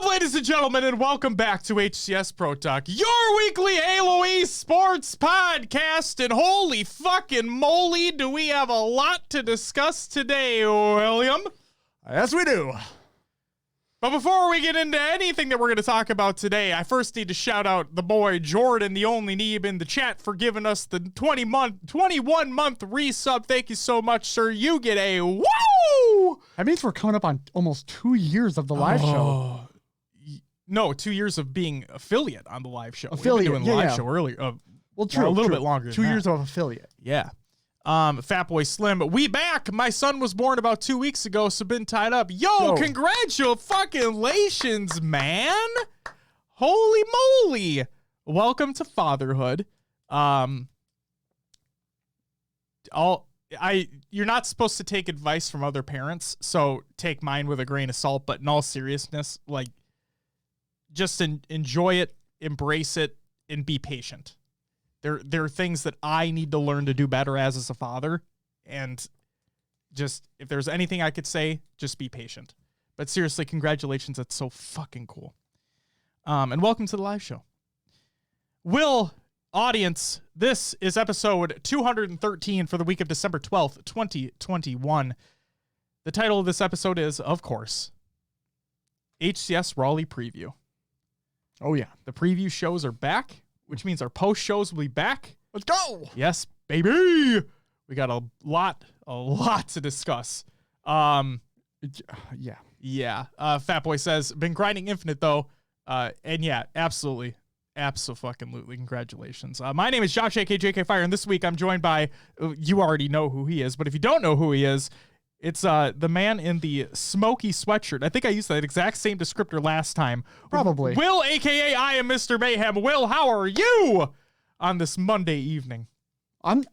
up, ladies and gentlemen, and welcome back to HCS Pro Talk, your weekly Halo Esports podcast. And holy fucking moly, do we have a lot to discuss today, William? Yes, we do. But before we get into anything that we're going to talk about today, I first need to shout out the boy Jordan, the only Neeb in the chat, for giving us the 21-month resub. Thank you so much, sir. You get a woo! That means we're coming up on almost 2 years of the live show. No, 2 years of being affiliate on the live show. Affiliate, we were doing the live show earlier. Well, true. A little bit longer than 2 years that. of affiliate. Yeah. Fat Boy Slim, we back. My son was born about 2 weeks ago, so been tied up. Yo, congratulations, man. Holy moly. Welcome to fatherhood. You're not supposed to take advice from other parents, so take mine with a grain of salt, but in all seriousness, like, just enjoy it, embrace it, and be patient. There are things that I need to learn to do better as a father, and just, if there's anything I could say, just be patient. But seriously, congratulations. That's so fucking cool. And welcome to the live show. Will, audience, this is episode 213 for the week of December 12th, 2021. The title of this episode is, of course, HCS Raleigh Preview. Oh, yeah. The preview shows are back, which means our post shows will be back. Let's go. Yes, baby. We got a lot to discuss. Yeah. Fat Boy says, been grinding Infinite though. And yeah, absolutely. Abso-fucking-lutely. Congratulations. My name is Josh, aka JK Fire, and this week I'm joined by, you already know who he is, but if you don't know who he is, it's the man in the smoky sweatshirt. I think I used that exact same descriptor last time. Probably. Will, a.k.a. I am Mr. Mayhem. Will, how are you on this Monday evening? I'm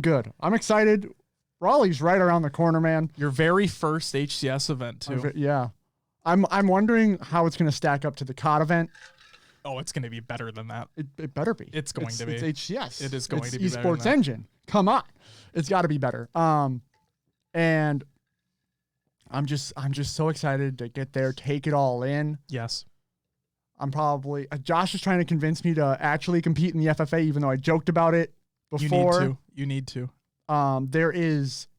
good. I'm excited. Raleigh's right around the corner, man. Your very first HCS event, too. Yeah. I'm wondering how it's going to stack up to the COD event. Oh, it's going to be better than that. It better be. It's going to be. It's HCS. It is going to be better Esports than that. Engine. Come on. It's got to be better. And I'm just so excited to get there, take it all in. Yes. I'm probably Josh is trying to convince me to actually compete in the FFA, even though I joked about it before. You need to. There is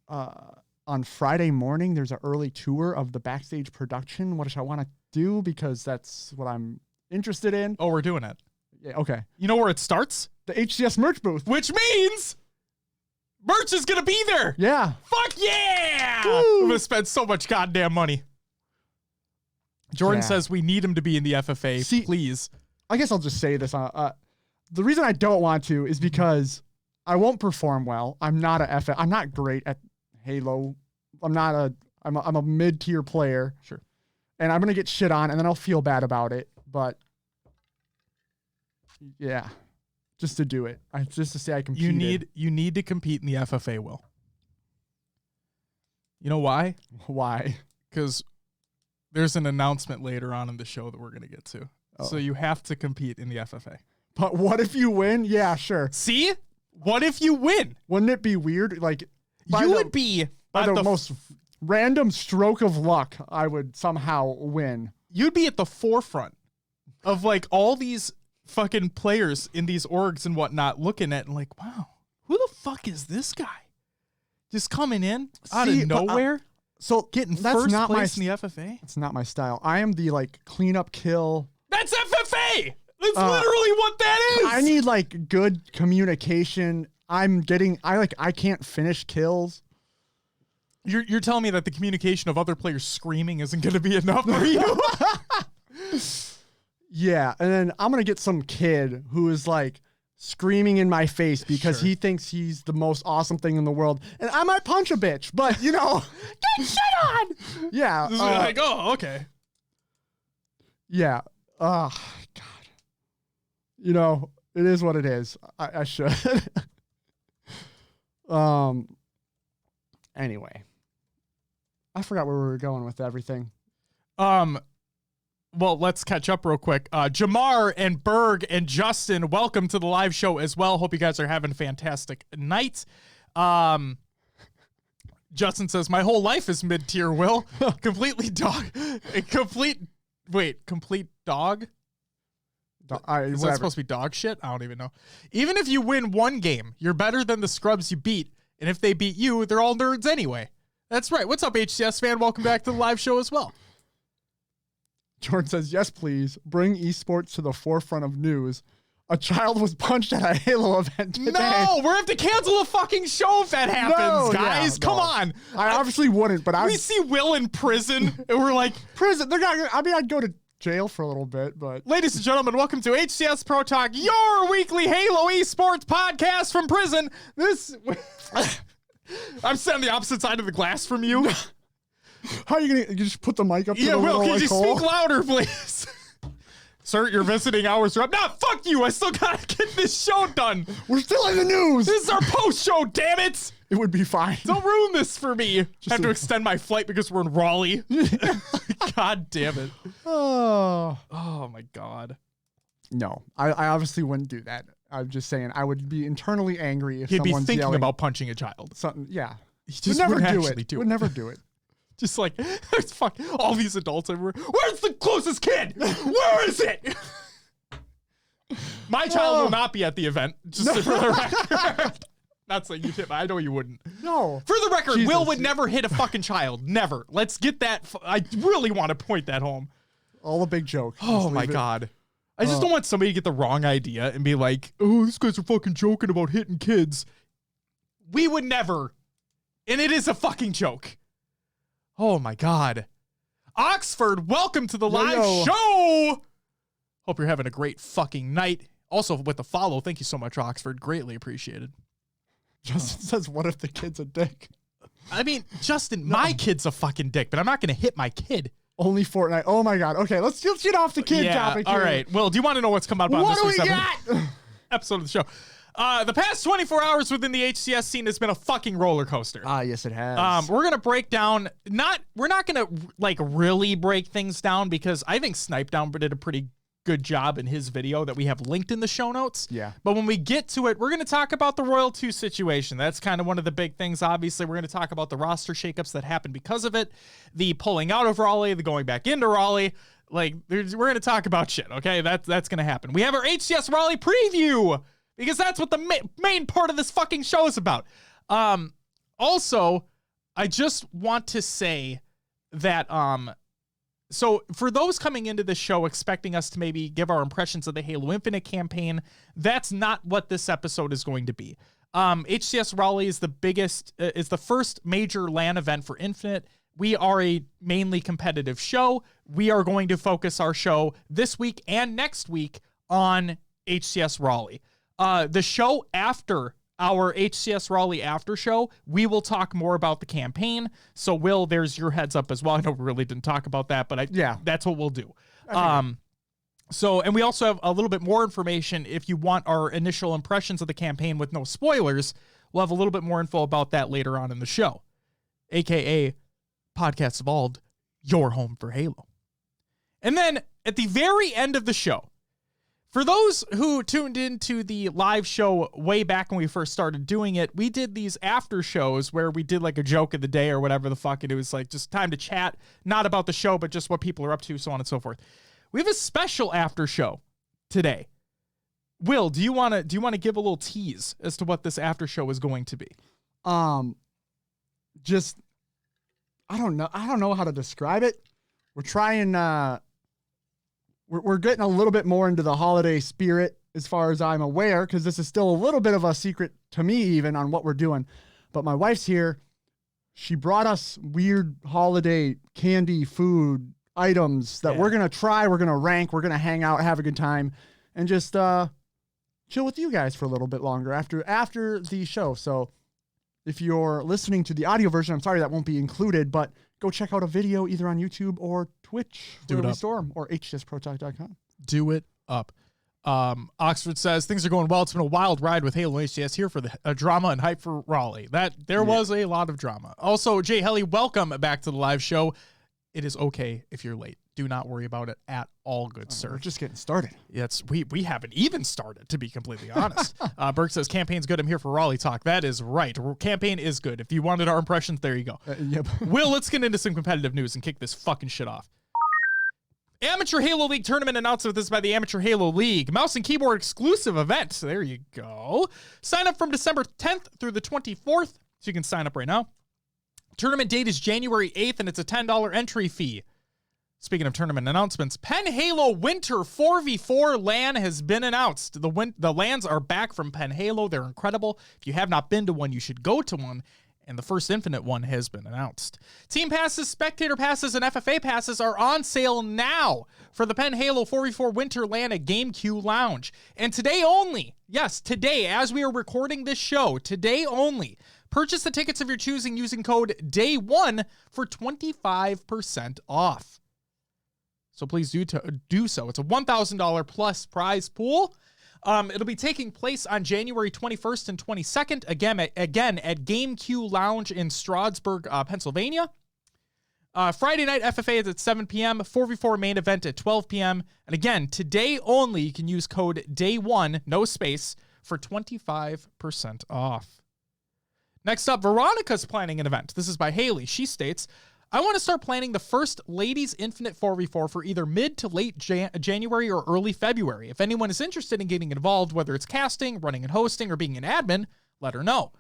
on Friday morning, there's an early tour of the backstage production, which I want to do because that's what I'm interested in. Oh, we're doing it. Yeah, okay. You know where it starts? The HCS merch booth. Which means merch is going to be there. Yeah. Fuck yeah! Woo! I'm going to spend so much goddamn money. Jordan Yeah. says we need him to be in the FFA, See, please. I guess I'll just say this. The reason I don't want to is because I won't perform well. I'm not I'm not great at Halo. I'm a mid-tier player. Sure. And I'm going to get shit on, and then I'll feel bad about it. But, yeah. Just to do it. Just to say I competed. You need to compete in the FFA, Will. You know why? Why? Because there's an announcement later on in the show that we're going to get to. Oh. So you have to compete in the FFA. But what if you win? Yeah, sure. See? What if you win? Wouldn't it be weird? Like, You would be by at the most random stroke of luck, I would somehow win. You'd be at the forefront of like all these fucking players in these orgs and whatnot looking at and like, wow, who the fuck is this guy? Just coming in out of nowhere. So getting that's first not place my, in the FFA. It's not my style. I am the like cleanup kill. That's FFA. That's literally what that is. I need like good communication. I can't finish kills. You're telling me that the communication of other players screaming isn't going to be enough for you? Yeah, and then I'm going to get some kid who is like screaming in my face because he thinks he's the most awesome thing in the world. And I might punch a bitch, but you know, get shit on. Yeah. Like, oh, okay. Yeah. Oh, God. You know, it is what it is. I should. Anyway. I forgot where we were going with everything. Well, let's catch up real quick. Jamar and Berg and Justin, welcome to the live show as well. Hope you guys are having a fantastic night. Justin says, my whole life is mid-tier, Will. Complete Wait, complete dog? Is that supposed to be dog shit? I don't even know. Even if you win one game, you're better than the scrubs you beat. And if they beat you, they're all nerds anyway. That's right. What's up, HCS fan? Welcome back to the live show as well. Jordan says, yes, please. Bring esports to the forefront of news. A child was punched at a Halo event today. No, we're going to have to cancel the fucking show if that happens, guys. Come on. I obviously wouldn't, but we see Will in prison, and we're like... Prison? They're not. I mean, I'd go to jail for a little bit, but... Ladies and gentlemen, welcome to HCS Pro Talk, your weekly Halo esports podcast from prison. I'm sitting on the opposite side of the glass from you. How are you going to... You just put the mic up to the Will, little, can you hole? speak louder, please? Sir, your visiting hours are up. Nah, fuck you. I still gotta get this show done. We're still in the news. This is our post-show, damn it. It would be fine. Don't ruin this for me. I have to extend my flight because we're in Raleigh. God damn it. Oh my God. No, I obviously wouldn't do that. I'm just saying I would be internally angry if He'd be someone's thinking yelling about punching a child. something. Yeah. He just would never wouldn't do actually it. do Would it. never do it. Just like, fuck, all these adults everywhere. Where's the closest kid? Where is it? My child will not be at the event, just for the record. Not saying you did, but I know you wouldn't. No. For the record, Jesus. Will would never hit a fucking child. Never. Let's get that. I really want to point that home. All a big joke. Oh, my God. I just don't want somebody to get the wrong idea and be like, oh, these guys are fucking joking about hitting kids. We would never. And it is a fucking joke. Oh, my God. Oxford, welcome to the live show. Hope you're having a great fucking night. Also, with the follow, thank you so much, Oxford. Greatly appreciated. Justin says, what if the kid's a dick? I mean, Justin, my kid's a fucking dick, but I'm not going to hit my kid. Only Fortnite. Oh, my God. Okay, let's get off the kid topic here. All right. Well, do you want to know what's come up on this week's got? episode of the show? The past 24 hours within the HCS scene has been a fucking roller coaster. Yes, it has. We're gonna break down. We're not gonna like really break things down because I think Snipe Down did a pretty good job in his video that we have linked in the show notes. Yeah. But when we get to it, we're gonna talk about the Royal 2 situation. That's kind of one of the big things. Obviously, we're gonna talk about the roster shakeups that happened because of it, the pulling out of Raleigh, the going back into Raleigh. Like, we're gonna talk about shit. Okay, that's gonna happen. We have our HCS Raleigh preview. Because that's what the main part of this fucking show is about. Also, I just want to say that, so for those coming into the show expecting us to maybe give our impressions of the Halo Infinite campaign, that's not what this episode is going to be. HCS Raleigh is the first major LAN event for Infinite. We are a mainly competitive show. We are going to focus our show this week and next week on HCS Raleigh. The show after our HCS Raleigh after show, we will talk more about the campaign. So, Will, there's your heads up as well. I know we really didn't talk about that, but that's what we'll do. And we also have a little bit more information if you want our initial impressions of the campaign with no spoilers. We'll have a little bit more info about that later on in the show, aka Podcast Evolved, your home for Halo. And then at the very end of the show, for those who tuned into the live show way back when we first started doing it, we did these after shows where we did like a joke of the day or whatever the fuck, and it was like just time to chat, not about the show, but just what people are up to, so on and so forth. We have a special after show today. Will, do you want to give a little tease as to what this after show is going to be? Just I don't know how to describe it. We're trying We're getting a little bit more into the holiday spirit as far as I'm aware, because this is still a little bit of a secret to me even on what we're doing. But my wife's here. She brought us weird holiday candy, food, items that we're going to try. We're going to rank. We're going to hang out, have a good time, and just chill with you guys for a little bit longer after the show. So if you're listening to the audio version, I'm sorry that won't be included, but go check out a video either on YouTube or Twitch, where we store them, or hcsprotalk.com. Do it up. Oxford says, things are going well. It's been a wild ride with Halo HCS here for the drama and hype for Raleigh. There was a lot of drama. Also, Jay Helly, welcome back to the live show. It is okay if you're late. Do not worry about it at all, good sir. We're just getting started. Yes, we haven't even started, to be completely honest. Burke says, campaign's good. I'm here for Raleigh talk. That is right. Campaign is good. If you wanted our impressions, there you go. Yep. Will, let's get into some competitive news and kick this fucking shit off. Amateur Halo League tournament announcement. This is by the Amateur Halo League. Mouse and keyboard exclusive event. So there you go. Sign up from December 10th through the 24th. So you can sign up right now. Tournament date is January 8th, and it's a $10 entry fee. Speaking of tournament announcements, Penn Halo Winter 4v4 LAN has been announced. The LANs are back from Penn Halo. They're incredible. If you have not been to one, you should go to one. And the first Infinite one has been announced. Team passes, spectator passes, and FFA passes are on sale now for the Penn Halo 4v4 Winter LAN at GameQ Lounge. And today only, yes, today, as we are recording this show, today only, purchase the tickets of your choosing using code DAY1 for 25% off. So please do so. It's a $1,000 plus prize pool. It'll be taking place on January 21st and 22nd, again at GameQ Lounge in Stroudsburg, Pennsylvania. Friday night FFA is at 7 p.m., 4v4 main event at 12 p.m. And again, today only, you can use code DAY1, no space, for 25% off. Next up, Veronica's planning an event. This is by Haley. She states, I want to start planning the first Ladies Infinite 4v4 for either mid to late January or early February. If anyone is interested in getting involved, whether it's casting, running and hosting, or being an admin, let her know.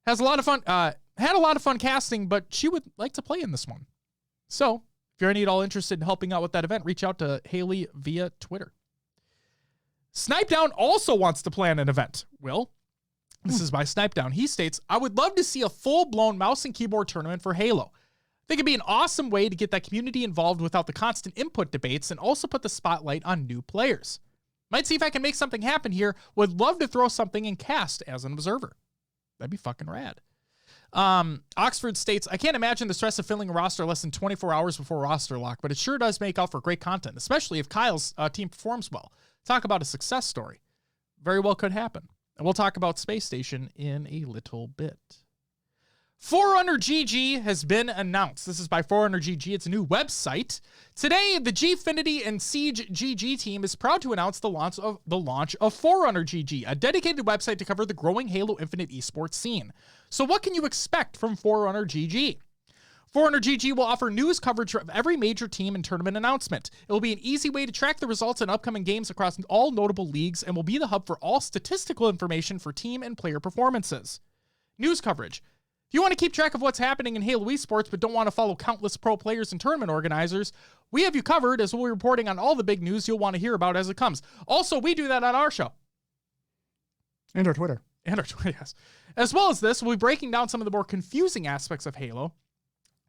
Had a lot of fun casting, but she would like to play in this one. So, if you're any at all interested in helping out with that event, reach out to Haley via Twitter. Snipedown also wants to plan an event. Will? This is by Snipedown. He states, I would love to see a full-blown mouse and keyboard tournament for Halo. I think it'd be an awesome way to get that community involved without the constant input debates and also put the spotlight on new players. Might see if I can make something happen here. Would love to throw something in cast as an observer. That'd be fucking rad. Oxford states, I can't imagine the stress of filling a roster less than 24 hours before roster lock, but it sure does make out for great content, especially if Kyle's team performs well. Talk about a success story. Very well could happen. And we'll talk about Space Station in a little bit. Forerunner GG has been announced. This is by Forerunner GG. It's a new website. Today, the Gfinity and Siege GG team is proud to announce the launch of Forerunner GG, a dedicated website to cover the growing Halo Infinite esports scene. So what can you expect from Forerunner GG? Forerunner GG will offer news coverage of every major team and tournament announcement. It will be an easy way to track the results in upcoming games across all notable leagues and will be the hub for all statistical information for team and player performances. News coverage. If you want to keep track of what's happening in Halo esports but don't want to follow countless pro players and tournament organizers, we have you covered as we'll be reporting on all the big news you'll want to hear about as it comes. Also, we do that on our show. And our Twitter. Yes. As well as this, we'll be breaking down some of the more confusing aspects of Halo,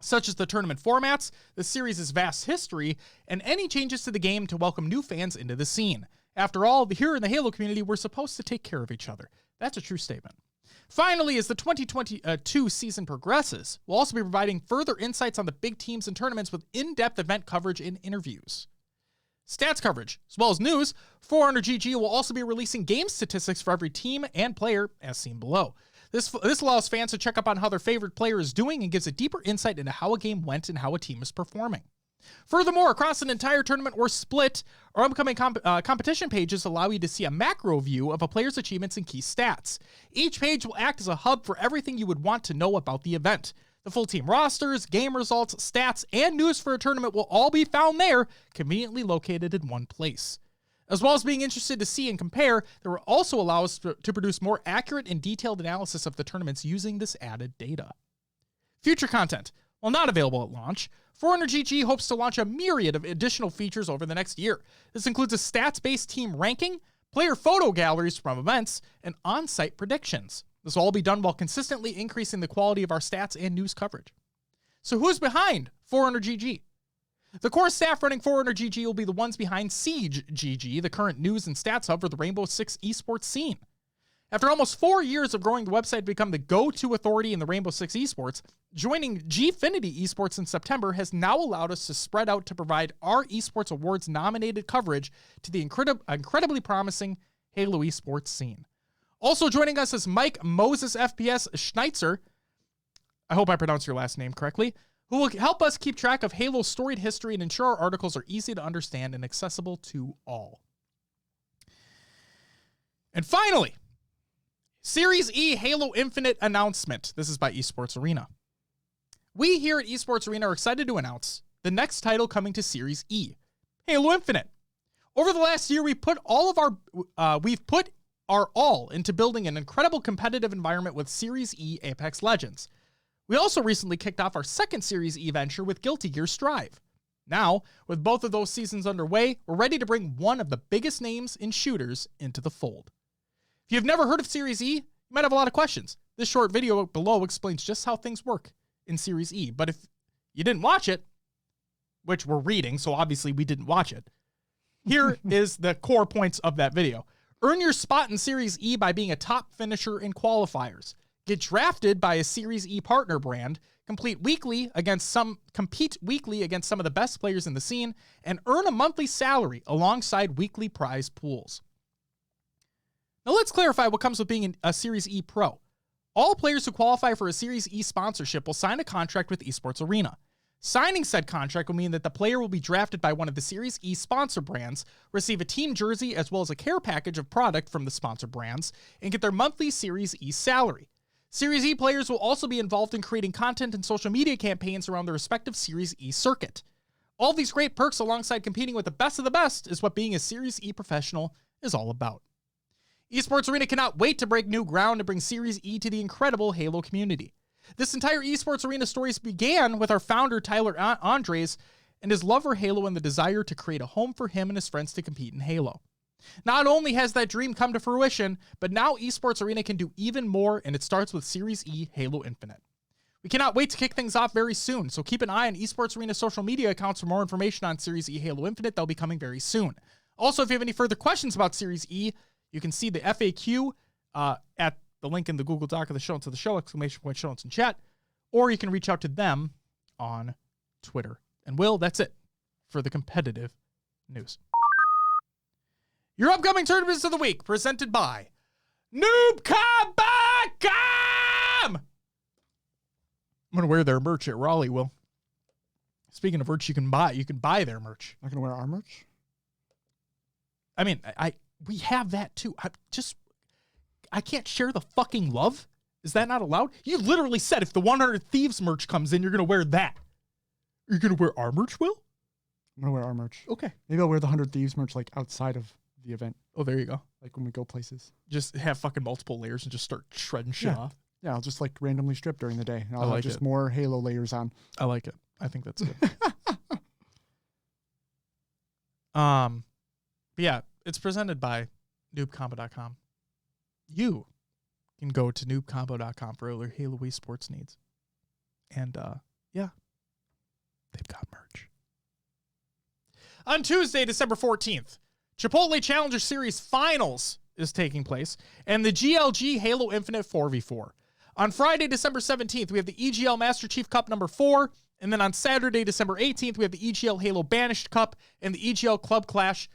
such as the tournament formats, the series' vast history, and any changes to the game to welcome new fans into the scene. After all, here in the Halo community, we're supposed to take care of each other. That's a true statement. Finally, as the 2022 season progresses, we'll also be providing further insights on the big teams and tournaments with in-depth event coverage and interviews. Stats coverage, as well as news, Forerunner GG will also be releasing game statistics for every team and player, as seen below. This allows fans to check up on how their favorite player is doing and gives a deeper insight into how a game went and how a team is performing. Furthermore, across an entire tournament or split, our upcoming competition pages allow you to see a macro view of a player's achievements and key stats. Each page will act as a hub for everything you would want to know about the event. The full team rosters, game results, stats, and news for a tournament will all be found there, conveniently located in one place. As well as being interested to see and compare, they will also allow us to produce more accurate and detailed analysis of the tournaments using this added data. Future content. While not available at launch, Forerunner GG hopes to launch a myriad of additional features over the next year. This includes a stats-based team ranking, player photo galleries from events, and on-site predictions. This will all be done while consistently increasing the quality of our stats and news coverage. So who's behind Forerunner GG? The core staff running Forerunner GG will be the ones behind Siege GG, the current news and stats hub for the Rainbow Six esports scene. After almost 4 years of growing the website to become the go-to authority in the Rainbow Six esports, joining Gfinity Esports in September has now allowed us to spread out to provide our esports awards nominated coverage to the incredibly promising Halo esports scene. Also joining us is Mike Moses FPS Schneitzer. I hope I pronounced your last name correctly, who will help us keep track of Halo's storied history and ensure our articles are easy to understand and accessible to all. And finally, Series E Halo Infinite announcement. This is by Esports Arena. We here at Esports Arena are excited to announce the next title coming to Series E, Halo Infinite. Over the last year, we've put our all into building an incredible competitive environment with Series E Apex Legends. We also recently kicked off our second Series E venture with Guilty Gear Strive. Now, with both of those seasons underway, we're ready to bring one of the biggest names in shooters into the fold. If you've never heard of Series E, you might have a lot of questions. This short video below explains just how things work in Series E. But if you didn't watch it, which we're reading, so obviously we didn't watch it, here is the core points of that video. Earn your spot in Series E by being a top finisher in qualifiers. Get drafted by a Series E partner brand, compete weekly against some of the best players in the scene, and earn a monthly salary alongside weekly prize pools. Now let's clarify what comes with being a Series E Pro. All players who qualify for a Series E sponsorship will sign a contract with Esports Arena. Signing said contract will mean that the player will be drafted by one of the Series E sponsor brands, receive a team jersey as well as a care package of product from the sponsor brands, and get their monthly Series E salary. Series E players will also be involved in creating content and social media campaigns around their respective Series E circuit. All these great perks alongside competing with the best of the best is what being a Series E professional is all about. Esports Arena cannot wait to break new ground and bring Series E to the incredible Halo community. This entire Esports Arena story began with our founder, Tyler Andres, and his love for Halo and the desire to create a home for him and his friends to compete in Halo. Not only has that dream come to fruition, but now Esports Arena can do even more, and it starts with Series E Halo Infinite. We cannot wait to kick things off very soon, so keep an eye on Esports Arena social media accounts for more information on Series E Halo Infinite. They'll be coming very soon. Also, if you have any further questions about Series E, you can see the FAQ at the link in the Google Doc of the show notes of the show, !show notes in chat, or you can reach out to them on Twitter. And Will, that's it for the competitive news. Your upcoming tournaments of the week, presented by NoobCom.com! I'm going to wear their merch at Raleigh, Will. Speaking of merch you can buy their merch. Not going to wear our merch? I mean, we have that too. I can't share the fucking love. Is that not allowed? You literally said if the 100 Thieves merch comes in, you're going to wear that. Are you going to wear our merch, Will? I'm going to wear our merch. Okay. Maybe I'll wear the 100 Thieves merch like outside of the event. Oh, there you go. Like when we go places. Just have fucking multiple layers and just start shredding shit off. Yeah, I'll just like randomly strip during the day. And I'll like have just it. more Halo layers on. I like it. I think that's good. But yeah, it's presented by NoobCombo.com. You can go to NoobCombo.com for all your Halo esports needs. And yeah, they've got merch. On Tuesday, December 14th, Chipotle Challenger Series Finals is taking place, and the GLG Halo Infinite 4v4. On Friday, December 17th, we have the EGL Master Chief Cup number 4, and then on Saturday, December 18th, we have the EGL Halo Banished Cup and the EGL Club Clash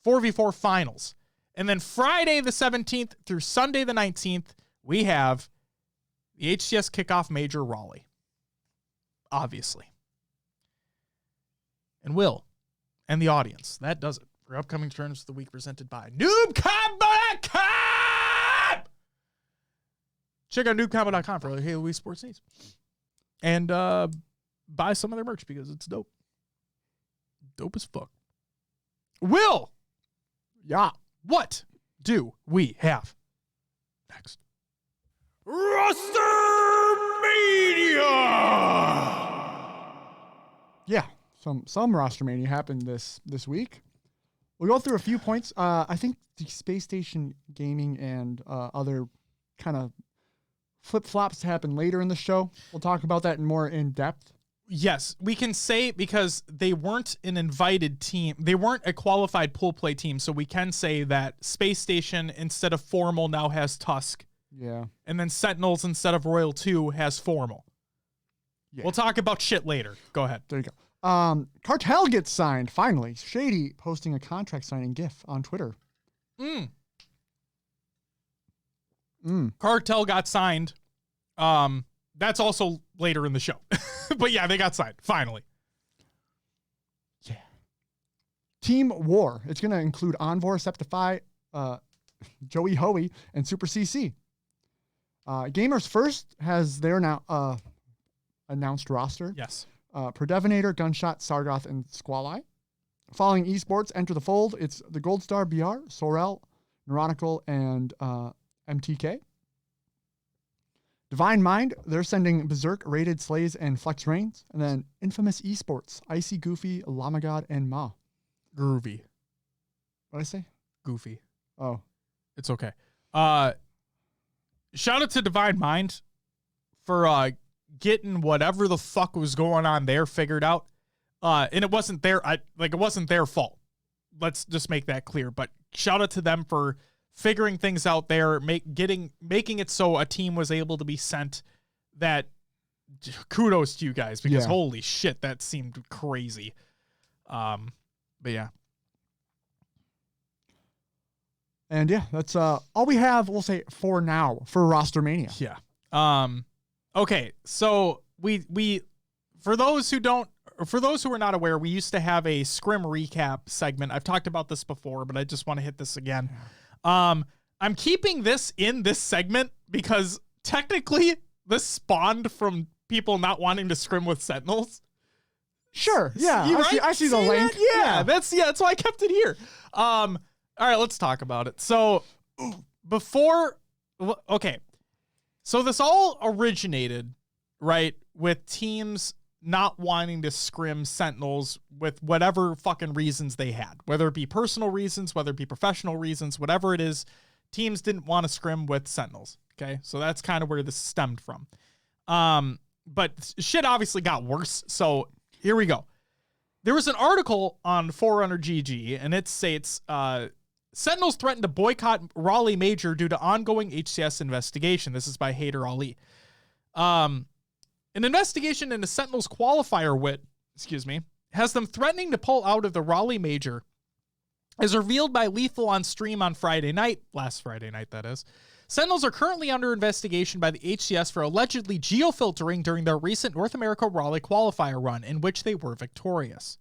4v4 Finals. And then Friday the 17th through Sunday the 19th, we have the HCS Kickoff Major Raleigh. Obviously. And Will, and the audience, that does it for upcoming tournaments of the week presented by NoobCombo.com! Check out NoobCombo.com for all your Halo esports needs. And buy some of their merch because it's dope. Dope as fuck. Will! Yeah. What do we have next? Rostermania! Yeah, some Rostermania happened this week. We'll go through a few points. I think the Space Station Gaming and other kind of flip-flops happen later in the show. We'll talk about that more in depth. Yes, we can say because they weren't an invited team. They weren't a qualified pool play team, so we can say that Space Station, instead of Formal, now has Tusk. Yeah. And then Sentinels, instead of Royal 2, has Formal. Yeah. We'll talk about shit later. Go ahead. There you go. Cartel gets signed, finally. Shady posting a contract signing GIF on Twitter. Cartel got signed. That's also later in the show. But yeah, they got signed, finally. Yeah. Team War. It's going to include Envor, Septify, Joey Hoey, and Super CC. Gamers First has their now announced roster. Yes. Predevinator, Gunshot, Sargoth, and Squall Eye. Following esports enter the fold, it's the Gold Star BR, Sorel, Neuronical, and MTK. Divine Mind, they're sending Berserk, Rated, Slays, and Flex Reigns. And then Infamous Esports, Icy, Goofy, Lamagod, and Ma. Groovy. What did I say? Goofy. Oh. It's okay. Shout out to Divine Mind for getting whatever the fuck was going on there figured out. And it wasn't it wasn't their fault. Let's just make that clear. But shout out to them for figuring things out there, making it so a team was able to be sent. That kudos to you guys, because holy shit, that seemed crazy. But yeah. And yeah, that's all we have, we'll say, for now, for Rostermania. Yeah. Okay, so we for those who are not aware, we used to have a scrim recap segment. I've talked about this before, but I just want to hit this again. I'm keeping this in this segment because technically this spawned from people not wanting to scrim with Sentinels. Sure. Yeah. I see the link. Yeah. That's why I kept it here. All right, let's talk about it. So so this all originated, right, with teams not wanting to scrim Sentinels with whatever fucking reasons they had, whether it be personal reasons, whether it be professional reasons, whatever it is, teams didn't want to scrim with Sentinels. Okay. So that's kind of where this stemmed from. But shit obviously got worse. So here we go. There was an article on Forerunner GG, and it states, Sentinels threatened to boycott Raleigh Major due to ongoing HCS investigation. This is by Haider Ali. An investigation into Sentinels qualifier has them threatening to pull out of the Raleigh Major, as revealed by Lethal on stream on last Friday night, that is. Sentinels are currently under investigation by the HCS for allegedly geofiltering during their recent North America Raleigh qualifier run, in which they were victorious.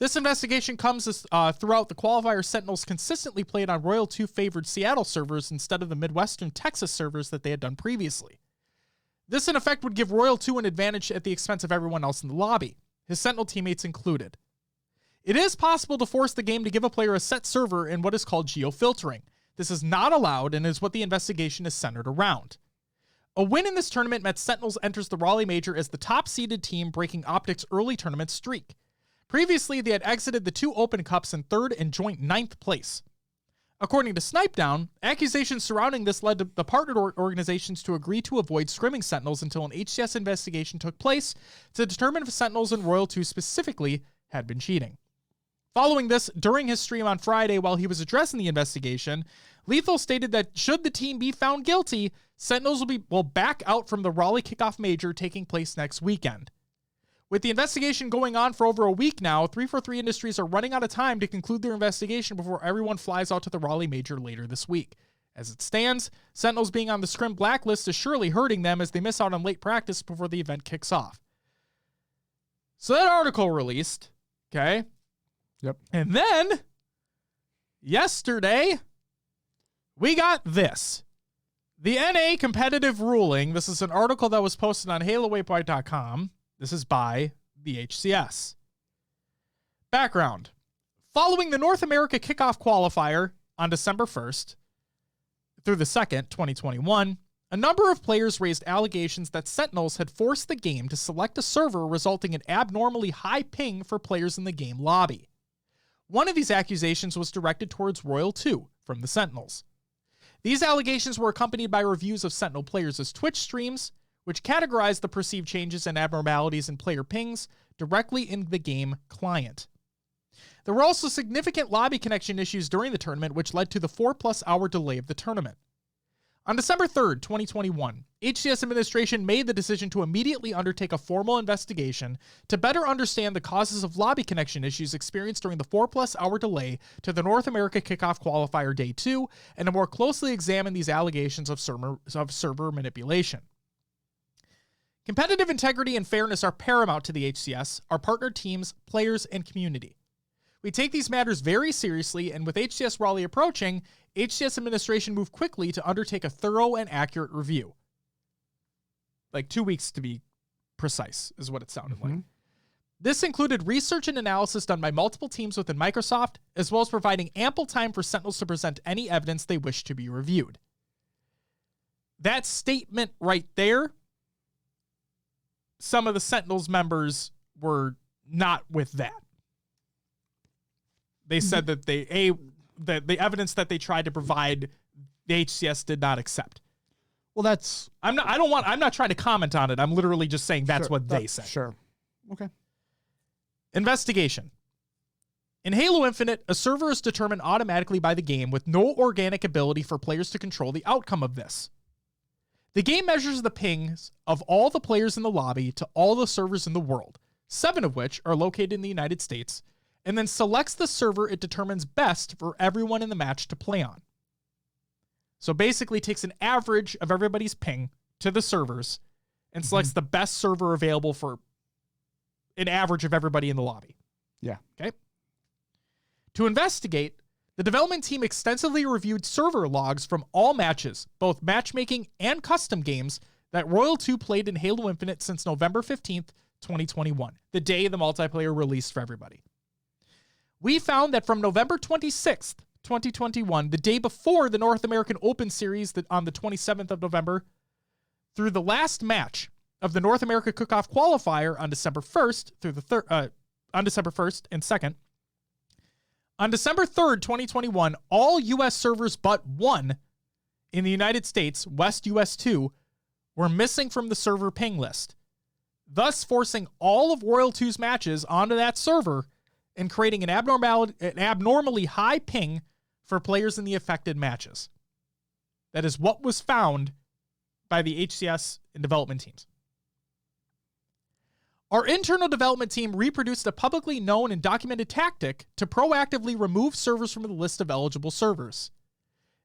This investigation comes as, throughout the qualifier. Sentinels consistently played on Royal 2 favored Seattle servers instead of the Midwestern Texas servers that they had done previously. This, in effect, would give Royal 2 an advantage at the expense of everyone else in the lobby, his Sentinel teammates included. It is possible to force the game to give a player a set server in what is called geofiltering. This is not allowed and is what the investigation is centered around. A win in this tournament meant Sentinels enters the Raleigh Major as the top-seeded team, breaking Optic's early tournament streak. Previously, they had exited the 2 Open Cups in 3rd and joint 9th place. According to Snipedown, accusations surrounding this led to the partnered organizations to agree to avoid scrimming Sentinels until an HCS investigation took place to determine if Sentinels and Royal 2 specifically had been cheating. Following this, during his stream on Friday while he was addressing the investigation, Lethal stated that should the team be found guilty, Sentinels will back out from the Raleigh Kickoff Major taking place next weekend. With the investigation going on for over a week now, 343 Industries are running out of time to conclude their investigation before everyone flies out to the Raleigh Major later this week. As it stands, Sentinels being on the scrim blacklist is surely hurting them as they miss out on late practice before the event kicks off. So that article released, okay? Yep. And then, yesterday, we got this. The NA competitive ruling. This is an article that was posted on HaloWaypoint.com. This is by the HCS. Background. Following the North America Kickoff Qualifier on December 1st through the 2nd, 2021, a number of players raised allegations that Sentinels had forced the game to select a server, resulting in abnormally high ping for players in the game lobby. One of these accusations was directed towards Royal 2 from the Sentinels. These allegations were accompanied by reviews of Sentinel players' Twitch streams, which categorized the perceived changes and abnormalities in player pings directly in the game client. There were also significant lobby connection issues during the tournament, which led to the 4+ hour delay of the tournament. On December 3rd, 2021, HCS administration made the decision to immediately undertake a formal investigation to better understand the causes of lobby connection issues experienced during the 4+ hour delay to the North America Kickoff Qualifier Day 2, and to more closely examine these allegations of server manipulation. Competitive integrity and fairness are paramount to the HCS, our partner teams, players, and community. We take these matters very seriously, and with HCS Raleigh approaching, HCS administration moved quickly to undertake a thorough and accurate review. Like 2 weeks to be precise, is what it sounded like. This included research and analysis done by multiple teams within Microsoft, as well as providing ample time for Sentinels to present any evidence they wish to be reviewed. That statement right there, some of the Sentinels members were not with that. They said that the evidence that they tried to provide, the HCS did not accept. Well, that's... I'm not trying to comment on it. I'm literally just saying that's what they said. Sure. Okay. Investigation. In Halo Infinite, a server is determined automatically by the game with no organic ability for players to control the outcome of this. The game measures the pings of all the players in the lobby to all the servers in the world, 7 of which are located in the United States, and then selects the server it determines best for everyone in the match to play on. So basically takes an average of everybody's ping to the servers and selects the best server available for an average of everybody in the lobby. Yeah. Okay. To investigate, the development team extensively reviewed server logs from all matches, both matchmaking and custom games, that Royal 2 played in Halo Infinite since November 15th, 2021, the day the multiplayer released for everybody. We found that from November 26th, 2021, the day before the North American Open Series on the 27th of November, through the last match of the North America Cook-Off Qualifier on December 1st through the on December 1st and 2nd, on December 3rd, 2021, all U.S. servers but one in the United States, West US 2, were missing from the server ping list, thus forcing all of Royal 2's matches onto that server and creating an abnormally high ping for players in the affected matches. That is what was found by the HCS and development teams. Our internal development team reproduced a publicly known and documented tactic to proactively remove servers from the list of eligible servers.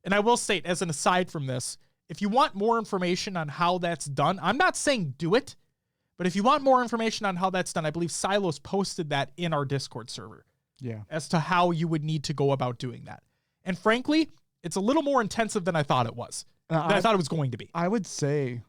And I will state, as an aside from this, if you want more information on how that's done, I'm not saying do it, but if you want more information on how that's done, I believe Silos posted that in our Discord server. Yeah. As to how you would need to go about doing that. And frankly, it's a little more intensive than I thought it was. I thought it was going to be. I would say,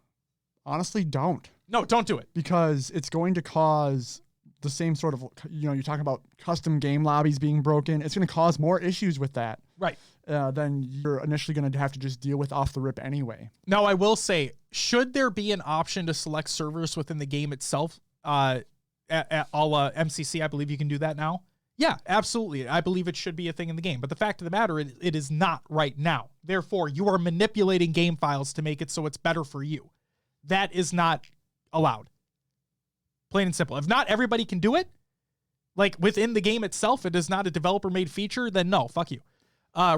honestly, don't. No, don't do it. Because it's going to cause the same sort of, you're talking about custom game lobbies being broken. It's going to cause more issues with that. Right. Than you're initially going to have to just deal with off the rip anyway. Now, I will say, should there be an option to select servers within the game itself, at a la MCC, I believe you can do that now. Yeah, absolutely. I believe it should be a thing in the game. But the fact of the matter, it is not right now. Therefore, you are manipulating game files to make it so it's better for you. That is not allowed. Plain and simple. If not everybody can do it, like within the game itself, it is not a developer-made feature, then no, fuck you.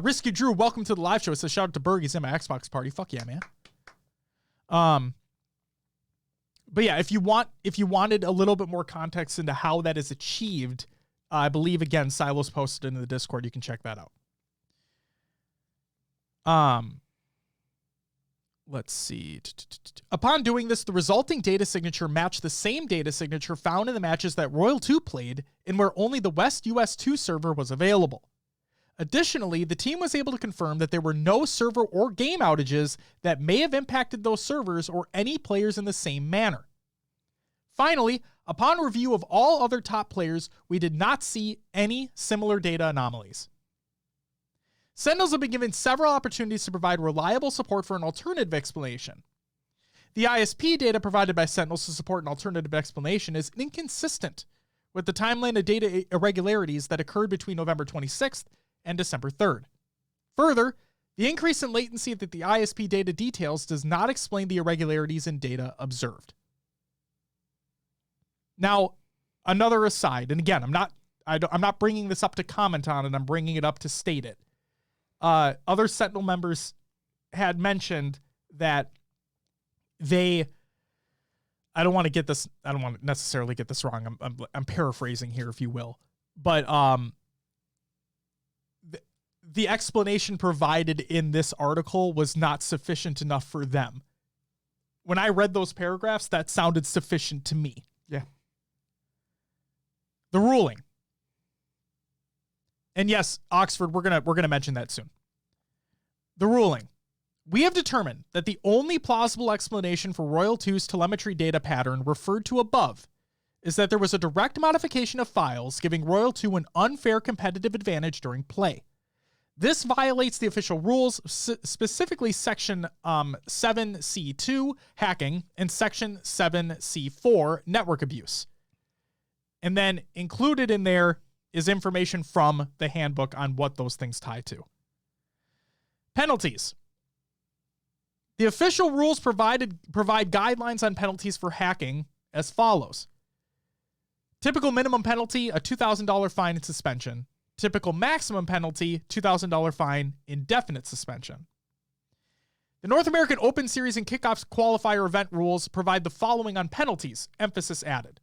Risky Drew, welcome to the live show. It says, shout out to Berg. He's in my Xbox party. Fuck yeah, man. But yeah, if you wanted a little bit more context into how that is achieved, I believe, again, Silos posted into the Discord. You can check that out. Let's see. Upon doing this, the resulting data signature matched the same data signature found in the matches that Royal 2 played and where only the West US 2 server was available. Additionally, the team was able to confirm that there were no server or game outages that may have impacted those servers or any players in the same manner. Finally, upon review of all other top players, we did not see any similar data anomalies. Sentinels have been given several opportunities to provide reliable support for an alternative explanation. The ISP data provided by Sentinels to support an alternative explanation is inconsistent with the timeline of data irregularities that occurred between November 26th and December 3rd. Further, the increase in latency that the ISP data details does not explain the irregularities in data observed. Now, another aside, and again, I'm not bringing this up to comment on it, I'm bringing it up to state it. Other Sentinel members had mentioned that I don't want to necessarily get this wrong. I'm paraphrasing here, if you will, but the explanation provided in this article was not sufficient enough for them. When I read those paragraphs, that sounded sufficient to me. Yeah. The ruling. And yes, Oxford, we're gonna mention that soon. The ruling. We have determined that the only plausible explanation for Royal 2's telemetry data pattern referred to above is that there was a direct modification of files giving Royal 2 an unfair competitive advantage during play. This violates the official rules, specifically Section 7C2, hacking, and Section 7C4, network abuse. And then included in there is information from the handbook on what those things tie to. Penalties. The official rules provide guidelines on penalties for hacking as follows. Typical minimum penalty, a $2,000 fine and suspension. Typical maximum penalty, $2,000 fine, indefinite suspension. The North American Open Series and Kickoffs qualifier event rules provide the following on penalties, emphasis added.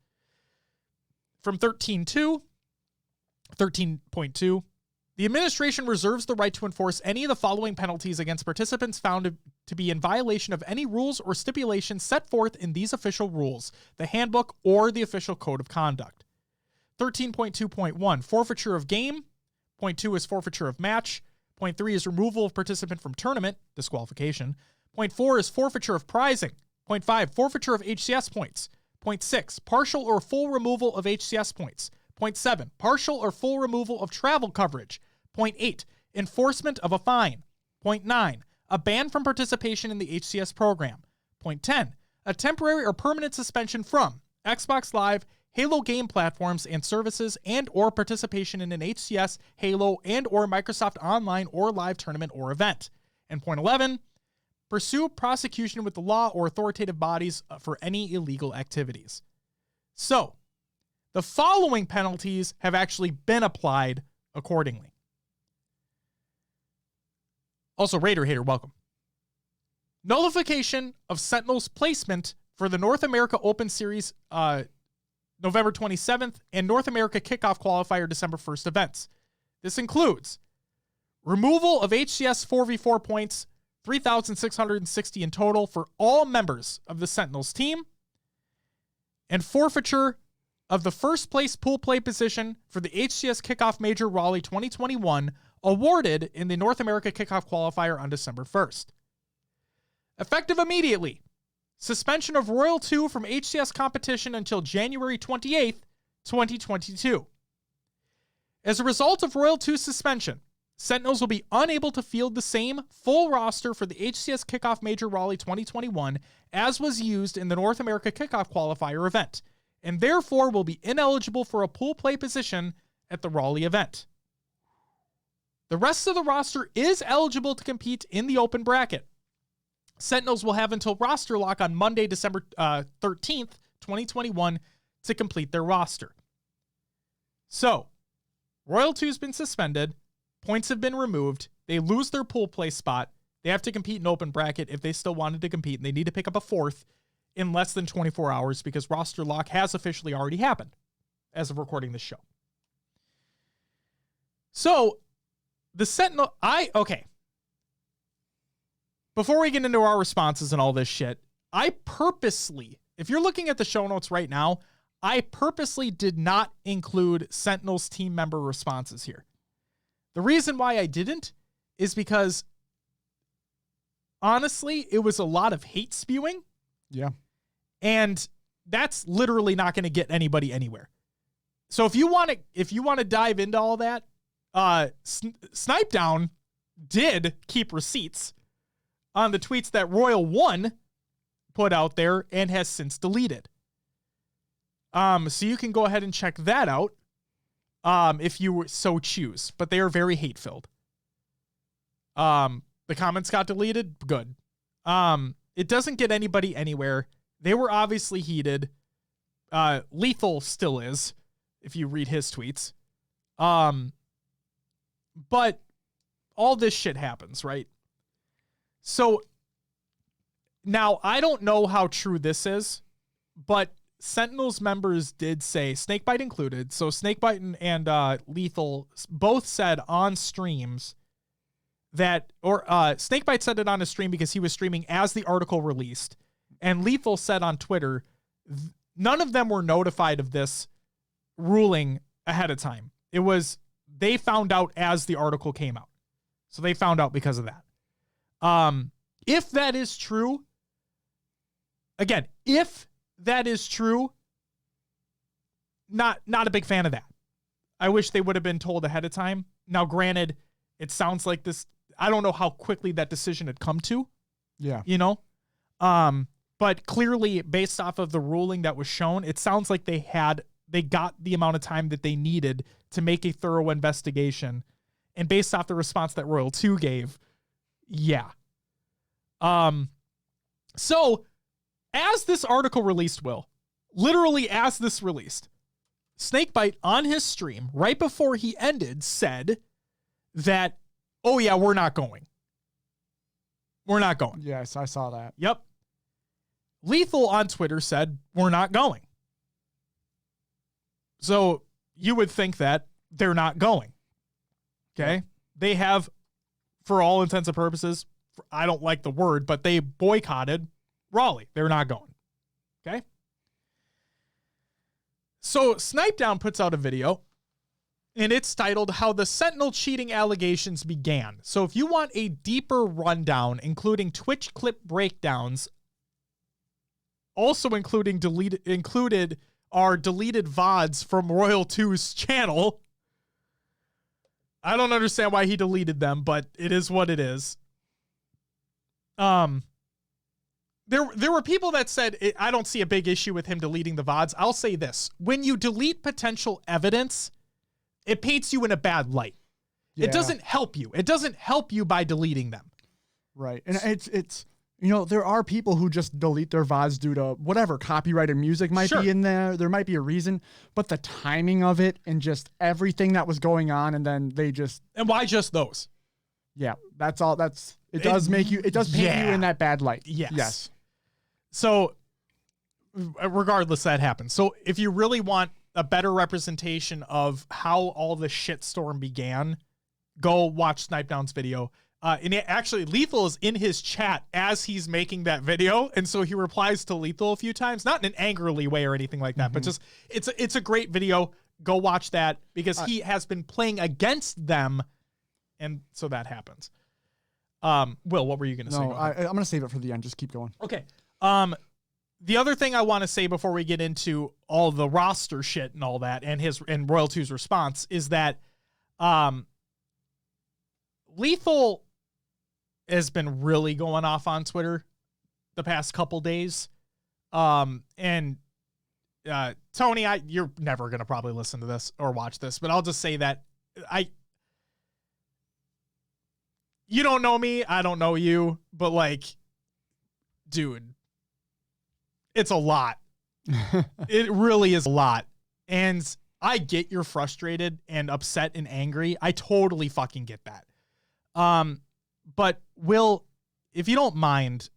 From 13.2, the administration reserves the right to enforce any of the following penalties against participants found to be in violation of any rules or stipulations set forth in these official rules, the handbook, or the official code of conduct. 13.2.1, forfeiture of game. Point 2 is forfeiture of match. Point 3 is removal of participant from tournament, disqualification. Point 4 is forfeiture of prizing. Point 5, forfeiture of HCS points. Point 6, partial or full removal of HCS points. Point 7, partial or full removal of travel coverage. Point 8, enforcement of a fine. Point 9, a ban from participation in the HCS program. Point 10, a temporary or permanent suspension from Xbox Live, Halo game platforms and services, and or participation in an HCS, Halo, and or Microsoft Online or live tournament or event. And point 11, pursue prosecution with the law or authoritative bodies for any illegal activities. So, the following penalties have actually been applied accordingly. Also, Raider Hater, welcome. Nullification of Sentinels placement for the North America Open Series November 27th and North America Kickoff Qualifier December 1st events. This includes removal of HCS 4v4 points, 3,660 in total for all members of the Sentinels team, and forfeiture of the first place pool play position for the HCS Kickoff Major Raleigh 2021 awarded in the North America Kickoff Qualifier on December 1st. Effective immediately, suspension of Royal 2 from HCS competition until January 28th, 2022. As a result of Royal 2's suspension, Sentinels will be unable to field the same full roster for the HCS Kickoff Major Raleigh 2021 as was used in the North America Kickoff Qualifier event, and therefore will be ineligible for a pool play position at the Raleigh event. The rest of the roster is eligible to compete in the open bracket. Sentinels will have until roster lock on Monday, December 13th, 2021 to complete their roster. So, Royal 2's been suspended, points have been removed, they lose their pool play spot, they have to compete in open bracket if they still wanted to compete, and they need to pick up a fourth in less than 24 hours because roster lock has officially already happened as of recording this show. So, the Sentinel, okay. Before we get into our responses and all this shit, I purposely, if you're looking at the show notes right now, I purposely did not include Sentinels team member responses here. The reason why I didn't is because, honestly, it was a lot of hate spewing. Yeah. And that's literally not going to get anybody anywhere. So if you want to dive into all that, Snipedown did keep receipts on the tweets that Royal 1 put out there and has since deleted. So you can go ahead and check that out if you so choose, but they are very hate-filled. The comments got deleted? Good. It doesn't get anybody anywhere. They were obviously heated. Lethal still is, if you read his tweets. But all this shit happens, right? So now I don't know how true this is, but Sentinels members did say, Snakebite included, so Snakebite and Lethal both said on streams that, or Snakebite said it on his stream because he was streaming as the article released, and Lethal said on Twitter, none of them were notified of this ruling ahead of time. It was, they found out as the article came out. So they found out because of that. If that is true, again, if that is true, not a big fan of that. I wish they would have been told ahead of time. Now, granted, it sounds like this. I don't know how quickly that decision had come to. Yeah. You know? But clearly, based off of the ruling that was shown, it sounds like they got the amount of time that they needed to make a thorough investigation. And based off the response that Royal 2 gave, yeah. So, as this article released, literally as this released, Snakebite on his stream, right before he ended, said that, oh yeah, we're not going. We're not going. Yes, I saw that. Yep. Lethal on Twitter said, we're not going. So you would think that they're not going. Okay. Yep. They have, for all intents and purposes, I don't like the word, but they boycotted Raleigh. They're not going. Okay. So Snipedown puts out a video, and it's titled How the Sentinel Cheating Allegations Began. So if you want a deeper rundown, including Twitch clip breakdowns, also included are deleted VODs from Royal 2's channel. I don't understand why he deleted them, but it is what it is. There were people that said, I don't see a big issue with him deleting the VODs. I'll say this. When you delete potential evidence, it paints you in a bad light. Yeah. It doesn't help you. It doesn't help you by deleting them. Right. And it's there are people who just delete their VODs due to whatever, copyrighted music might be in there. There might be a reason, but the timing of it and just everything that was going on, and then they just... And why just those? Yeah, that's all. It does paint you in that bad light. Yes. So regardless, that happens. So if you really want a better representation of how all the shitstorm began, go watch Snipedown's video. And actually, Lethal is in his chat as he's making that video, and so he replies to Lethal a few times, not in an angrily way or anything like that, but just it's a great video. Go watch that because he has been playing against them, and so that happens. Will, what were you going to say? No, I'm going to save it for the end. Just keep going. Okay. The other thing I want to say before we get into all the roster shit and all that, and Royal 2's response is that Lethal has been really going off on Twitter the past couple days. And Tony, you're never going to probably listen to this or watch this, but I'll just say that you don't know me. I don't know you, but like, dude, it's a lot. It really is a lot. And I get you're frustrated and upset and angry. I totally fucking get that. But Will, if you don't mind,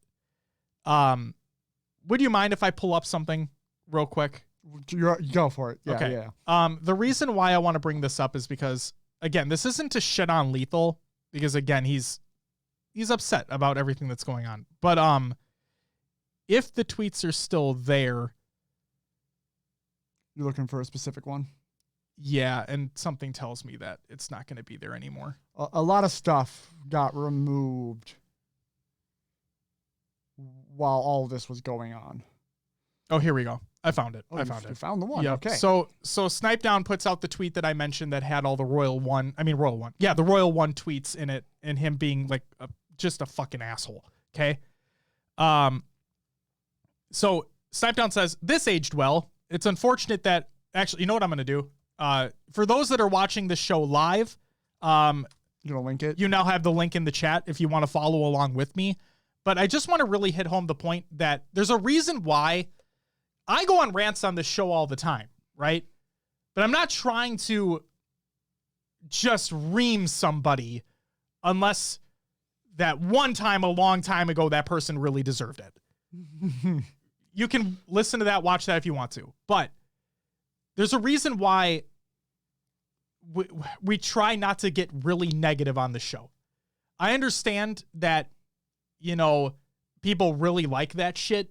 would you mind if I pull up something real quick? Go for it. Yeah, okay. Yeah. The reason why I want to bring this up is because, again, this isn't to shit on Lethal, because again, he's upset about everything that's going on. But if the tweets are still there, you're looking for a specific one? Yeah, and something tells me that it's not going to be there anymore. A lot of stuff got removed while all of this was going on. Oh, here we go. I found it. You found the one. Yep. Okay. So Snipedown puts out the tweet that I mentioned that had all the Royal 1. Yeah, the Royal 1 tweets in it, and him being like just a fucking asshole. Okay. So Snipedown says, this aged well. It's unfortunate that actually, you know what I'm going to do? For those that are watching the show live, you gonna link it? You now have the link in the chat if you want to follow along with me. But I just want to really hit home the point that there's a reason why I go on rants on this show all the time, right? But I'm not trying to just ream somebody unless that one time a long time ago that person really deserved it. You can listen to that, watch that if you want to. But there's a reason why we try not to get really negative on the show. I understand that, people really like that shit,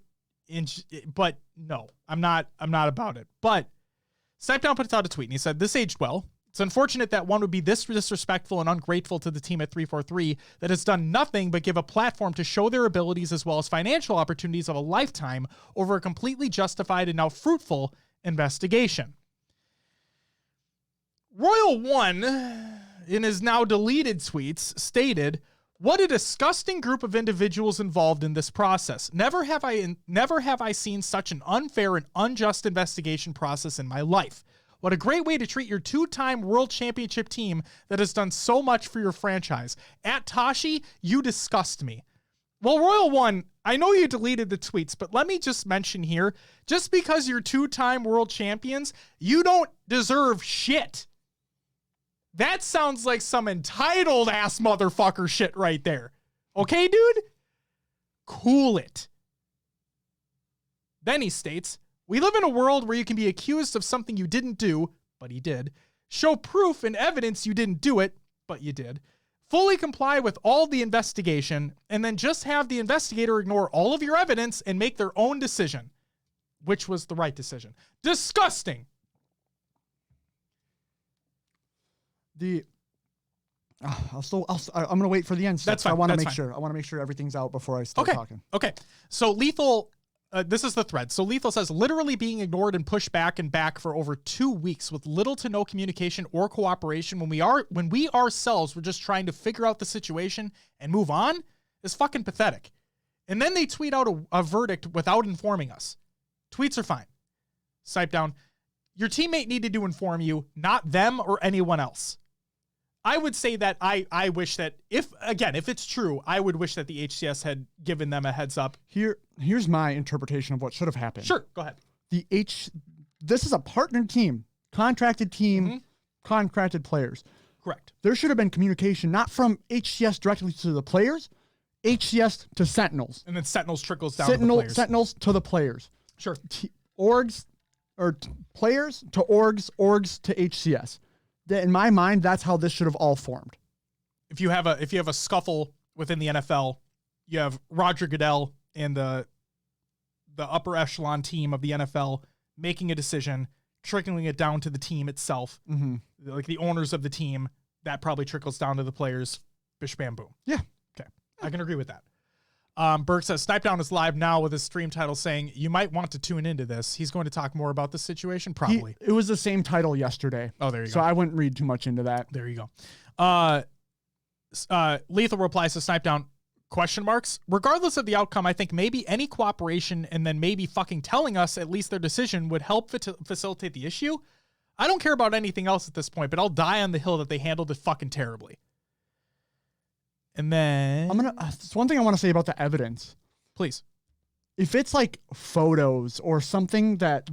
but no, I'm not about it. But Snipedown puts out a tweet and he said, this aged well. It's unfortunate that one would be this disrespectful and ungrateful to the team at 343 that has done nothing but give a platform to show their abilities as well as financial opportunities of a lifetime over a completely justified and now fruitful investigation. Royal One, in his now deleted tweets, stated, "What a disgusting group of individuals involved in this process. Never have I seen such an unfair and unjust investigation process in my life. What a great way to treat your 2-time world championship team that has done so much for your franchise. At Tashi, you disgust me." Well, Royal One, I know you deleted the tweets, but let me just mention here, just because you're 2-time world champions, you don't deserve shit. That sounds like some entitled ass motherfucker shit right there. Okay, dude? Cool it. Then he states, "We live in a world where you can be accused of something you didn't do, but he did. Show proof and evidence you didn't do it, but you did. Fully comply with all the investigation, and then just have the investigator ignore all of your evidence and make their own decision." Which was the right decision. Disgusting. I'm gonna wait for the end. That's fine. I want to That's make fine. sure. I want to make sure everything's out before I start talking. Okay. So Lethal, this is the thread. So Lethal says, "Literally being ignored and pushed back and back for over 2 weeks with little to no communication or cooperation when we ourselves were just trying to figure out the situation and move on is fucking pathetic." And then they tweet out a verdict without informing us. Tweets are fine. Swipe down. Your teammate needed to inform you, not them or anyone else. I would say that I wish that if it's true, I would wish that the HCS had given them a heads up. Here's my interpretation of what should have happened. Sure, go ahead. This is a partnered team, contracted players. Correct. There should have been communication, not from HCS directly to the players, HCS to Sentinels. And then Sentinels trickles down to the players. Sentinels to the players. Sure. Orgs or players to orgs to HCS. In my mind, that's how this should have all formed. If you have a scuffle within the NFL, you have Roger Goodell and the upper echelon team of the NFL making a decision, trickling it down to the team itself, like the owners of the team. That probably trickles down to the players. Bish, bam, boom. Yeah. Okay, I can agree with that. Burke says, "Snipe Down is live now with his stream title saying you might want to tune into this. He's going to talk more about this situation, probably." It was the same title yesterday. Oh, there you go. So I wouldn't read too much into that. There you go. Lethal replies to Snipe Down, question marks. "Regardless of the outcome, I think maybe any cooperation and then maybe fucking telling us at least their decision would help facilitate the issue. I don't care about anything else at this point, but I'll die on the hill that they handled it fucking terribly." And then it's one thing I want to say about the evidence. Please. If it's like photos or something that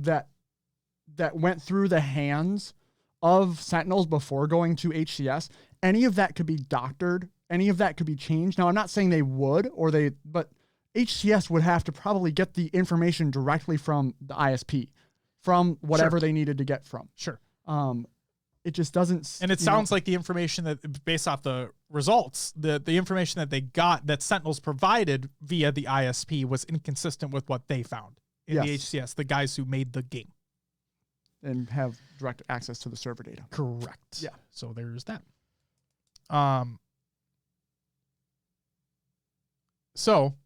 went through the hands of Sentinels before going to HCS, any of that could be doctored. Any of that could be changed. Now, I'm not saying they would but HCS would have to probably get the information directly from the ISP, from whatever they needed to get from. Sure. It just doesn't. And it sounds like the information that, based off the results, the information that they got that Sentinels provided via the ISP was inconsistent with what they found in the HCS, the guys who made the game. And have direct access to the server data. Correct. Yeah. So there's that. So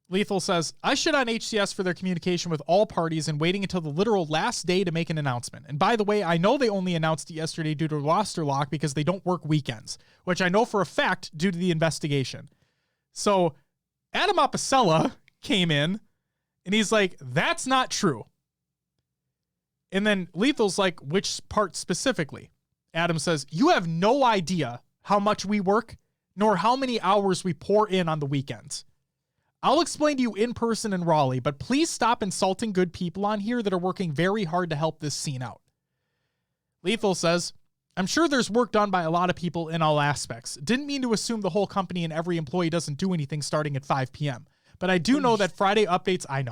Lethal says, "I shit on HCS for their communication with all parties and waiting until the literal last day to make an announcement. And by the way, I know they only announced it yesterday due to roster lock because they don't work weekends, which I know for a fact due to the investigation." So Adam Apicella came in and he's like, "That's not true." And then Lethal's like, "Which part specifically?" Adam says, "You have no idea how much we work, nor how many hours we pour in on the weekends. I'll explain to you in person in Raleigh, but please stop insulting good people on here that are working very hard to help this scene out." Lethal says, "I'm sure there's work done by a lot of people in all aspects. Didn't mean to assume the whole company and every employee doesn't do anything starting at 5 p.m. But I do know that Friday updates, I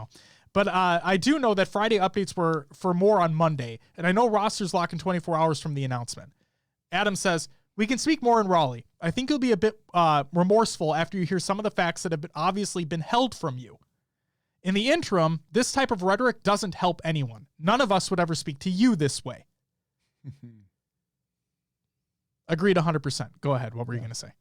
do know that Friday updates were for more on Monday, and I know rosters lock in 24 hours from the announcement." Adam says, "We can speak more in Raleigh. I think you'll be a bit remorseful after you hear some of the facts that have obviously been held from you. In the interim, this type of rhetoric doesn't help anyone. None of us would ever speak to you this way." Agreed 100%. Go ahead. What were you going to say?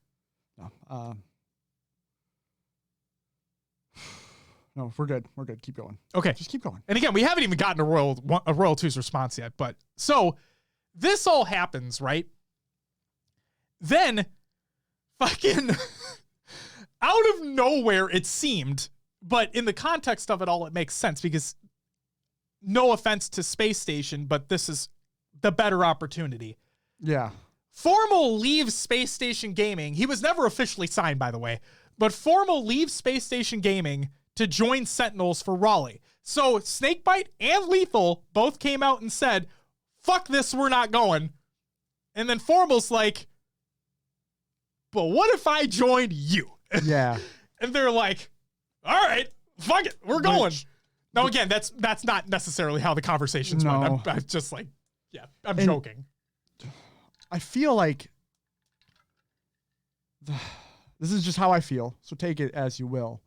No, we're good. We're good. Keep going. Okay. Just keep going. And again, we haven't even gotten a Royal 2's response yet. But so this all happens, right? Then fucking out of nowhere, it seemed, but in the context of it all, it makes sense because no offense to Space Station, but this is the better opportunity. Yeah. Formal leaves Space Station Gaming. He was never officially signed, by the way, but Formal leaves Space Station Gaming to join Sentinels for Raleigh. So Snakebite and Lethal both came out and said, fuck this, we're not going. And then Formal's like, but what if I joined you? Yeah. And they're like, all right, fuck it, we're going. Now, again, that's not necessarily how the conversations went. I'm just like, yeah, I'm joking. I feel like this is just how I feel, so take it as you will.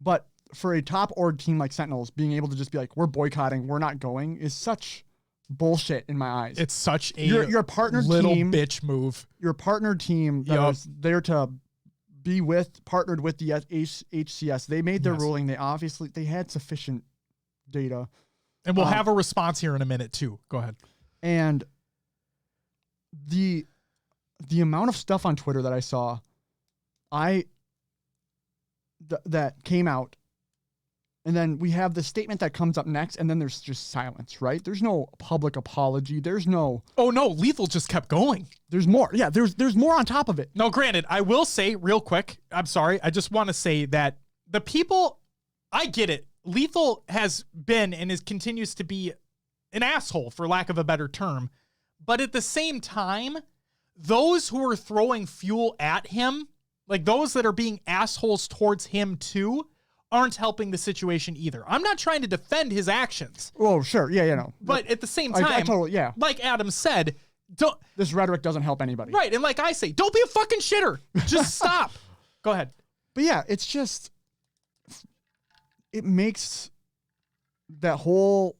But for a top org team like Sentinels, being able to just be like, we're boycotting, we're not going, is such bullshit in my eyes. It's such a your partner little team, bitch move. Your partner team that was there to be partnered with the HCS. They made their ruling. They had sufficient data. And we'll have a response here in a minute too. Go ahead. And the amount of stuff on Twitter that I saw, that came out, and then we have the statement that comes up next, and then there's just silence, right? There's no public apology. There's no... Oh, no, Lethal just kept going. There's more. Yeah, there's more on top of it. No, granted, I will say real quick, I'm sorry, I just want to say that the people, I get it. Lethal has been and continues to be an asshole, for lack of a better term. But at the same time, those who are throwing fuel at him, like those that are being assholes towards him too, aren't helping the situation either. I'm not trying to defend his actions. Oh, sure. Yeah, you know. But at the same time, I totally, yeah. Like Adam said, this rhetoric doesn't help anybody. Right. And like I say, don't be a fucking shitter. Just stop. Go ahead. But yeah, it's just, it makes the whole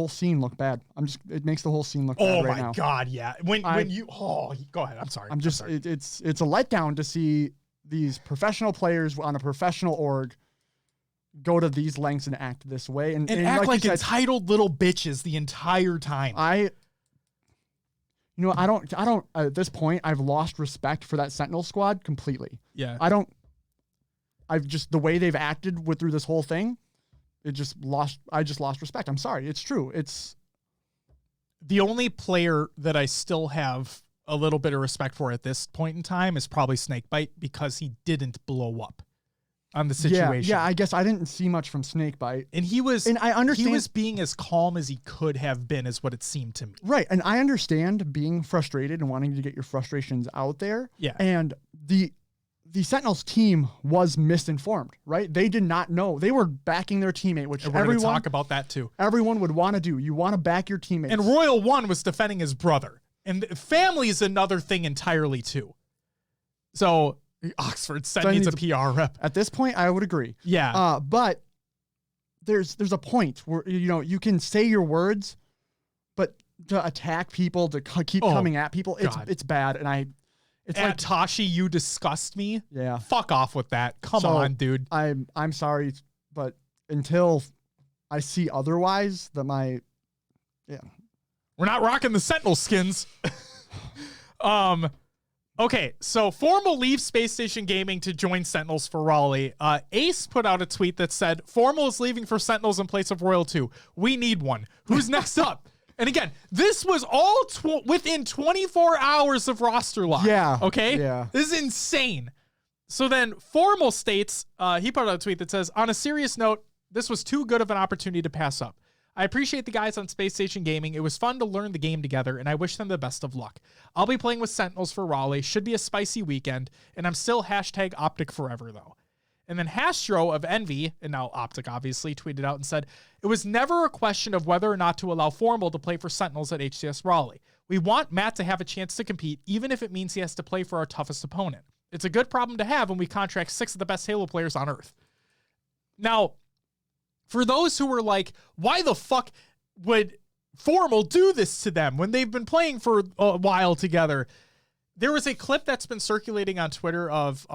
scene look bad. It makes the whole scene look bad right now. Oh my God. Yeah. When you, go ahead. I'm sorry. It's a letdown to see these professional players on a professional org go to these lengths and act this way and act like entitled little bitches the entire time. I don't at this point, I've lost respect for that Sentinel squad completely. Yeah. The way they've acted through this whole thing, I just lost respect. I'm sorry. It's true. It's the only player that I still have a little bit of respect for at this point in time is probably Snakebite, because he didn't blow up on the situation. Yeah, I guess I didn't see much from Snakebite. And I understand he was being as calm as he could have been, is what it seemed to me. Right. And I understand being frustrated and wanting to get your frustrations out there. Yeah. And the Sentinels team was misinformed, right? They did not know. They were backing their teammate, which we're going to talk about that too. Everyone would want to do. You want to back your teammates. And Royal One was defending his brother. And family is another thing entirely too. So Oxford needs a PR rep. At this point, I would agree. Yeah. But there's a point where, you can say your words, but to attack people, to keep coming at people, it's bad. And it's like, Tashi, you disgust me. Yeah. Fuck off with that. Come on, dude. I'm sorry, but until I see otherwise, we're not rocking the Sentinel skins. Okay, so Formal leaves Space Station Gaming to join Sentinels for Raleigh. Ace put out a tweet that said, Formal is leaving for Sentinels in place of Royal 2. We need one. Who's next up? And again, this was all within 24 hours of roster lock. Yeah. Okay? Yeah. This is insane. So then Formal states, he put out a tweet that says, on a serious note, this was too good of an opportunity to pass up. I appreciate the guys on Space Station Gaming. It was fun to learn the game together, and I wish them the best of luck. I'll be playing with Sentinels for Raleigh. Should be a spicy weekend, and I'm still #Optic forever, though. And then Hastro of Envy, and now Optic obviously, tweeted out and said, it was never a question of whether or not to allow Formal to play for Sentinels at HCS Raleigh. We want Matt to have a chance to compete, even if it means he has to play for our toughest opponent. It's a good problem to have when we contract 6 of the best Halo players on Earth. Now, for those who were like, why the fuck would Formal do this to them when they've been playing for a while together? There was a clip that's been circulating on Twitter of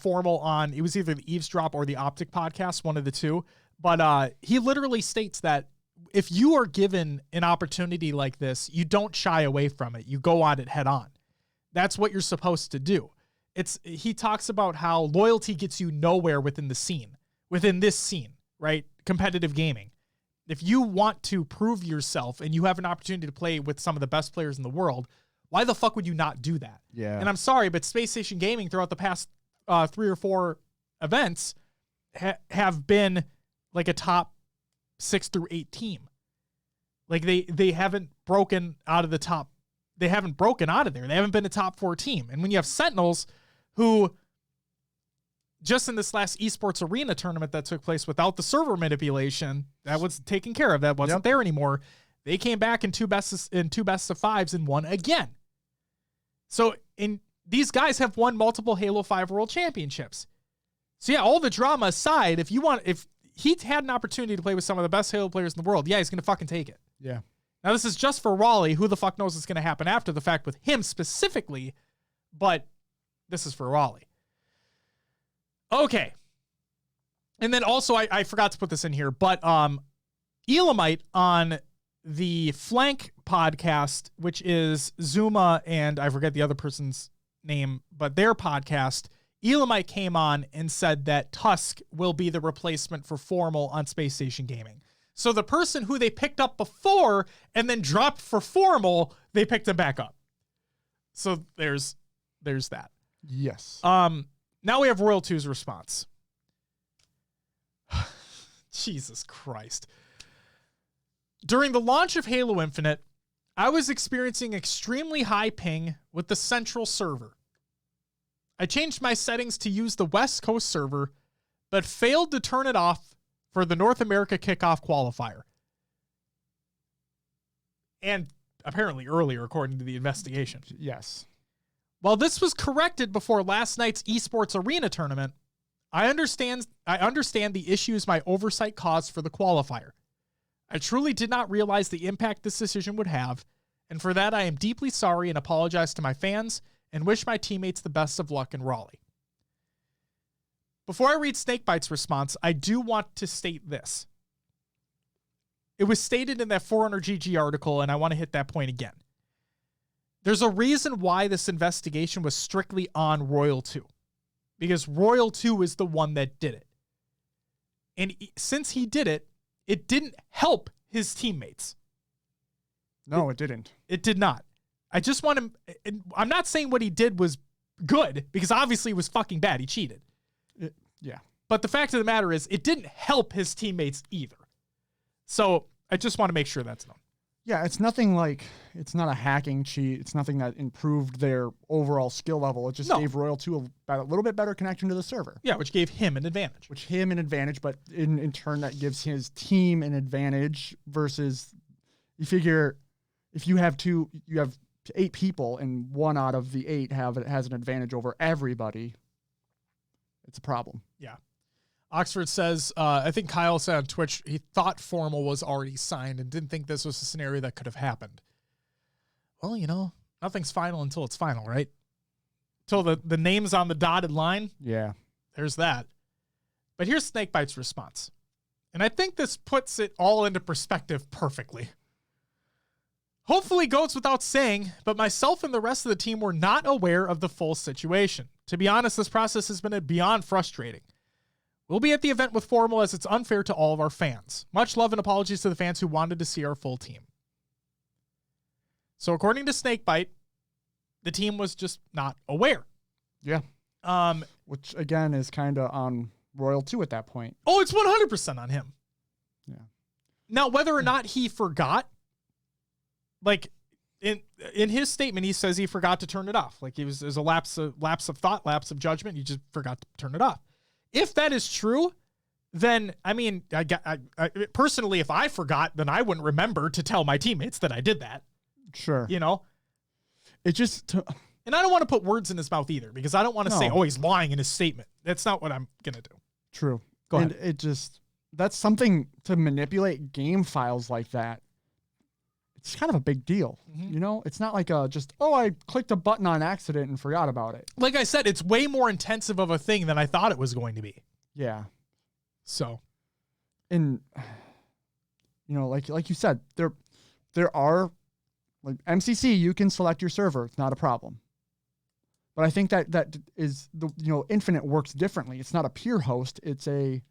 Formal on, it was either the Eavesdrop or the Optic podcast, one of the two. But he literally states that if you are given an opportunity like this, you don't shy away from it. You go on it head on. That's what you're supposed to do. He talks about how loyalty gets you nowhere within this scene, right? Competitive gaming. If you want to prove yourself and you have an opportunity to play with some of the best players in the world, why the fuck would you not do that? Yeah. And I'm sorry, but Space Station Gaming throughout the past 3 or 4 events have been like a top 6 through 8 team. Like they haven't broken out of the top. They haven't broken out of there. They haven't been a top 4 team. And when you have Sentinels, who just in this last esports arena tournament that took place without the server manipulation, that was taken care of. That wasn't there anymore. They came back in two best of fives and won again. So these guys have won multiple Halo 5 World Championships. So yeah, all the drama aside, if he had an opportunity to play with some of the best Halo players in the world, yeah, he's going to fucking take it. Yeah. Now this is just for Raleigh. Who the fuck knows what's going to happen after the fact with him specifically, but this is for Raleigh. Okay. And then also, I forgot to put this in here, but Elamite on the Flank podcast, which is Zuma and I forget the other person's name, but their podcast, Elamite came on and said that Tusk will be the replacement for Formal on Space Station Gaming. So the person who they picked up before and then dropped for Formal, they picked him back up. So there's that. Yes. Now we have Royal 2's response. Jesus Christ. During the launch of Halo Infinite, I was experiencing extremely high ping with the central server. I changed my settings to use the West Coast server, but failed to turn it off for the North America kickoff qualifier. And apparently earlier, according to the investigation. Yes. While this was corrected before last night's esports arena tournament, I understand the issues my oversight caused for the qualifier. I truly did not realize the impact this decision would have, and for that I am deeply sorry and apologize to my fans and wish my teammates the best of luck in Raleigh. Before I read Snakebite's response, I do want to state this. It was stated in that 400GG article, and I want to hit that point again. There's a reason why this investigation was strictly on Royal 2. Because Royal 2 is the one that did it. And since he did it, it didn't help his teammates. No, it didn't. It did not. I just want to... I'm not saying what he did was good, because obviously it was fucking bad. He cheated. Yeah. But the fact of the matter is, it didn't help his teammates either. So I just want to make sure that's known. Yeah, it's nothing like, it's not a hacking cheat. It's nothing that improved their overall skill level. It just gave Royal 2 a little bit better connection to the server. Yeah, which gave him an advantage. But in turn, that gives his team an advantage versus, you figure, if you have 8 people and 1 out of the 8 has an advantage over everybody, it's a problem. Yeah. Oxford says, I think Kyle said on Twitch, he thought Formal was already signed and didn't think this was a scenario that could have happened. Well, nothing's final until it's final, right? Till the name's on the dotted line. Yeah. There's that. But here's Snakebite's response. And I think this puts it all into perspective perfectly. Hopefully goes without saying, but myself and the rest of the team were not aware of the full situation. To be honest, this process has been beyond frustrating. We'll be at the event with Formal as it's unfair to all of our fans. Much love and apologies to the fans who wanted to see our full team. So according to Snakebite, the team was just not aware. Yeah. Which again is kind of on Royal 2 at that point. Oh, it's 100% on him. Yeah. Now, whether or not he forgot, like in his statement, he says he forgot to turn it off. Like there's a lapse of thought, lapse of judgment. You just forgot to turn it off. If that is true, then, I mean, I personally, if I forgot, then I wouldn't remember to tell my teammates that I did that. Sure. It just... And I don't want to put words in his mouth either, because I don't want to say, oh, he's lying in his statement. That's not what I'm going to do. True. Go ahead. And that's something to manipulate game files like that. it's kind of a big deal. You know, it's not like just, I clicked a button on accident and forgot about it. Like I said, it's way more intensive of a thing than I thought it was going to be. Yeah. So, and you know, like you said, there are like MCC, you can select your server. It's not a problem. But I think that is Infinite works differently. It's not a peer host. It's they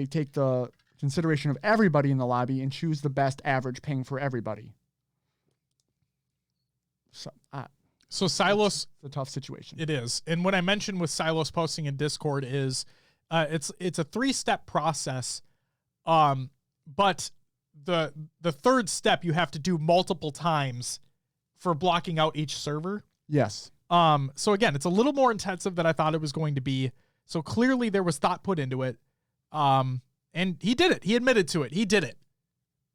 take the consideration of everybody in the lobby and choose the best average ping for everybody. So Silos, it's a tough situation. It is. And what I mentioned with Silos posting in Discord is it's a 3-step process. But the third step you have to do multiple times for blocking out each server. Yes. So again, it's a little more intensive than I thought it was going to be. So clearly there was thought put into it. And he did it. He admitted to it. He did it.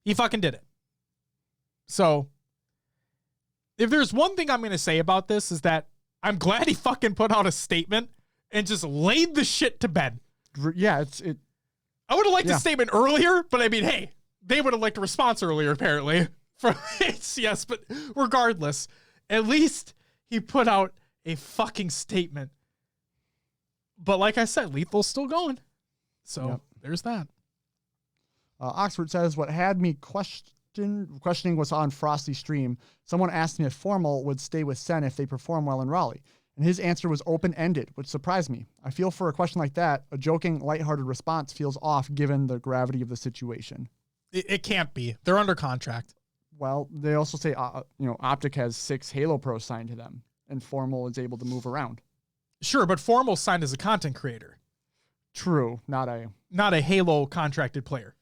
He fucking did it. So if there's one thing I'm going to say about this is that I'm glad he fucking put out a statement and just laid the shit to bed. Yeah, I would have liked a statement earlier, but I mean, hey, they would have liked a response earlier, apparently, from HCS. But regardless, at least he put out a fucking statement. But like I said, Lethal's still going. So there's that. Oxford says, what had me questioning was on Frosty's stream. Someone asked me if Formal would stay with Sen if they perform well in Raleigh. And his answer was open-ended, which surprised me. I feel for a question like that, a joking, lighthearted response feels off given the gravity of the situation. It can't be. They're under contract. Well, they also say, Optic has 6 Halo Pros signed to them, and Formal is able to move around. Sure, but Formal's signed as a content creator. True, not a Halo contracted player.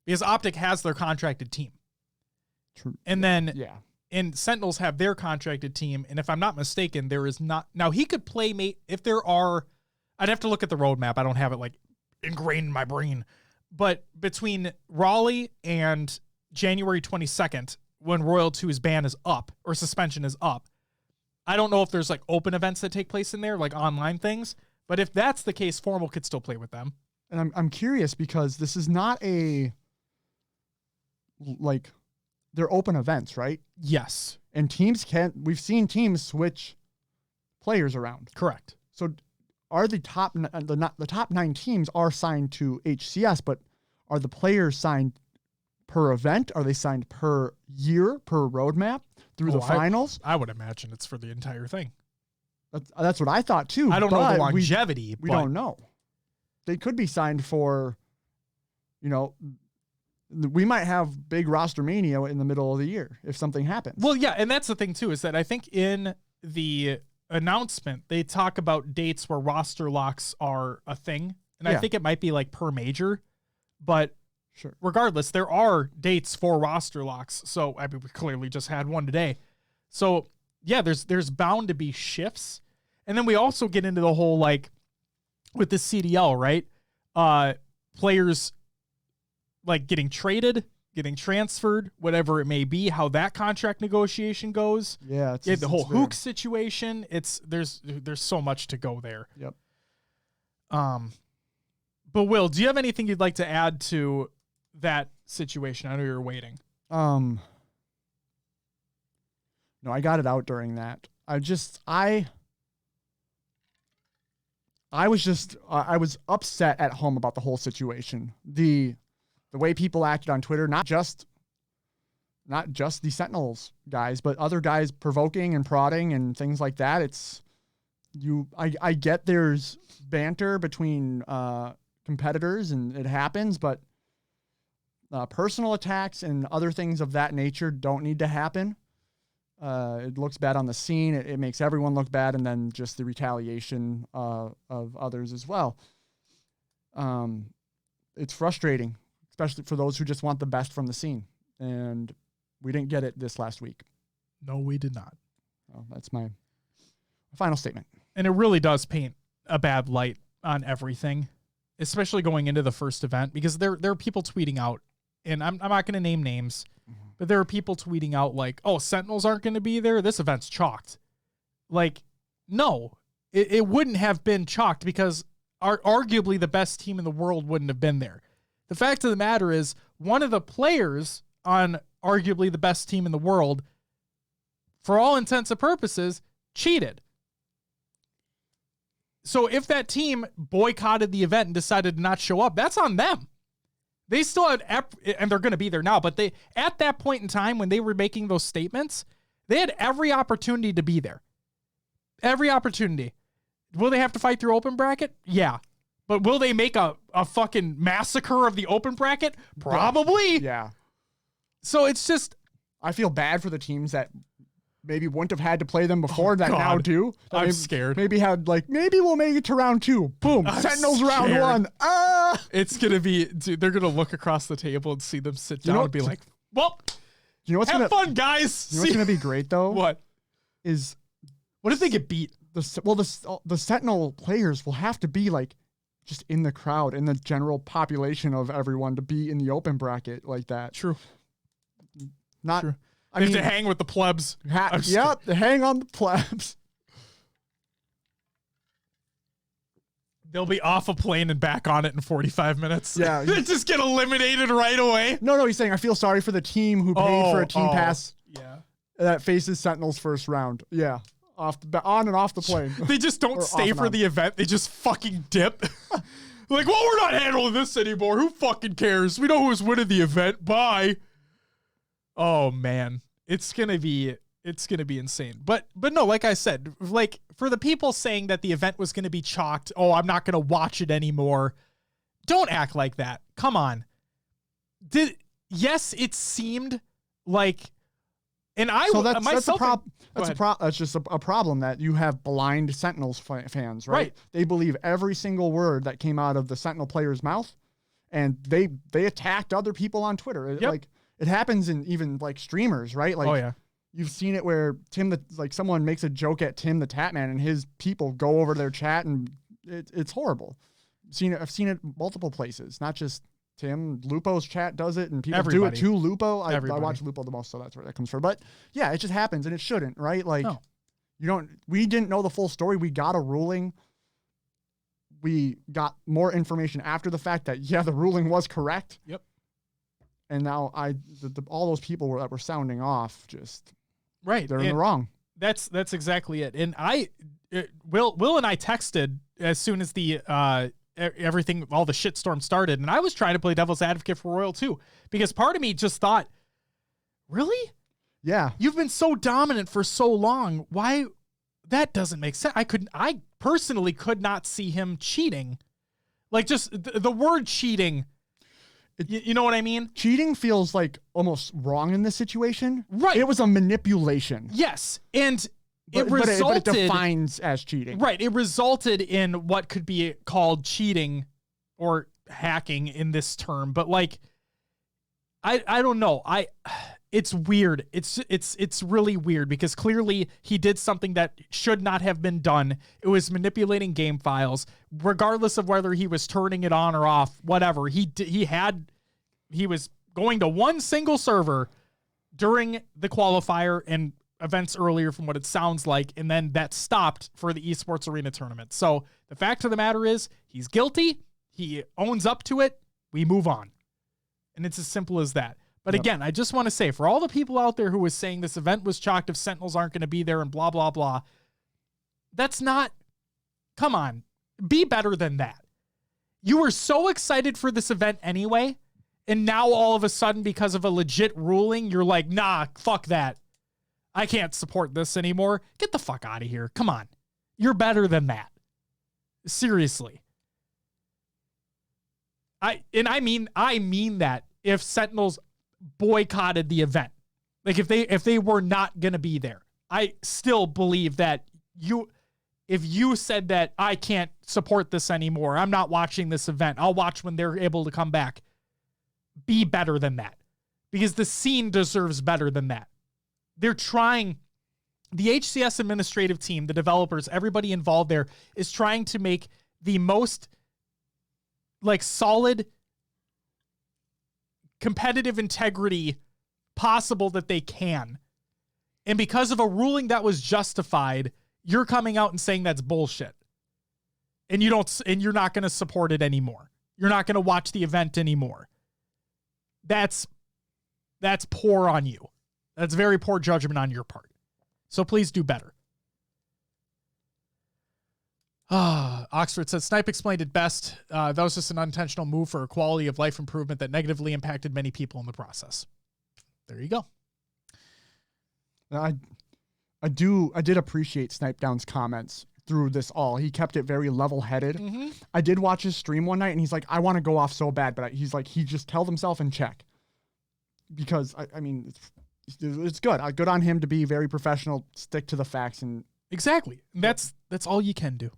Because Optic has their contracted team. True. And then and Sentinels have their contracted team, and if I'm not mistaken, there is not. Now, he could play if there are. I'd have to look at the roadmap. I don't have it like ingrained in my brain. But between Raleigh and January 22nd, when Royal 2's ban is up or suspension is up, I don't know if there's like open events that take place in there, like online things. But if that's the case, Formal could still play with them. And I'm curious because this is not they're open events, right? Yes. And we've seen teams switch players around. Correct. So are the top 9 teams are signed to HCS, but are the players signed per event? Are they signed per year, per roadmap through the finals? I would imagine it's for the entire thing. That's what I thought too. I don't know the longevity. We don't know. They could be signed for, we might have big Rostermania in the middle of the year if something happens. Well, yeah, and that's the thing too, is that I think in the announcement, they talk about dates where roster locks are a thing. And I think it might be like per major, but sure. Regardless, there are dates for roster locks. So I mean, we clearly just had one today. So yeah, there's bound to be shifts. And then we also get into the whole, like with the CDL, right? Players like getting traded, getting transferred, whatever it may be, how that contract negotiation goes. Yeah. The whole Hook situation. There's so much to go there. Yep. But Will, do you have anything you'd like to add to that situation? I know you're waiting. No, I got it out during that. I was upset at home about the whole situation. The way people acted on Twitter, not just the Sentinels guys, but other guys provoking and prodding and things like that. I get there's banter between competitors and it happens, but personal attacks and other things of that nature don't need to happen. It looks bad on the scene. It makes everyone look bad, and then just the retaliation of others as well. It's frustrating, especially for those who just want the best from the scene. And we didn't get it this last week. No, we did not. Well, that's my final statement. And it really does paint a bad light on everything, especially going into the first event, because there are people tweeting out, and I'm not going to name names, but there are people tweeting out like, oh, Sentinels aren't going to be there. This event's chalked. Like, no, it wouldn't have been chalked because arguably the best team in the world wouldn't have been there. The fact of the matter is one of the players on arguably the best team in the world, for all intents and purposes, cheated. So if that team boycotted the event and decided to not show up, that's on them. They still had, and they're going to be there now, but at that point in time when they were making those statements, they had every opportunity to be there. Every opportunity. Will they have to fight through open bracket? Yeah. But will they make a fucking massacre of the open bracket? Probably. Yeah. So it's just, I feel bad for the teams that maybe wouldn't have had to play them before now do. I'm scared. Maybe we'll make it to round 2. Boom. Sentinels round 1. It's going to be, dude, they're going to look across the table and see them sit down and be like, well, have fun, guys. You know what's going to be great, though? What if they get beat? The Sentinel players will have to be like just in the crowd, in the general population of everyone, to be in the open bracket like that. True. True. I mean, to hang with the plebs. To hang on the plebs. They'll be off a plane and back on it in 45 minutes. Yeah. They just get eliminated right away. No, he's saying, I feel sorry for the team who paid for a team pass. Yeah. That faces Sentinels first round. Yeah. On and off the plane. They just don't stay for the event. They just fucking dip. Like, well, we're not handling this anymore. Who fucking cares? We know who's winning the event. Bye. Oh man, it's gonna be insane. But no, like I said, like for the people saying that the event was gonna be chalked, oh, I'm not gonna watch it anymore. Don't act like that. Come on. Yes, it seemed like, and that's just a problem that you have blind Sentinels fans, right? They believe every single word that came out of the Sentinel player's mouth, and they attacked other people on Twitter. Like, it happens in even like streamers, right? Like, you've seen it where someone makes a joke at Tim the Tatman and his people go over their chat, and it's horrible. I've seen it multiple places, not just Tim. Lupo's chat does it, and people do it too. Lupo, I watch Lupo the most, so that's where that comes from. But yeah, it just happens, and it shouldn't, right? Like, we didn't know the full story. We got a ruling. We got more information after the fact that the ruling was correct. Yep. And now all those people that were sounding off, they're in the wrong. That's exactly it. And Will and I texted as soon as the everything, all the shitstorm started, and I was trying to play devil's advocate for Royal too, because part of me just thought, really? Yeah. You've been so dominant for so long. Why? That doesn't make sense. I personally could not see him cheating. Like, just the word cheating. You know what I mean? Cheating feels like almost wrong in this situation. Right. It was a manipulation. Yes. And it resulted... But it defines as cheating. Right. It resulted in what could be called cheating or hacking in this term. But like, I don't know. It's weird. It's really weird because clearly he did something that should not have been done. It was manipulating game files, regardless of whether he was turning it on or off, whatever. He was going to one single server during the qualifier and events earlier from what it sounds like. And then that stopped for the esports arena tournament. So the fact of the matter is he's guilty. He owns up to it. We move on. And it's as simple as that. But again, I just want to say, for all the people out there who was saying this event was chalked if Sentinels aren't going to be there and blah, blah, blah, that's not, come on, be better than that. You were so excited for this event anyway, and now all of a sudden, because of a legit ruling, you're like, nah, fuck that. I can't support this anymore. Get the fuck out of here. Come on. You're better than that. Seriously. I mean that if Sentinels boycotted the event, like if they were not going to be there, I still believe that if you said that I can't support this anymore, I'm not watching this event, I'll watch when they're able to come back, be better than that, because the scene deserves better than that. They're trying, the HCS administrative team, the developers, everybody involved there is trying to make the most like solid competitive integrity possible that they can. And because of a ruling that was justified, you're coming out and saying that's bullshit. And you're not going to support it anymore. You're not going to watch the event anymore. that's poor on you. That's very poor judgment on your part. So please do better. Oxford said, Snipe explained it best. That was just an unintentional move for a quality of life improvement that negatively impacted many people in the process. There you go. I did appreciate Snipe Down's comments through this all. He kept it very level-headed. Mm-hmm. I did watch his stream one night, and he's like, I want to go off so bad, but he's like, he just held himself in check. Because, I mean, it's good. Good on him to be very professional, stick to the facts. And exactly. That's all you can do.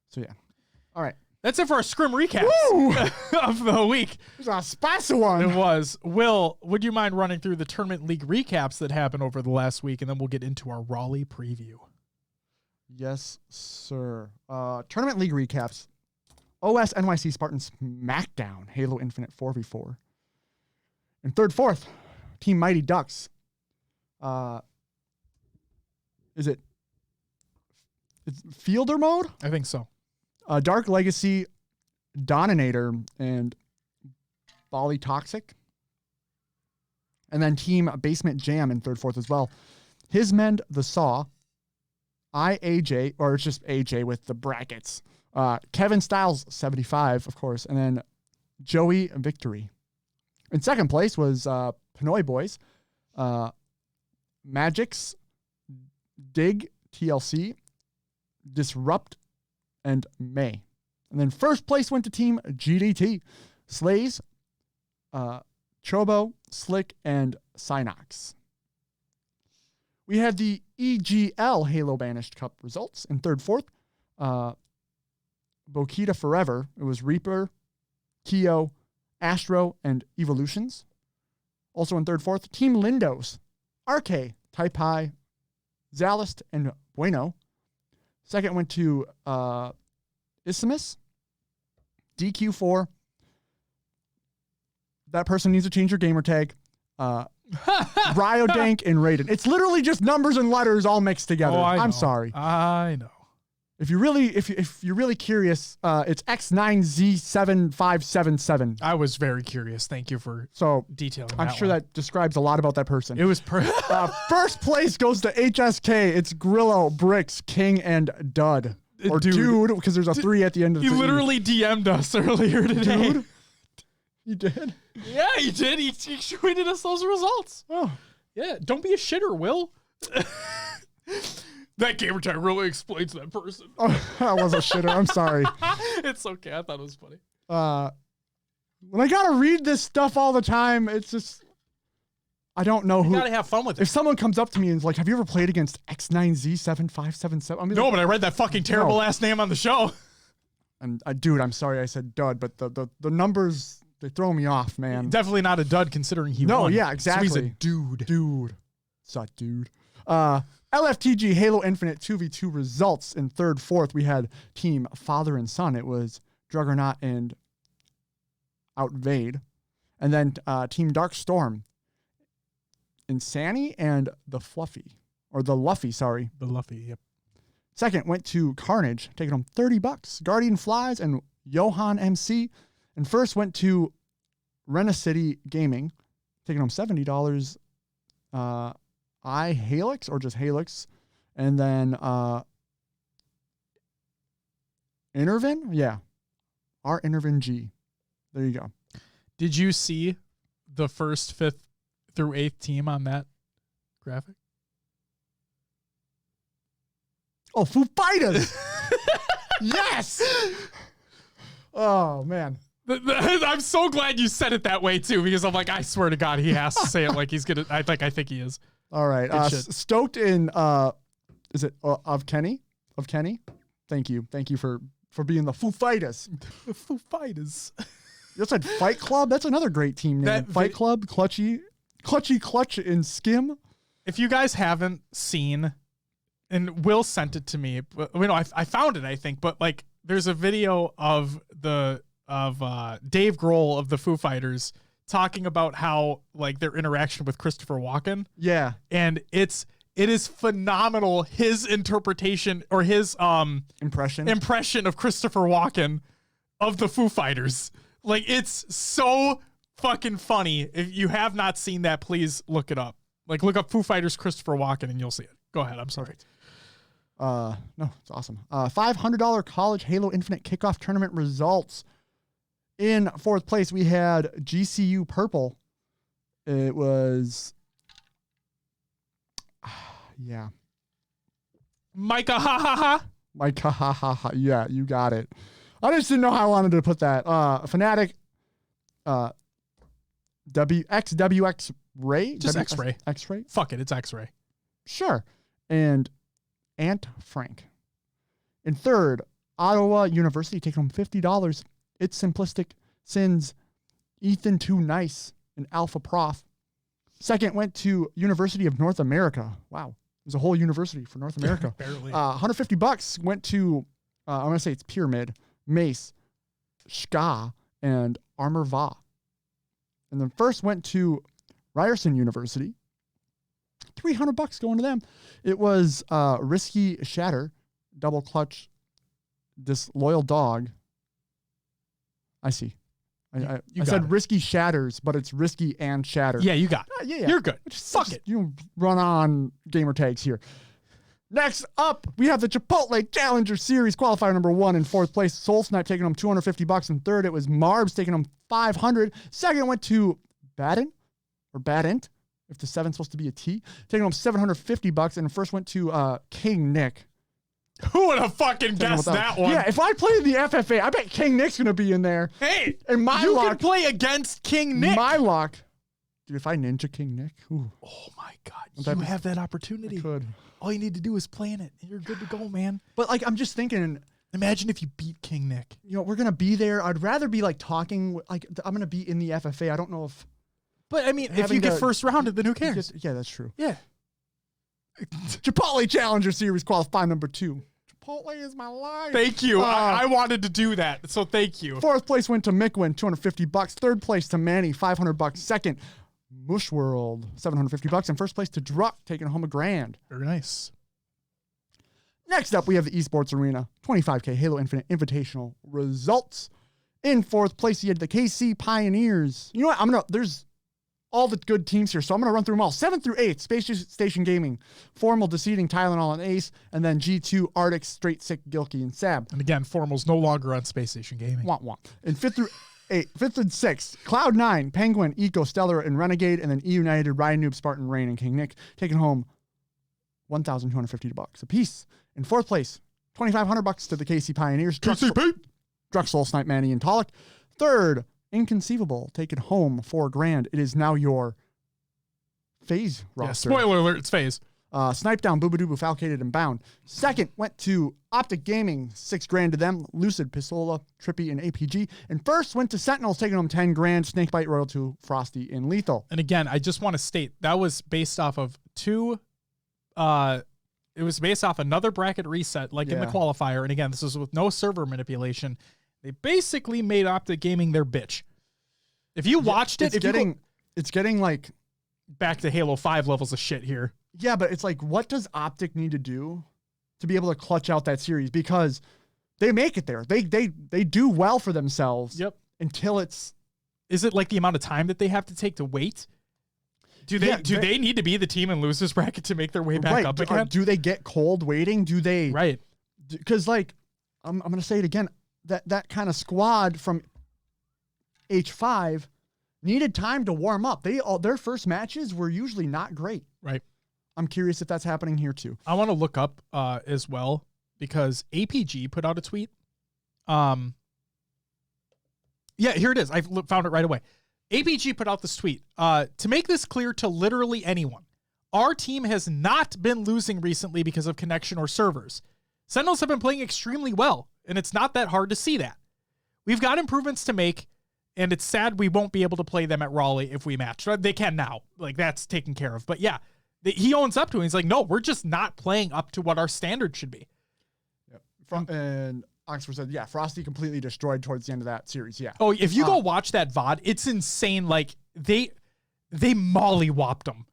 So, yeah. All right. That's it for our scrim recap of the week. It was a spicy one. It was. Will, would you mind running through the tournament league recaps that happened over the last week, and then we'll get into our Raleigh preview? Yes, sir. Tournament league recaps. OS NYC Spartans Smackdown, Halo Infinite 4v4. And fourth, Team Mighty Ducks. Is it Fielder mode? I think so. Dark Legacy, Doninator, and Bali Toxic. And then Team Basement Jam in fourth as well. Hismend the Saw, IAJ, or it's just AJ with the brackets. Kevin Styles, 75, of course. And then Joey Victory. In second place was Pinoy Boys, Magix, Dig, TLC, Disrupt, and May. And then first place went to Team GDT, Slays, Chobo, Slick, and Synox. We had the EGL Halo Banished Cup results in fourth. Bokita Forever. It was Reaper, Keo, Astro, and Evolutions. Also in fourth. Team Lindos, RK, Taipai, Zalist, and Bueno. Second went to Isimus, DQ4. That person needs to change your gamer tag. Ryodank and Raiden. It's literally just numbers and letters all mixed together. Oh, I'm sorry. I know. If you're really curious, it's X9Z7577. I was very curious. Thank you for detailing. I'm sure that describes a lot about that person. It was first place goes to HSK. It's Grillo, Bricks, King, and Dud. Or dude, because there's a 3 at the end of the He literally DM'd us earlier today. Dude? You did? Yeah, he did. He tweeted us those results. Oh. Yeah, don't be a shitter, Will. That gamer tag really explains that person. Oh, I was a shitter. I'm sorry. It's okay. I thought it was funny. When I gotta read this stuff all the time, it's just I don't know who. You gotta have fun with it. If someone comes up to me and is like, "Have you ever played against X9Z7577?" I mean, no, but I read that fucking terrible last name on the show. And dude, I'm sorry I said dud, but the numbers, they throw me off, man. Definitely not a dud considering he won. No, yeah, exactly. So he's a dude. Dude. Suck, dude. LFTG Halo Infinite 2v2 results in fourth. We had Team Father and Son. It was Druggernaut and Outvade. And then Team Dark Storm, Insani and the Fluffy. Or the Luffy, sorry. The Luffy, yep. Second went to Carnage, taking home $30. Guardian Flies and Johan MC. And first went to Rena City Gaming, taking home $70. Halix or just Halix. And then Intervin? Yeah. Our Intervin G. There you go. Did you see the first 5th through 8th team on that graphic? Oh, Foo Fighters! Yes! Oh, man. I'm so glad you said it that way, too, because I'm like, I swear to God, he has to say it like he's going to. I think he is. All right. Stoked in, is it of Kenny? Of Kenny? Thank you. Thank you for being the Foo Fighters. The Foo Fighters. You said Fight Club? That's another great team name. Fight Club, Clutchy Clutch, and Skim. If you guys haven't seen, and Will sent it to me, but I found it, I think, but like there's a video of Dave Grohl of the Foo Fighters talking about how like their interaction with Christopher Walken. Yeah. And it is phenomenal, his interpretation or his impression of Christopher Walken of the Foo Fighters. Like, it's so fucking funny. If you have not seen that, please look it up. Like, look up Foo Fighters Christopher Walken and you'll see it. Go ahead. I'm sorry. No, it's awesome. $500 college Halo Infinite kickoff tournament results. In fourth place, we had GCU Purple. It was, yeah. Micah, ha ha ha. Micah, ha ha ha. Yeah, you got it. I just didn't know how I wanted to put that. Fnatic, XWX Ray? Just X-Ray. X-Ray? Fuck it, it's X-Ray. Sure. And Ant Frank. In third, Ottawa University taking home $50. It's Simplistic Sins, Ethan Too Nice, and Alpha Prof. Second went to University of North America. Wow. There's a whole university for North America. Barely. $150 went to, I'm going to say it's Pyramid, Mace, Ska, and Armor Va. And then first went to Ryerson University. $300 going to them. It was Risky Shatter, Double Clutch, Disloyal Dog. I see. I said Risky Shatters, but it's Risky and Shatter. Yeah, you got it. Yeah. You're good. Fuck it. You run on gamer tags here. Next up, we have the Chipotle Challenger Series qualifier number 1 in fourth place. Soul Snipe taking home $250. In third, it was Marbs taking home $500. Second went to Badent, if the 7's supposed to be a T, taking home $750. And first went to King Nick. Who would have fucking guessed that one? Yeah, if I played the FFA, I bet King Nick's going to be in there. Hey, and my you luck, can play against King Nick. My luck. Dude, if I ninja King Nick, ooh. Oh my God. You have that opportunity. I could. All you need to do is play in it, and you're good to go, man. But, like, I'm just thinking. Imagine if you beat King Nick. You know, we're going to be there. I'd rather be, like, talking. Like, I'm going to be in the FFA. I don't know if. But, I mean, if you get first rounded, then who cares? Yeah, that's true. Yeah. Chipotle Challenger Series qualifier number 2. Chipotle is my life. Thank you. I wanted to do that, so thank you. Fourth place went to Mickwin, $250. Third place to Manny, $500. Second, Mush World, $750. And first place to Druck, taking home $1,000. Very nice. Next up, we have the Esports Arena, $25K Halo Infinite Invitational results. In fourth place, you had the KC Pioneers. You know what? There's all the good teams here, so I'm going to run through them all. 7th through 8th, Space Station Gaming, Formal defeating Tylenol and Ace, and then G2, Arctic, Straight Sick, Gilkey, and Sab. And again, Formal's no longer on Space Station Gaming. Womp. And 5th through 5th and 6th, Cloud9, Penguin, Eco, Stellar, and Renegade, and then E-United, Ryan Noob, Spartan, Rain, and King Nick, taking home $1,250 a piece. In 4th place, $2,500 to the KC Pioneers, Druck, Soul Snipe, Manny, and Tolic. 3rd, Inconceivable, taking home $4,000. It is now your FaZe roster. Yeah, spoiler alert, it's FaZe. Snipe Down, Boobadooboo, Falcated, and Bound. Second went to Optic Gaming, $6,000 to them. Lucid, Pistola, Trippy, and APG. And first went to Sentinels, taking home $10,000. Snakebite, Royal 2, Frosty, and Lethal. And again, I just want to state that was based off of it was based off another bracket reset, in the qualifier. And again, this is with no server manipulation. They basically made Optic Gaming their bitch. If you watched it, it's getting like back to Halo 5 levels of shit here. Yeah, but it's like, what does Optic need to do to be able to clutch out that series? Because they make it there. They do well for themselves. Yep. Until it's. Is it like the amount of time that they have to take to wait? Do they need to be the team in losers bracket to make their way back up again? Do they get cold waiting? Do they? Right. Because I'm going to say it again. That kind of squad from H5 needed time to warm up. Their first matches were usually not great. Right. I'm curious if that's happening here too. I want to look up as well because APG put out a tweet. Yeah, here it is. I found it right away. APG put out this tweet. To make this clear to literally anyone, our team has not been losing recently because of connection or servers. Sentinels have been playing extremely well, and it's not that hard to see that. We've got improvements to make, and it's sad we won't be able to play them at Raleigh if we match. They can now. That's taken care of. But yeah, he owns up to it. He's like, no, we're just not playing up to what our standard should be. Yep. And Oxford said, yeah, Frosty completely destroyed towards the end of that series. Yeah. Oh, if you go watch that VOD, it's insane. They mollywopped them.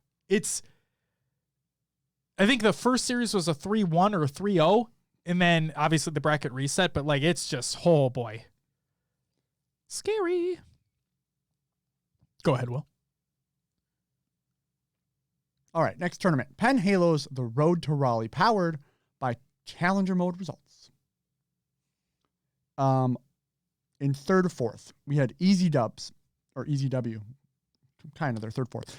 I think the first series was a 3-1 or a 3-0. And then obviously the bracket reset, but it's just, oh boy. Scary. Go ahead, Will. All right, next tournament. Penn Halo's The Road to Raleigh, powered by Challenger Mode results. In third or fourth, we had Easy Dubs, or Easy W. Kind of their third, fourth.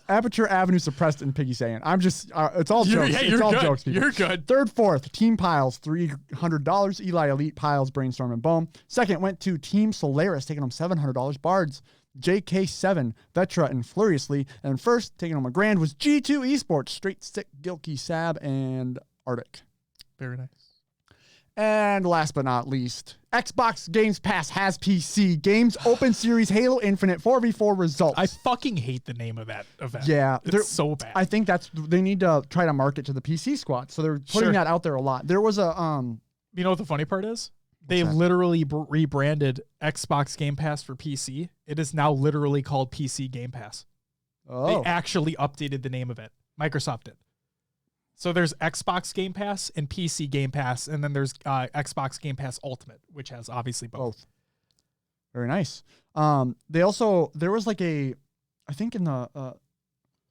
Aperture Avenue Suppressed and Piggy Saiyan. I'm just, it's all jokes. Yeah, it's all good. jokes, people. You're good. Third, fourth, Team Piles, $300. Eli Elite, Piles, Brainstorm, and Boom. Second went to Team Solaris, taking home $700. Bards, JK7, Vetra, and Furiously. And first, taking home a grand, was G2 Esports, Straight Stick, Gilkey, Sab, and Arctic. Very nice. And last but not least, Xbox Games Pass has PC. Games Open Series Halo Infinite 4v4 results. I fucking hate the name of that event. Yeah. It's so bad. I think they need to try to market to the PC squad. So they're putting that out there a lot. There was a, you know what the funny part is? They literally rebranded Xbox Game Pass for PC. It is now literally called PC Game Pass. Oh. They actually updated the name of it. Microsoft did. So there's Xbox Game Pass and PC Game Pass, and then there's Xbox Game Pass Ultimate, which has obviously both. Very nice. There was like I think in the,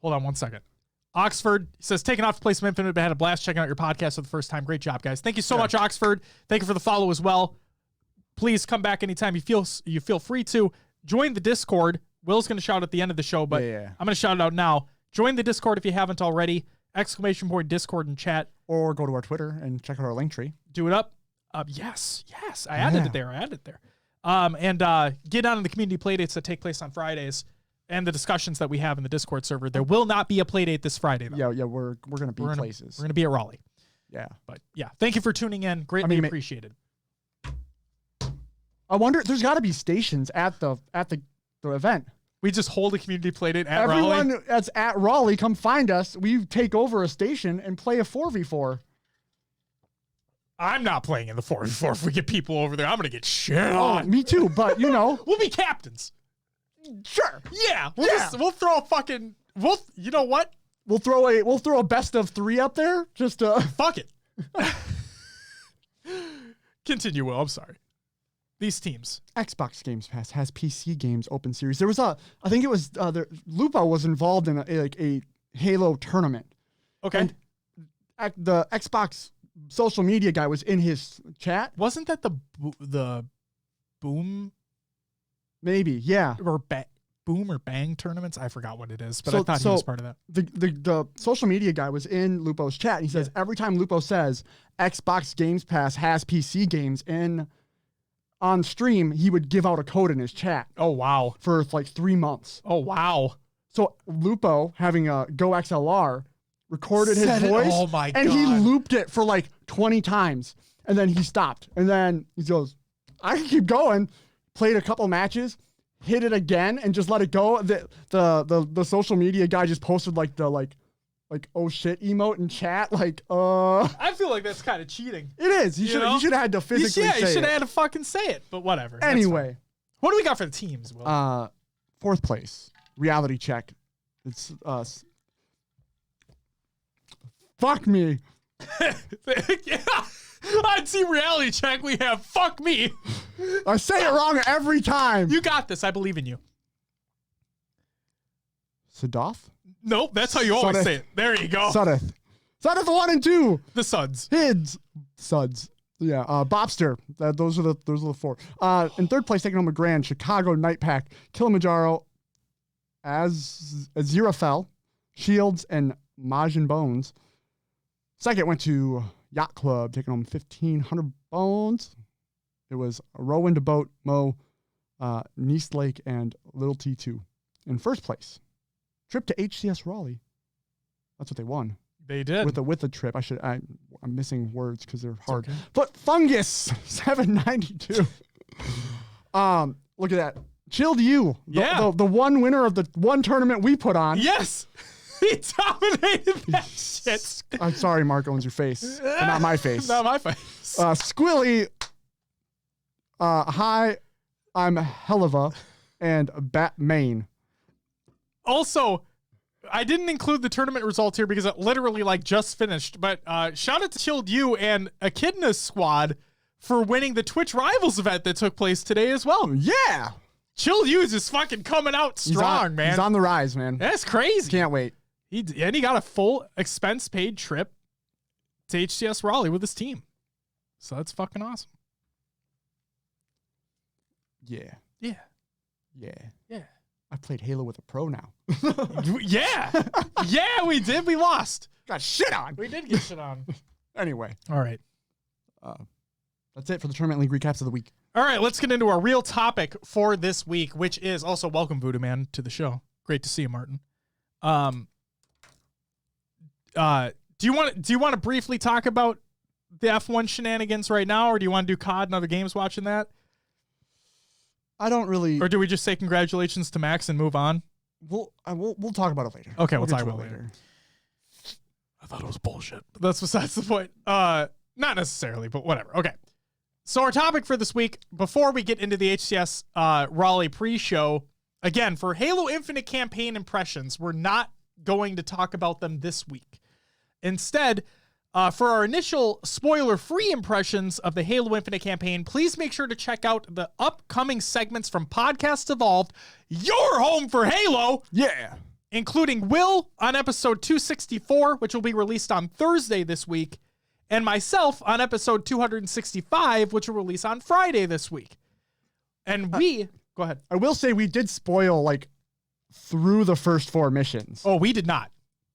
hold on one second. Oxford says, taking off to play some Infinite, but had a blast checking out your podcast for the first time. Great job, guys. Thank you so much, Oxford. Thank you for the follow as well. Please come back anytime you feel free to. Join the Discord. Will's going to shout at the end of the show, but I'm going to shout it out now. Join the Discord if you haven't already. ! Discord and chat. Or go to our Twitter and check out our link tree. Do it up. Yes. I added it there. And get on the community playdates that take place on Fridays and the discussions that we have in the Discord server. There will not be a playdate this Friday, though. Yeah, we're going to be places. We're going to be at Raleigh. Yeah. But yeah, thank you for tuning in. Greatly appreciated. I wonder, there's got to be stations at the event. We just hold a community playdate at Raleigh. Everyone that's at Raleigh, come find us. We take over a station and play a 4v4. I'm not playing in the 4v4 if we get people over there. I'm going to get shit on. Me too, but you know. We'll be captains. Sure. Yeah. We'll throw a fucking, you know what? We'll throw a best of 3 up there. Just fuck it. Continue, Will. I'm sorry. These teams. Xbox Games Pass has PC Games Open Series. There was I think it was, Lupo was involved in a Halo tournament. Okay. And the Xbox social media guy was in his chat. Wasn't that the Boom? Maybe, yeah. Or Boom or Bang tournaments? I forgot what it is, but I thought he was part of that. The social media guy was in Lupo's chat, and he says every time Lupo says Xbox Games Pass has PC games on stream, he would give out a code in his chat. Oh, wow. For like 3 months. Oh, wow. So Lupo, having a Go XLR, recorded his voice. Oh, my God. And he looped it for like 20 times. And then he stopped. And then he goes, I can keep going. Played a couple matches, hit it again, and just let it go. The social media guy just posted like oh shit emote in chat. I feel like that's kind of cheating. It is. You should have had to physically say it. You should have had to fucking say it, but whatever. Anyway. What do we got for the teams, Will? Fourth place. Reality check. It's us. Fuck me. Yeah. On Team Reality Check, we have fuck me. I say it wrong every time. You got this. I believe in you. Sadoth? Nope, that's how you always say it. There you go. Sudeth 1 and 2. The Suds. Suds. Yeah. Bobster. Those are the 4. In third place, taking home a grand, Chicago Night Pack, Kilimanjaro, Aziraphale, Shields, and Majin Bones. Second went to Yacht Club, taking home 1,500 bones. It was Rowan to Boat, Mo, Nice Lake, and Little T2. In first place, trip to HCS Raleigh. That's what they won. They did. With the trip. I'm missing words because they're hard. Okay. But Fungus, 792. Look at that. Chilled you. The one winner of the one tournament we put on. Yes. He dominated that shit. I'm sorry, Mark owns your face. Not my face. Not my face. Squilly. Hi, I'm Helava and Batmain. Also, I didn't include the tournament results here because it literally just finished. But shout out to Chilled You and Echidna's squad for winning the Twitch Rivals event that took place today as well. Yeah. Chill Hughes is fucking coming out strong, man. He's on the rise, man. That's crazy. Can't wait. He got a full expense paid trip to HCS Raleigh with his team. So that's fucking awesome. Yeah. Yeah. Yeah. Yeah. I played Halo with a pro now. Yeah. Yeah, we did. We lost. Got shit on. We did get shit on. Anyway. All right. That's it for the Tournament League recaps of the week. All right, let's get into our real topic for this week, which is also welcome, Voodoo Man, to the show. Great to see you, Martin. Do you want to briefly talk about the F1 shenanigans right now, or do you want to do COD and other games watching that? I don't really. Or do we just say congratulations to Max and move on? We'll talk about it later. Okay, we'll talk about it later. I thought it was bullshit. But that's besides the point. Not necessarily, but whatever. Okay. So our topic for this week, before we get into the HCS Raleigh pre-show, again, for Halo Infinite campaign impressions, we're not going to talk about them this week. Instead, for our initial spoiler-free impressions of the Halo Infinite campaign, please make sure to check out the upcoming segments from Podcast Evolved, your home for Halo. Yeah. Including Will on episode 264, which will be released on Thursday this week, and myself on episode 265, which will release on Friday this week. And go ahead. I will say we did spoil like through the first 4 missions. Oh, we did not.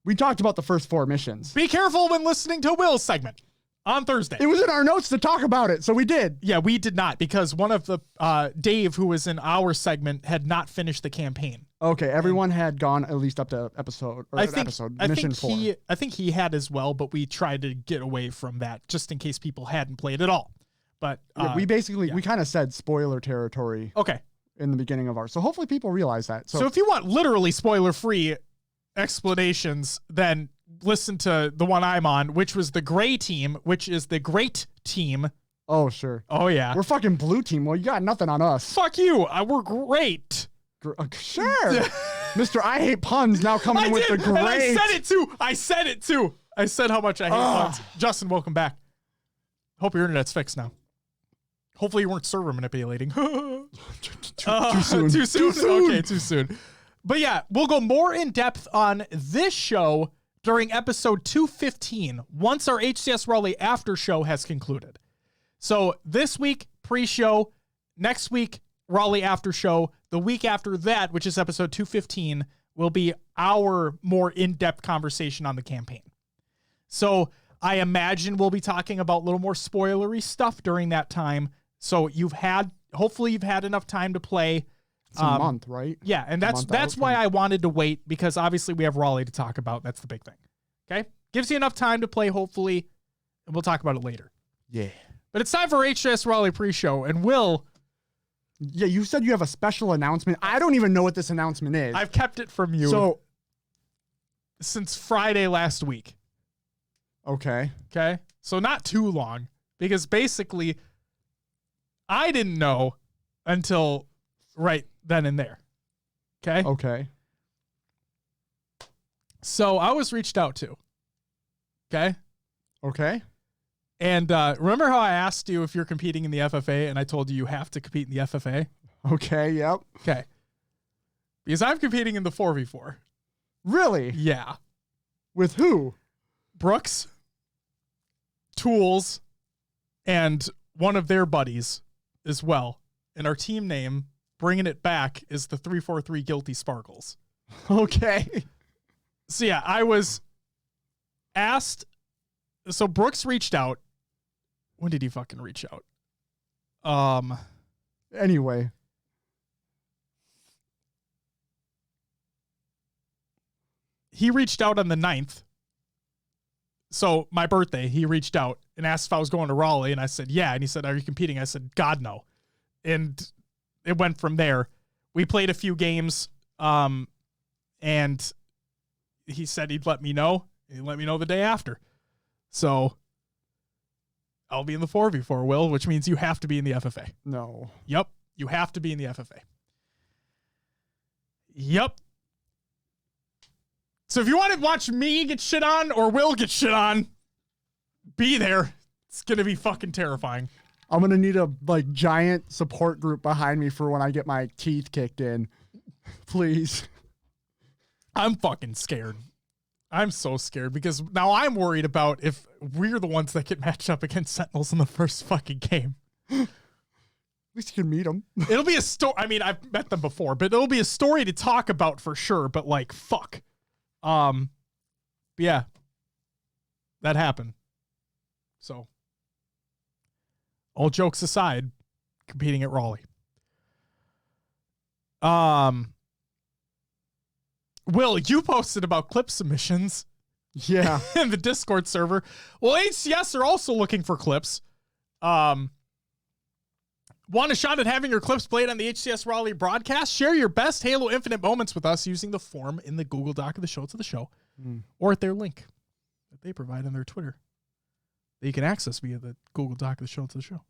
We talked about the first 4 missions. Be careful when listening to Will's segment on Thursday. It was in our notes to talk about it, so we did. Yeah, we did not, because one of the Dave, who was in our segment, had not finished the campaign. Okay, everyone had gone at least up to mission 4. I think he had as well, but we tried to get away from that just in case people hadn't played at all. But we kind of said spoiler territory. Okay. In the beginning of ours, so hopefully people realize that. So if you want literally spoiler-free explanations, then listen to the one I'm on, which was the gray team, which is the great team. Oh, sure. Oh, yeah. We're fucking blue team. Well, you got nothing on us. Fuck you. We're great. Sure. Mr. I hate puns now coming with the great. I said it too. I said how much I hate puns. Justin, welcome back. Hope your internet's fixed now. Hopefully you weren't server manipulating. Too soon. Too soon? Okay, too soon. But yeah, we'll go more in depth on this show during episode 215 once our HCS Raleigh after show has concluded. So this week, pre-show, next week, Raleigh after show, the week after that, which is episode 215, will be our more in-depth conversation on the campaign. So I imagine we'll be talking about a little more spoilery stuff during that time. So hopefully you've had enough time to play. It's a month, right? Yeah, and that's why I wanted to wait, because obviously we have Raleigh to talk about. That's the big thing. Okay? Gives you enough time to play, hopefully, and we'll talk about it later. Yeah. But it's time for HCS Raleigh pre-show, and Will... Yeah, you said you have a special announcement. I don't even know what this announcement is. I've kept it from you since Friday last week. Okay. Okay? So not too long, because basically I didn't know until right then and there. Okay? Okay. So I was reached out to. Okay? Okay. And remember how I asked you if you're competing in the FFA, and I told you have to compete in the FFA? Okay, yep. Okay. Because I'm competing in the 4v4. Really? Yeah. With who? Brooks, Tools, and one of their buddies as well. And our team name, bringing it back, is the 343 Guilty Sparkles. Okay. So yeah, I was asked. So Brooks reached out. When did he fucking reach out? Anyway. He reached out on the 9th. So my birthday, he reached out and asked if I was going to Raleigh, and I said, yeah. And he said, are you competing? I said, God, no. And it went from there. We played a few games, and he said he'd let me know. He let me know the day after. So I'll be in the 4v4, Will, which means you have to be in the FFA. No. Yep. You have to be in the FFA. Yep. So if you want to watch me get shit on or Will get shit on, be there. It's going to be fucking terrifying. I'm going to need a like giant support group behind me for when I get my teeth kicked in. Please. I'm fucking scared. I'm so scared because now I'm worried about if we're the ones that get matched up against Sentinels in the first fucking game. At least you can meet them. It'll be a story. I mean, I've met them before, but it'll be a story to talk about for sure. But like, fuck. Yeah, that happened. So, all jokes aside, competing at Raleigh. Will, you posted about clip submissions. Yeah. In the Discord server. Well, HCS are also looking for clips. Want a shot at having your clips played on the HCS Raleigh broadcast? Share your best Halo Infinite moments with us using the form in the Google Doc of the show to the show or at their link that they provide on their Twitter that you can access via the Google Doc of the show to the show.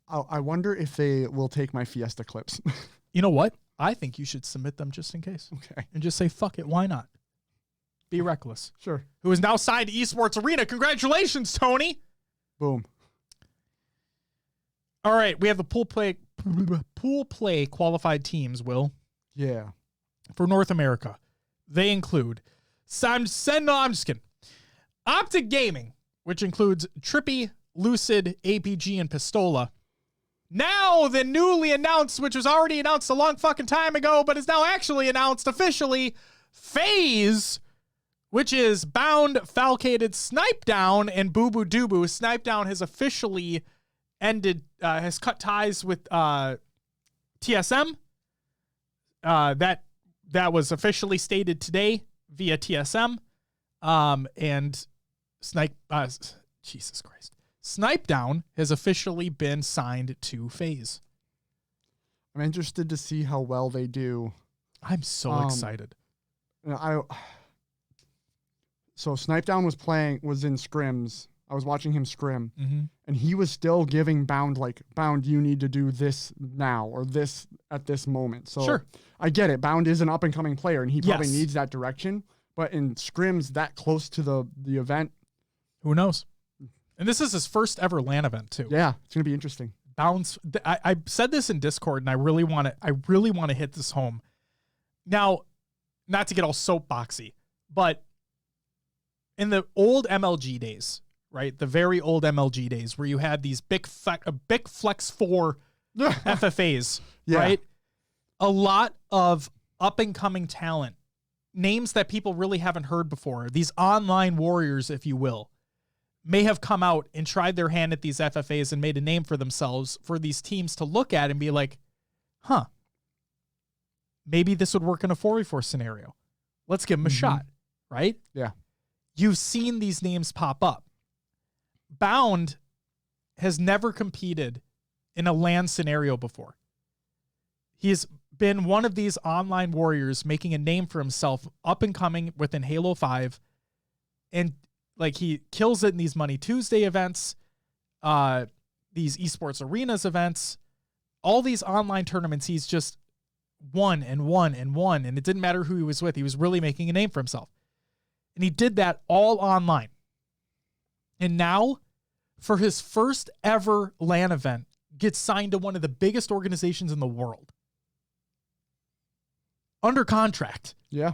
I wonder if they will take my Fiesta clips. You know what? I think you should submit them just in case. Okay. And just say, fuck it. Why not? Be reckless. Sure. Who is now signed to Esports Arena. Congratulations, Tony. Boom. All right, we have the pool play qualified teams, Will. Yeah. For North America. They include I'm just kidding. Optic Gaming, which includes Trippy, Lucid, APG, and Pistola. Now the newly announced, which was already announced a long fucking time ago, but is now actually announced officially, FaZe, which is Bound, Falcated, Snipe Down, and Boo Boo Doo Boo. Snipe Down has officially ended, has cut ties with TSM. That was officially stated today via TSM. And Jesus Christ. Snipe Down has officially been signed to FaZe. I'm interested to see how well they do. I'm so excited. So Snipe Down was in scrims. I was watching him scrim, and he was still giving Bound, you need to do this now or this at this moment. So sure. I get it. Bound is an up-and-coming player, and he probably needs that direction. But in scrims that close to the event, who knows? And this is his first ever LAN event, too. Yeah, it's going to be interesting. Bounds. I said this in Discord, and I really want to hit this home. Now, not to get all soapboxy, but in the old MLG days, right? The very old MLG days where you had these big Flex 4 FFAs, right? A lot of up-and-coming talent, names that people really haven't heard before, these online warriors, if you will, may have come out and tried their hand at these FFAs and made a name for themselves for these teams to look at and be like, huh, maybe this would work in a 4v4 scenario. Let's give them a shot, right? Yeah. You've seen these names pop up. Bound has never competed in a LAN scenario before. He's been one of these online warriors making a name for himself up and coming within Halo 5. And he kills it in these Money Tuesday events, these esports arenas events, all these online tournaments. He's just won and won and won. And it didn't matter who he was with. He was really making a name for himself. And he did that all online. And now, for his first ever LAN event, gets signed to one of the biggest organizations in the world. Under contract. Yeah.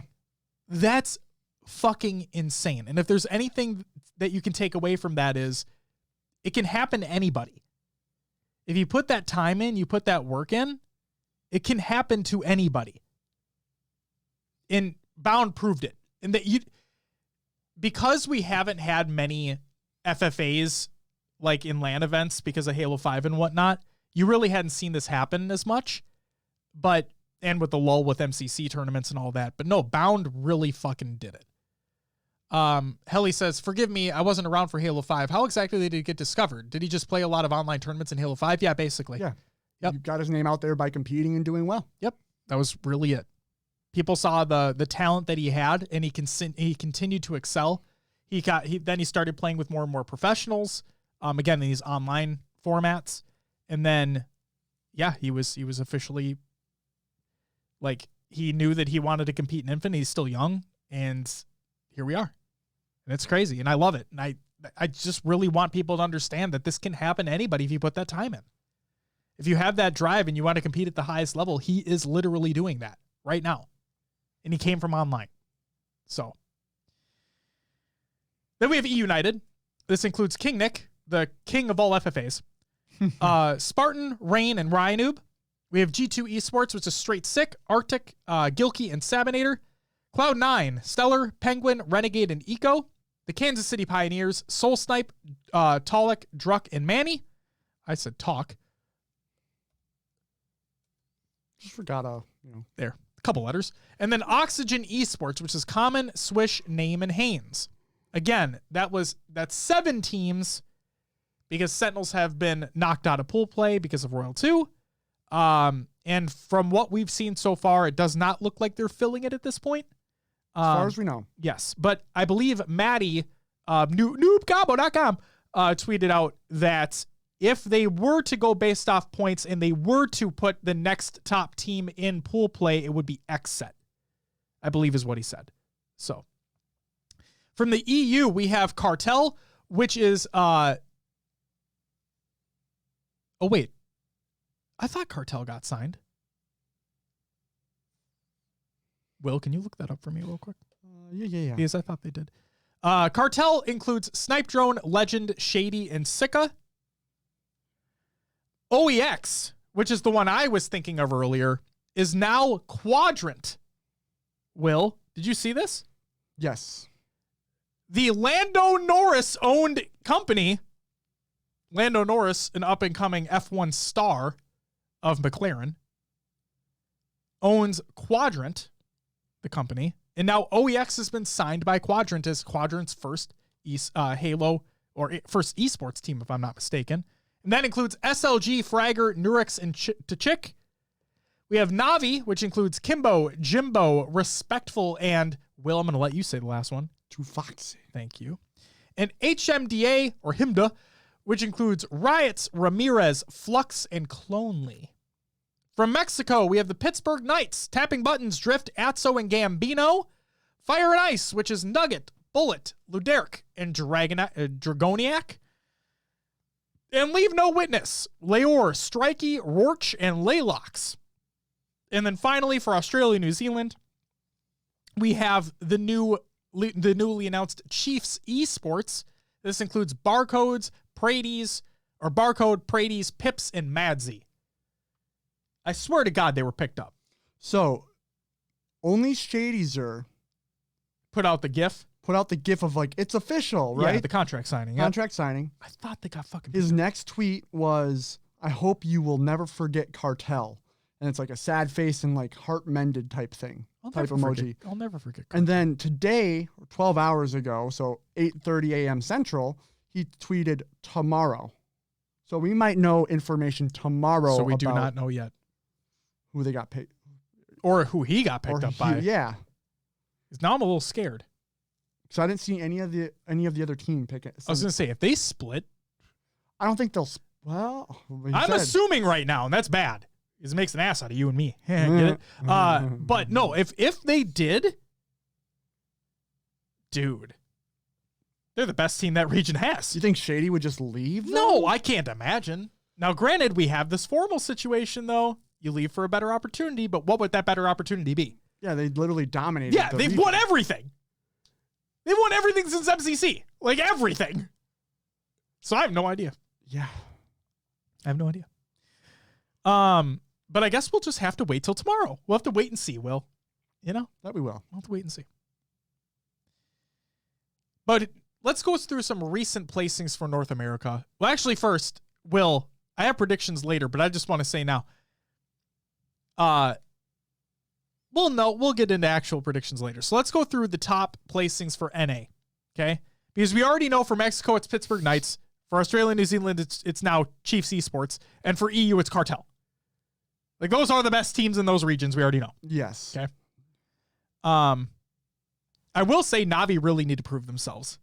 That's fucking insane. And if there's anything that you can take away from that is it can happen to anybody. If you put that time in, you put that work in, it can happen to anybody. And Bound proved it. And that because we haven't had many FFAs like in LAN events because of Halo 5 and whatnot, you really hadn't seen this happen as much. And with the lull with MCC tournaments and all that. But no, Bound really fucking did it. Helly says, forgive me, I wasn't around for Halo 5. How exactly did he get discovered? Did he just play a lot of online tournaments in Halo 5? Yeah, basically. Yeah. Yep. You got his name out there by competing and doing well. Yep. That was really it. People saw the talent that he had, and he continued to excel. Then he started playing with more and more professionals, again, in these online formats. And then, he was officially, he knew that he wanted to compete in Infinite. He's still young, and here we are. And it's crazy, and I love it. And I just really want people to understand that this can happen to anybody if you put that time in. If you have that drive and you want to compete at the highest level, he is literally doing that right now. And he came from online. So then we have E United. This includes King Nick, the king of all FFAs. Spartan, Rain, and Ryanoob. We have G2 Esports, which is Straight Sick, Arctic, Gilkey, and Sabinator. Cloud9, Stellar, Penguin, Renegade, and Eco. The Kansas City Pioneers, Soul Snipe, Talik, Druck, and Manny. I said talk. Just forgot there, a couple letters. And then Oxygen Esports, which is Common, Swish, Name, and Haynes. Again, that's 7 teams because Sentinels have been knocked out of pool play because of Royal 2. And from what we've seen so far, it does not look like they're filling it at this point. As far as we know. Yes, but I believe Maddie, noobcombo.com, tweeted out that if they were to go based off points and they were to put the next top team in pool play, it would be X set, I believe is what he said. So from the EU, we have Cartel, which is, oh wait, I thought Cartel got signed. Will, can you look that up for me real quick? Yeah. Because I thought they did. Cartel includes Snipe Drone, Legend, Shady, and Sika. OEX, which is the one I was thinking of earlier, is now Quadrant. Will, did you see this? Yes. The Lando Norris owned company, Lando Norris, an up-and-coming F1 star of McLaren, owns Quadrant, the company, and now OEX has been signed by Quadrant as Quadrant's first Halo or first esports team, if I'm not mistaken. And that includes SLG, Fragger, Nurex, and Tachik. We have Navi, which includes Kimbo, Jimbo, Respectful, and Will, I'm going to let you say the last one. Too foxy. Thank you. And HMDA, or HIMDA, which includes Riots, Ramirez, Flux, and Clonely. From Mexico, we have the Pittsburgh Knights, Tapping Buttons, Drift, Atso, and Gambino. Fire and Ice, which is Nugget, Bullet, Luderic, and Dragoniac. And Leave No Witness, Leor, Strikey, Rorch, and Laylox. And then finally, for Australia, New Zealand, we have the newly announced Chiefs Esports. This includes Barcode, Pips, and Madsy. I swear to God they were picked up. So, only Shadyzer put out the GIF of like, it's official, right? Yeah, the contract signing. Contract signing. I thought they got fucking His next tweet was, I hope you will never forget Cartel. And it's like a sad face and like heart mended type thing. Type emoji. I'll never forget Cartel. And then today, 12 hours ago, so 8:30 a.m. Central, he tweeted tomorrow. So we might know information tomorrow. So we do not know yet who they got paid. Or who he got picked up by. Yeah. Because now I'm a little scared. So I didn't see any of the other team pick it. I was going to say, if they split. I don't think they'll. Well, I'm assuming right now, and that's bad. Because it makes an ass out of you and me. Get it? But no, if they did, dude, they're the best team that region has. You think Shady would just leave? No, I can't imagine. Now, granted, we have this formal situation, though. You leave for a better opportunity, but what would that better opportunity be? Yeah, they literally dominated. Yeah, they've won everything. They've won everything since MCC. Like, everything. So I have no idea. Yeah. I have no idea. But I guess we'll just have to wait till tomorrow. We'll have to wait and see, Will. You know? That we will. We'll have to wait and see. But let's go through some recent placings for North America. Well, actually, first, Will, I have predictions later, but I just want to say now. We'll get into actual predictions later. So let's go through the top placings for NA, okay? Because we already know for Mexico, it's Pittsburgh Knights. For Australia and New Zealand, it's now Chiefs Esports. And for EU, it's Cartel. Like, those are the best teams in those regions. We already know. Yes. Okay. I will say Navi really need to prove themselves.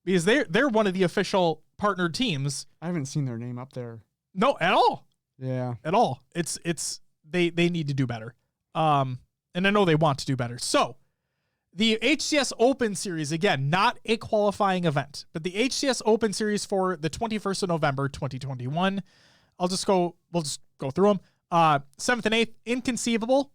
Because they're one of the official partnered teams. I haven't seen their name up there. No, at all. Yeah. At all. They need to do better. And I know they want to do better. So The HCS Open Series, again, not a qualifying event, but the HCS Open Series for the 21st of November, 2021. We'll just go through them. 7th and 8th, Inconceivable.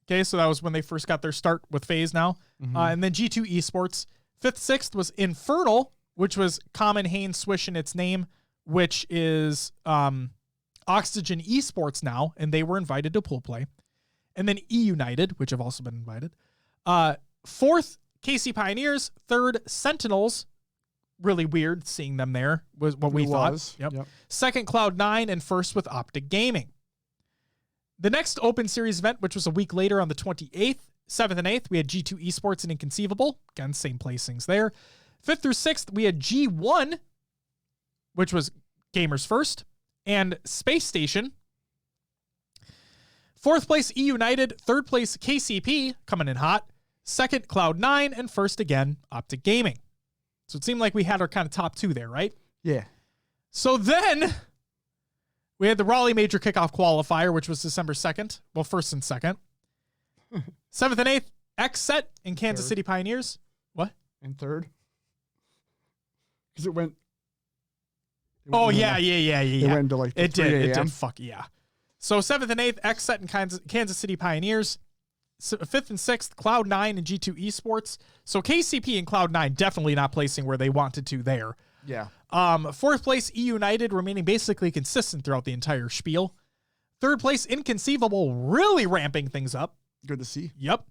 Okay, so that was when they first got their start with FaZe now. And then G2 Esports. 5th, 6th was Infernal, which was Common Haynes Swish in its name, which is Oxygen Esports now, and they were invited to pool play. And then E United, which have also been invited. 4th, KC Pioneers. 3rd, Sentinels. Really weird seeing them there was what we thought. Yep. 2nd, Cloud9, and 1st with Optic Gaming. The next Open Series event, which was a week later on the 28th, 7th and 8th, we had G2 Esports and Inconceivable. Again, same placings there. 5th through 6th, we had G1, which was Gamers First, and Space Station. 4th place, E United. 3rd place, KCP, coming in hot. 2nd, Cloud9, and 1st again, Optic Gaming. So it seemed like we had our kind of top 2 there, right? Yeah. So then we had the Raleigh Major Kickoff Qualifier, which was December 2nd. Well, 1st and 2nd. 7th and 8th, XSET and Kansas City Pioneers. What? And 3rd? Because it went. Oh, yeah. It went to like it did. Fuck yeah. So 7th and 8th, XSET and Kansas City Pioneers. 5th and 6th, Cloud9 and G2 Esports. So KCP and Cloud9 definitely not placing where they wanted to there. Yeah. 4th place, E United, remaining basically consistent throughout the entire spiel. 3rd place, Inconceivable, really ramping things up. Good to see. Yep.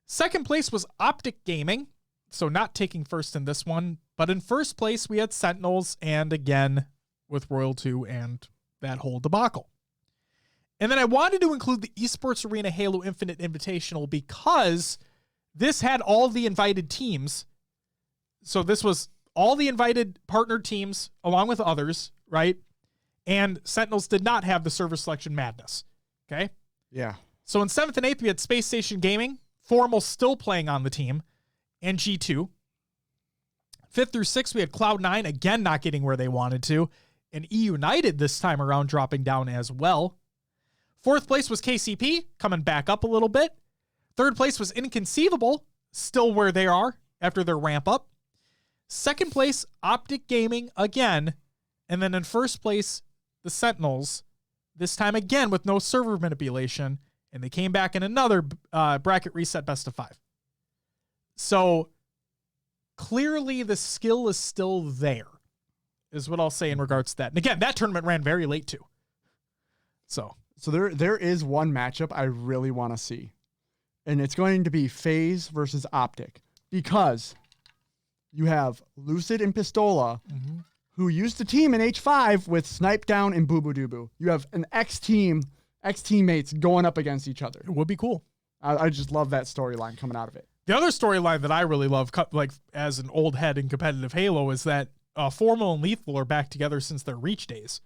2nd place was Optic Gaming, so not taking first in this one. But in 1st place, we had Sentinels, and again, with Royal 2 and that whole debacle. And then I wanted to include the Esports Arena Halo Infinite Invitational because this had all the invited teams. So this was all the invited partnered teams along with others, right? And Sentinels did not have the server selection madness. Okay? Yeah. So in 7th and 8th, we had Space Station Gaming, Formal still playing on the team, and G2. 5th through 6th, we had Cloud9, again not getting where they wanted to, and E United this time around dropping down as well. 4th place was KCP, coming back up a little bit. 3rd place was Inconceivable, still where they are after their ramp up. 2nd place, Optic Gaming again. And then in 1st place, the Sentinels, this time again with no server manipulation. And they came back in another bracket reset best of 5. So clearly the skill is still there, is what I'll say in regards to that. And again, that tournament ran very late too. So there is one matchup I really want to see. And it's going to be FaZe versus Optic. Because you have Lucid and Pistola, who used to team in H5 with Snipe Down and Boo Boo Doo Boo. You have an ex-teammates going up against each other. It would be cool. I just love that storyline coming out of it. The other storyline that I really love, like as an old head in competitive Halo, is that Formal and Lethal are back together since their Reach days.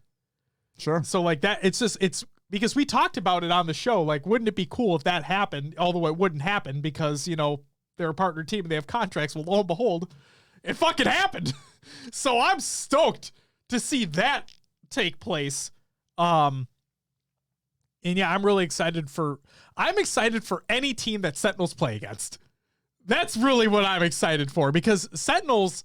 Sure. So like that, it's because we talked about it on the show. Like, wouldn't it be cool if that happened? Although it wouldn't happen because, you know, they're a partner team and they have contracts. Well, lo and behold, it fucking happened. So I'm stoked to see that take place. And yeah, I'm excited for any team that Sentinels play against. That's really what I'm excited for, because Sentinels,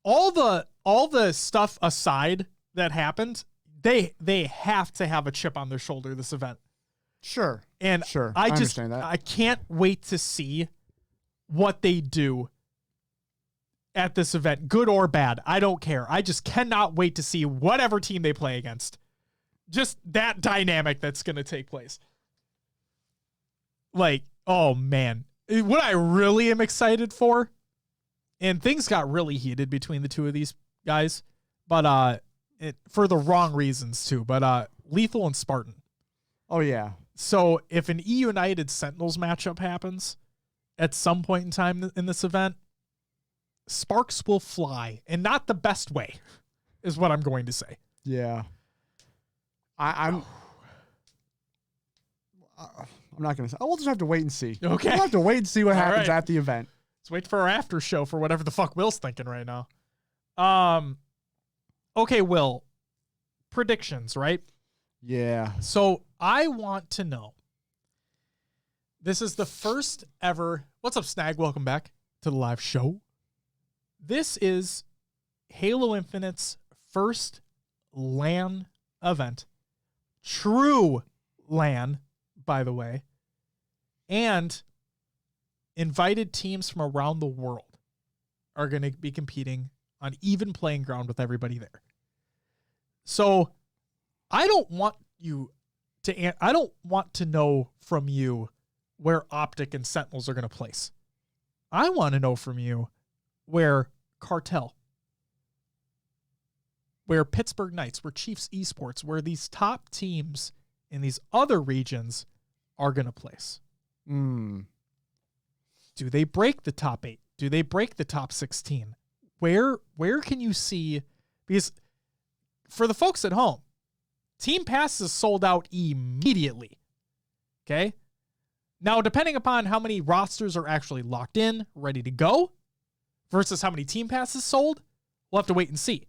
all the stuff aside that happened, they have to have a chip on their shoulder this event. Sure. And sure. I understand that. I can't wait to see what they do at this event, good or bad. I don't care. I just cannot wait to see whatever team they play against. Just that dynamic that's going to take place. Like, oh man, what I really am excited for, and things got really heated between the two of these guys, but for the wrong reasons too, but Lethal and Spartan. Oh yeah. So if an E United Sentinels matchup happens at some point in time in this event, sparks will fly, and not the best way, is what I'm going to say. Yeah. I'm not going to say. We'll just have to wait and see. Okay. We'll have to wait and see what happens at the event. Let's wait for our after show for whatever the fuck Will's thinking right now. Okay, Will. Predictions, right? Yeah. So I want to know, This is the first ever. What's up, Snag? Welcome back to the live show. This is Halo Infinite's first LAN event. True LAN, by the way. And invited teams from around the world are going to be competing on even playing ground with everybody there. So I don't want to know from you where Optic and Sentinels are going to place. I want to know from you where Cartel, where Pittsburgh Knights, where Chiefs Esports, where these top teams in these other regions are going to place. Do they break the top 8? Do they break the top 16? Where can you see? Because for the folks at home, Team Pass is sold out immediately. Okay? Now, depending upon how many rosters are actually locked in, ready to go, versus how many Team Passes sold, we'll have to wait and see.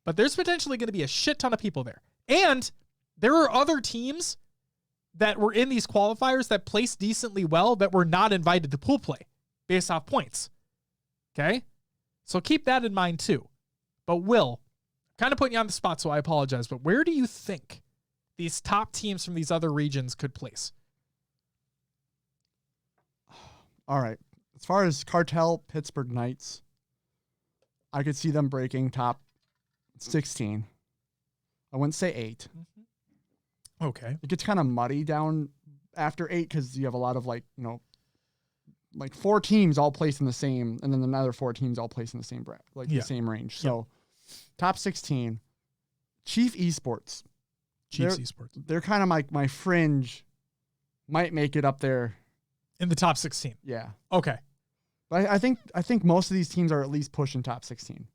But there's potentially going to be a shit ton of people there. And there are other teams that were in these qualifiers that placed decently well that were not invited to pool play based off points. Okay? So keep that in mind too. But Will, I'm kind of putting you on the spot, so I apologize, but where do you think these top teams from these other regions could place? All right. As far as Cartel, Pittsburgh Knights, I could see them breaking top 16. I wouldn't say 8. Okay. It gets kind of muddy down after 8 because you have a lot of like 4 teams all placed in the same, and then another 4 teams all placed in the same the same range. So top 16, Chief Esports. Chiefs Esports. They're kind of my fringe, might make it up there. In the top 16. Yeah. Okay. But I think most of these teams are at least pushing top 16.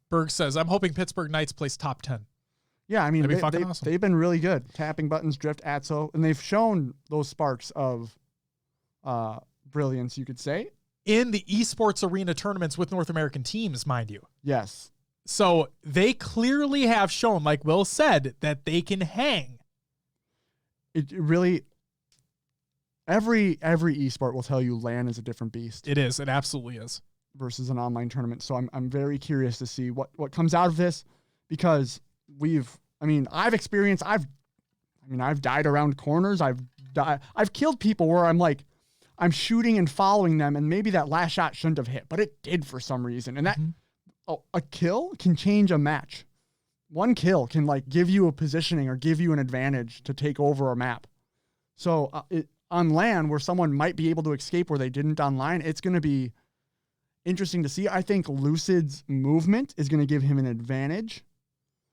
Berg says, I'm hoping Pittsburgh Knights place top 10. Yeah, I mean, awesome. They've been really good. Tapping buttons, drift, ATSO, and they've shown those sparks of brilliance, you could say. In the esports arena tournaments with North American teams, mind you. Yes. So they clearly have shown, like Will said, that they can hang. It really... Every esport will tell you LAN is a different beast. It is. It absolutely is. Versus an online tournament. So I'm very curious to see what comes out of this, because I've died around corners. I've killed people where I'm shooting and following them, and maybe that last shot shouldn't have hit, but it did for some reason. And that a kill can change a match. One kill can give you a positioning or give you an advantage to take over a map. So on LAN, where someone might be able to escape where they didn't online, it's going to be interesting to see. I think Lucid's movement is going to give him an advantage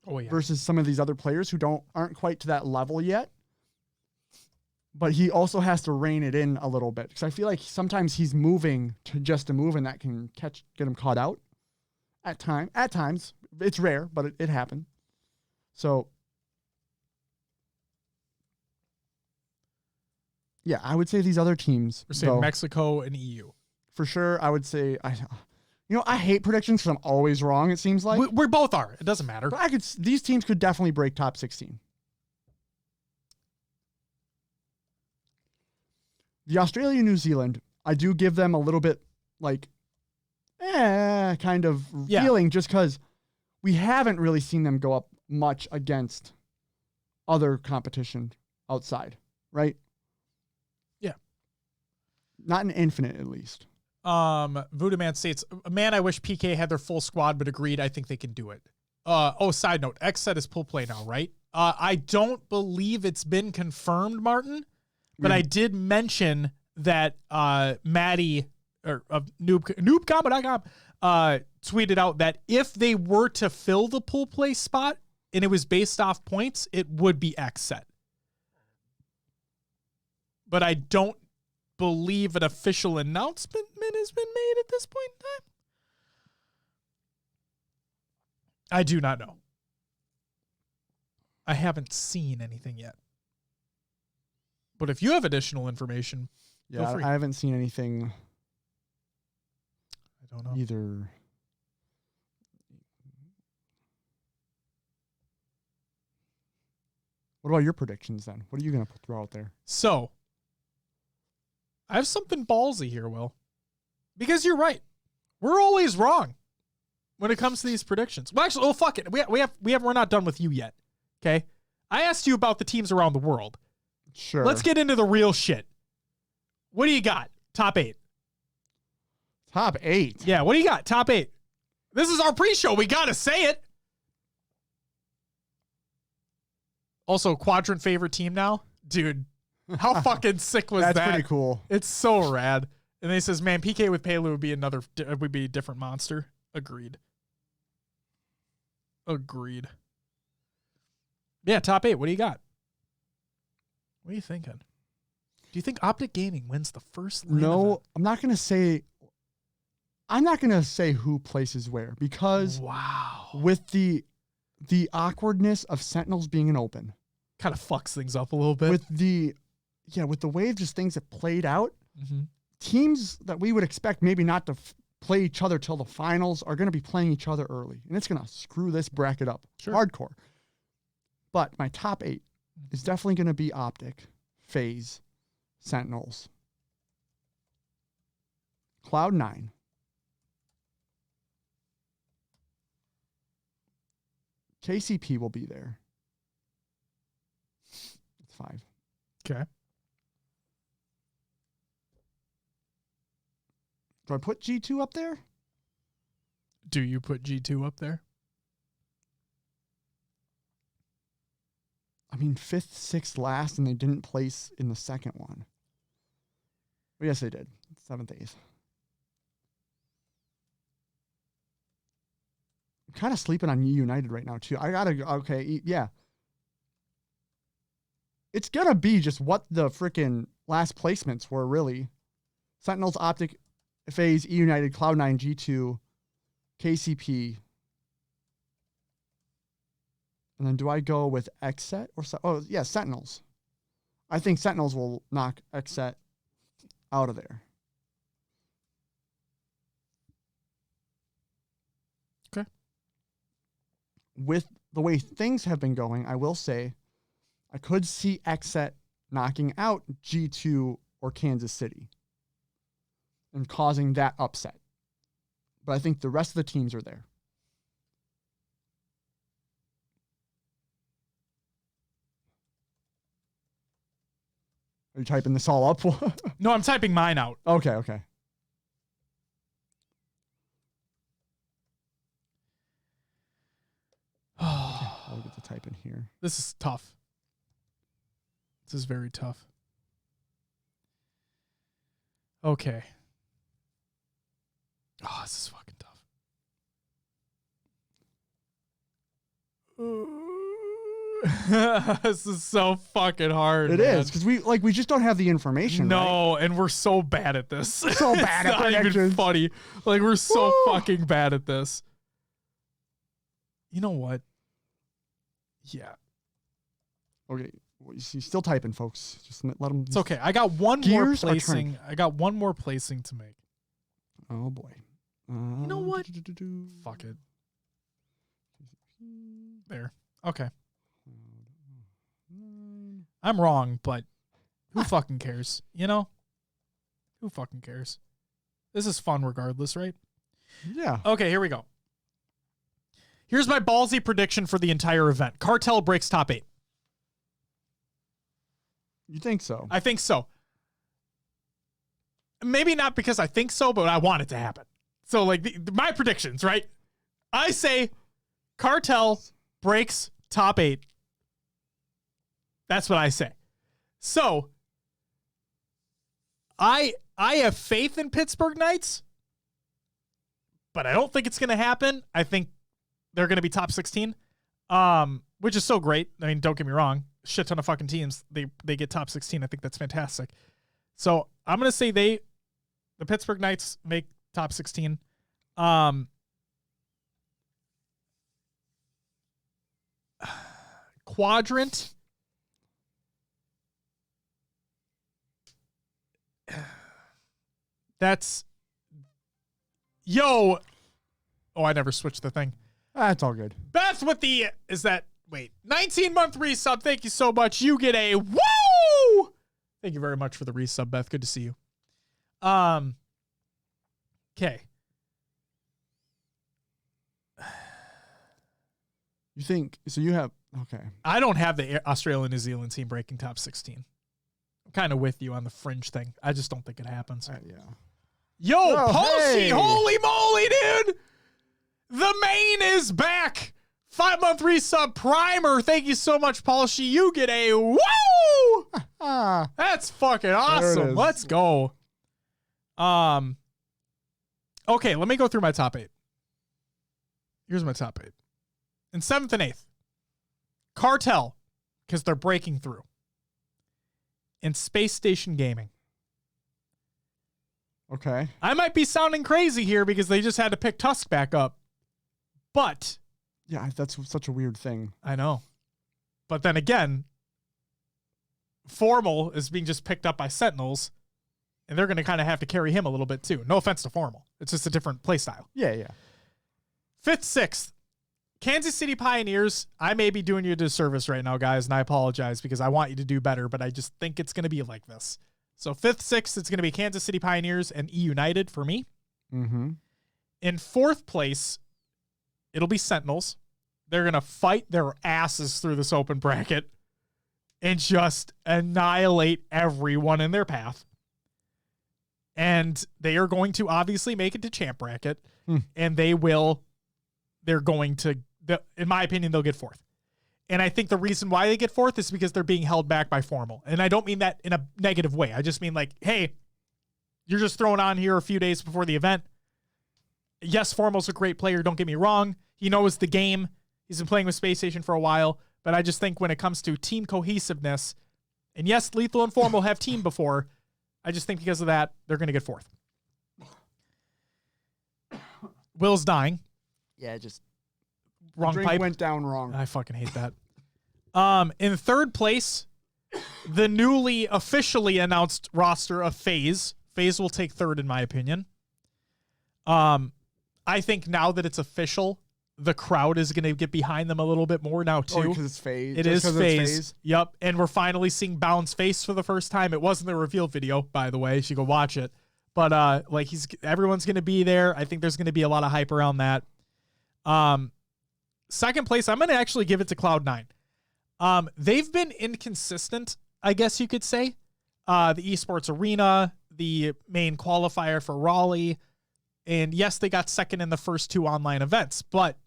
versus some of these other players who aren't quite to that level yet. But he also has to rein it in a little bit, because I feel like sometimes he's moving to just a move, and that can get him caught out at times. It's rare, but it happened. So yeah, I would say these other teams. We're saying Mexico and EU. For sure, I would say I hate predictions because I'm always wrong, it seems like. We both are. It doesn't matter. But these teams could definitely break top 16. The Australia, New Zealand, I do give them a little bit kind of feeling, just because we haven't really seen them go up much against other competition outside, right? Yeah. Not an Infinite, at least. Voodoo Man states, man, I wish PK had their full squad, but agreed, I think they can do it. Side note, X set is pull play now, right? I don't believe it's been confirmed, Martin, but I did mention that Maddie of noobcombo.com tweeted out that if they were to fill the pull play spot and it was based off points, it would be X set. But I don't believe an official announcement has been made at this point in time. I do not know. I haven't seen anything yet. But if you have additional information, feel free. I haven't seen anything. I don't know either. What about your predictions then? What are you going to throw out there? So, I have something ballsy here, Will. Because you're right. We're always wrong when it comes to these predictions. Well, actually, fuck it. We're not done with you yet. Okay? I asked you about the teams around the world. Sure. Let's get into the real shit. What do you got? Top 8. Top 8? Yeah, what do you got? Top 8. This is our pre-show. We got to say it. Also, quadrant favorite team now? Dude, how fucking sick was that? That's pretty cool. It's so rad. And then he says, man, PK with Payload would be a different monster. Agreed. Yeah, top 8. What do you got? What are you thinking? Do you think Optic Gaming wins the first LAN event? I'm not going to say who places where, because with the awkwardness of Sentinels being an open, kind of fucks things up a little bit. With the way of just things that played out, teams that we would expect maybe not to play each other till the finals are going to be playing each other early, and it's going to screw this bracket up hardcore. But my top 8 is definitely going to be Optic, FaZe, Sentinels, Cloud9, KCP will be there. It's 5. Okay. Do I put G2 up there? Do you put G2 up there? I mean, 5th, 6th, last, and they didn't place in the second one. Well, yes, they did. 7th, 8th. I'm kind of sleeping on United right now, too. Yeah. It's going to be just what the freaking last placements were, really. Sentinels, Optic, FaZe, United, Cloud9, G2, KCP. And then do I go with XSET or Sentinels? I think Sentinels will knock XSET out of there. Okay. With the way things have been going, I will say I could see XSET knocking out G2 or Kansas City and causing that upset. But I think the rest of the teams are there. Are you typing this all up? No, I'm typing mine out. Okay. I'll get to type in here. This is tough. This is very tough. Okay. Oh, this is fucking tough. This is so fucking hard. It is, because we just don't have the information. No, right? And we're so bad at this. So bad at predictions. Not even funny. Like, we're so fucking bad at this. You know what? Yeah. Okay. Well, you're still typing, folks. Just let them. It's okay. I got one more placing. I got one more placing to make. Oh boy. You know what? Fuck it. There. Okay. I'm wrong, but who fucking cares? You know? Who fucking cares? This is fun regardless, right? Yeah. Okay, here we go. Here's my ballsy prediction for the entire event. Cartel breaks top 8. You think so? I think so. Maybe not because I think so, but I want it to happen. So, like, my predictions, right? I say Cartel breaks top 8. That's what I say. So, I have faith in Pittsburgh Knights, but I don't think it's going to happen. I think they're going to be top 16, which is so great. I mean, don't get me wrong. Shit ton of fucking teams, they get top 16. I think that's fantastic. So, I'm going to say the Pittsburgh Knights make top 16. Quadrant. That's Oh, I never switched the thing. That's all good. Beth with the 19-month resub. Thank you so much. You get a woo! Thank you very much for the resub, Beth. Good to see you. Okay. You think so? You have okay. I don't have the Australia-New Zealand team breaking top 16. I'm kind of with you on the fringe thing. I just don't think it happens. Yeah. Yo, Palsy, hey. holy moly, dude! The main is back. 5-month resub primer. Thank you so much, Palsy. You get a woo! That's fucking awesome. Let's go. Okay, let me go through my top 8. Here's my top 8. In 7th and 8th, Cartel, because they're breaking through. And Space Station Gaming. Okay. I might be sounding crazy here because they just had to pick Tusk back up. But. Yeah, that's such a weird thing. I know. But then again, Formal is being just picked up by Sentinels. And they're going to kind of have to carry him a little bit too. No offense to Formal. It's just a different play style. Yeah. 5th, 6th. Kansas City Pioneers, I may be doing you a disservice right now, guys, and I apologize because I want you to do better, but I just think it's going to be like this. So 5th, 6th, it's going to be Kansas City Pioneers and E-United for me. Mm-hmm. In 4th place, it'll be Sentinels. They're going to fight their asses through this open bracket and just annihilate everyone in their path. And they are going to obviously make it to champ bracket, and they're going to, in my opinion, they'll get 4th. And I think the reason why they get 4th is because they're being held back by Formal. And I don't mean that in a negative way. I just mean like, hey, you're just throwing on here a few days before the event. Yes, Formal's a great player. Don't get me wrong. He knows the game. He's been playing with Space Station for a while. But I just think when it comes to team cohesiveness, and yes, Lethal and Formal have teamed before, I just think because of that, they're going to get 4th. Will's dying. Yeah, just wrong drink pipe. Went down wrong. I fucking hate that. In 3rd place, the newly officially announced roster of FaZe. FaZe will take 3rd in my opinion. I think now that it's official, the crowd is going to get behind them a little bit more now too. Because it's FaZe. It is FaZe. Yep. And we're finally seeing Bound's face for the first time. It wasn't the reveal video, by the way. You should go watch it. But everyone's going to be there. I think there's going to be a lot of hype around that. 2nd place, I'm going to actually give it to Cloud9. They've been inconsistent, I guess you could say. The esports arena, the main qualifier for Raleigh, and yes, they got 2nd in the first 2 online events, but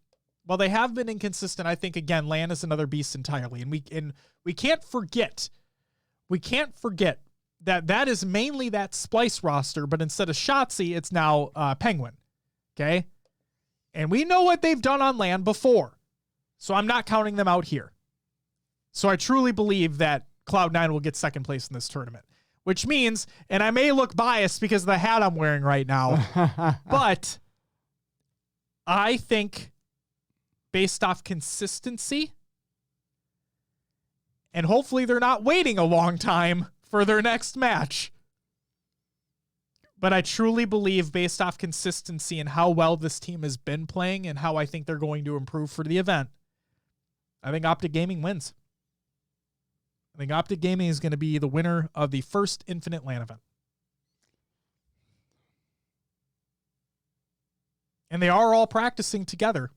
while they have been inconsistent, I think again, LAN is another beast entirely. And we can't forget that is mainly that Splice roster, but instead of Shotsy, it's now Penguin. Okay. And we know what they've done on LAN before. So I'm not counting them out here. So I truly believe that Cloud9 will get 2nd place in this tournament, which means, and I may look biased because of the hat I'm wearing right now, but I think based off consistency, and hopefully they're not waiting a long time for their next match, but I truly believe based off consistency and how well this team has been playing and how I think they're going to improve for the event, I think Optic Gaming wins. I think Optic Gaming is going to be the winner of the first Infinite LAN event. And they are all practicing together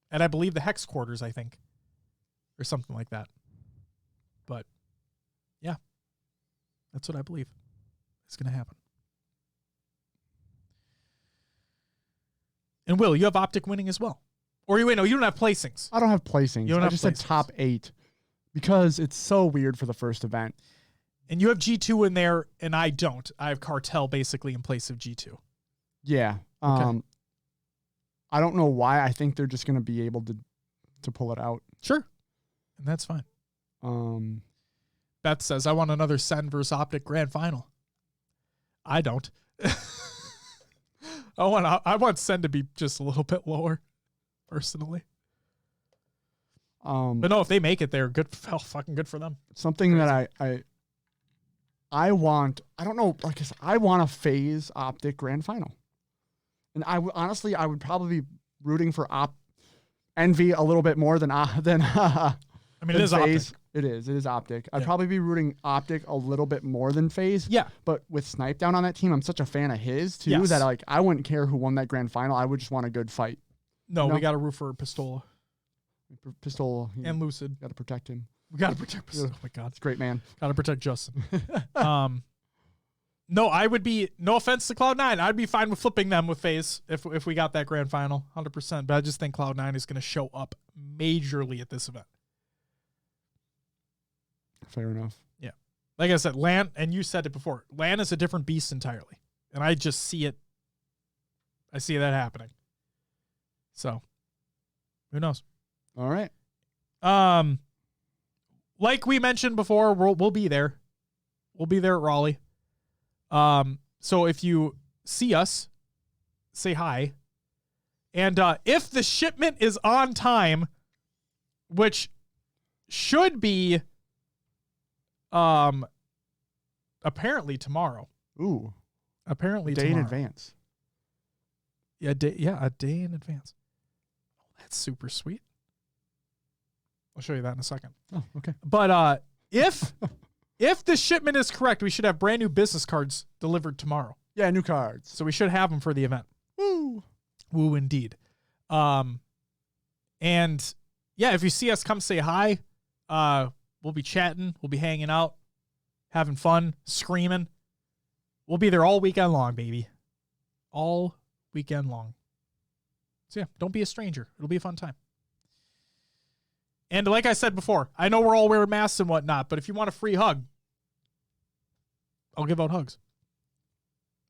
at, I believe, the Hex quarters, I think, or something like that. But, yeah, that's what I believe is going to happen. And Will, you have Optic winning as well. Or wait, no, you don't have placings. I don't have placings. I just said top 8 because it's so weird for the first event. And you have G2 in there, and I don't. I have Cartel basically in place of G2. Yeah. Okay. I don't know why. I think they're just going to be able to pull it out. Sure. And that's fine. Beth says, I want another Sen versus Optic grand final. I don't. I want Sen to be just a little bit lower, personally. But no, if they make it, they're good. Fucking good for them. Something that I want. I don't know. Like I want a FaZe Optic grand final, and honestly I would probably be rooting for Envy a little bit more than I mean, it is FaZe. Optic. It is Optic. I'd Yeah. probably be rooting Optic a little bit more than FaZe. Yeah. But with Snipe down on that team, I'm such a fan of his too Yes. that like I wouldn't care who won that grand final. I would just want a good fight. No, No. we got to root for Pistola Pistol and Lucid. got to protect him. We got to protect Pistola. Yeah. Oh my God. It's great, man. Got to protect Justin. No, I would be, no offense to Cloud9, I'd be fine with flipping them with FaZe if we got that grand final, 100%. But I just think Cloud9 is going to show up majorly at this event. Fair enough. Yeah. Like I said, LAN, and you said it before, LAN is a different beast entirely. And I just see it. I see that happening. So, who knows? All right. Like we mentioned before, we'll be there. We'll be there at Raleigh. So if you see us, say hi. And if the shipment is on time, which should be apparently tomorrow. Ooh. Apparently Day tomorrow. in advance. Yeah, a day in advance. Oh, that's super sweet. I'll show you that in a second. Oh, okay. But if the shipment is correct, we should have brand new business cards delivered tomorrow. Yeah, new cards. So we should have them for the event. Woo. Woo, indeed. And yeah, if you see us, come say hi. We'll be chatting. We'll be hanging out, having fun, screaming. We'll be there all weekend long, baby. All weekend long. So yeah, don't be a stranger. It'll be a fun time. And like I said before, I know we're all wearing masks and whatnot, but if you want a free hug, I'll give out hugs.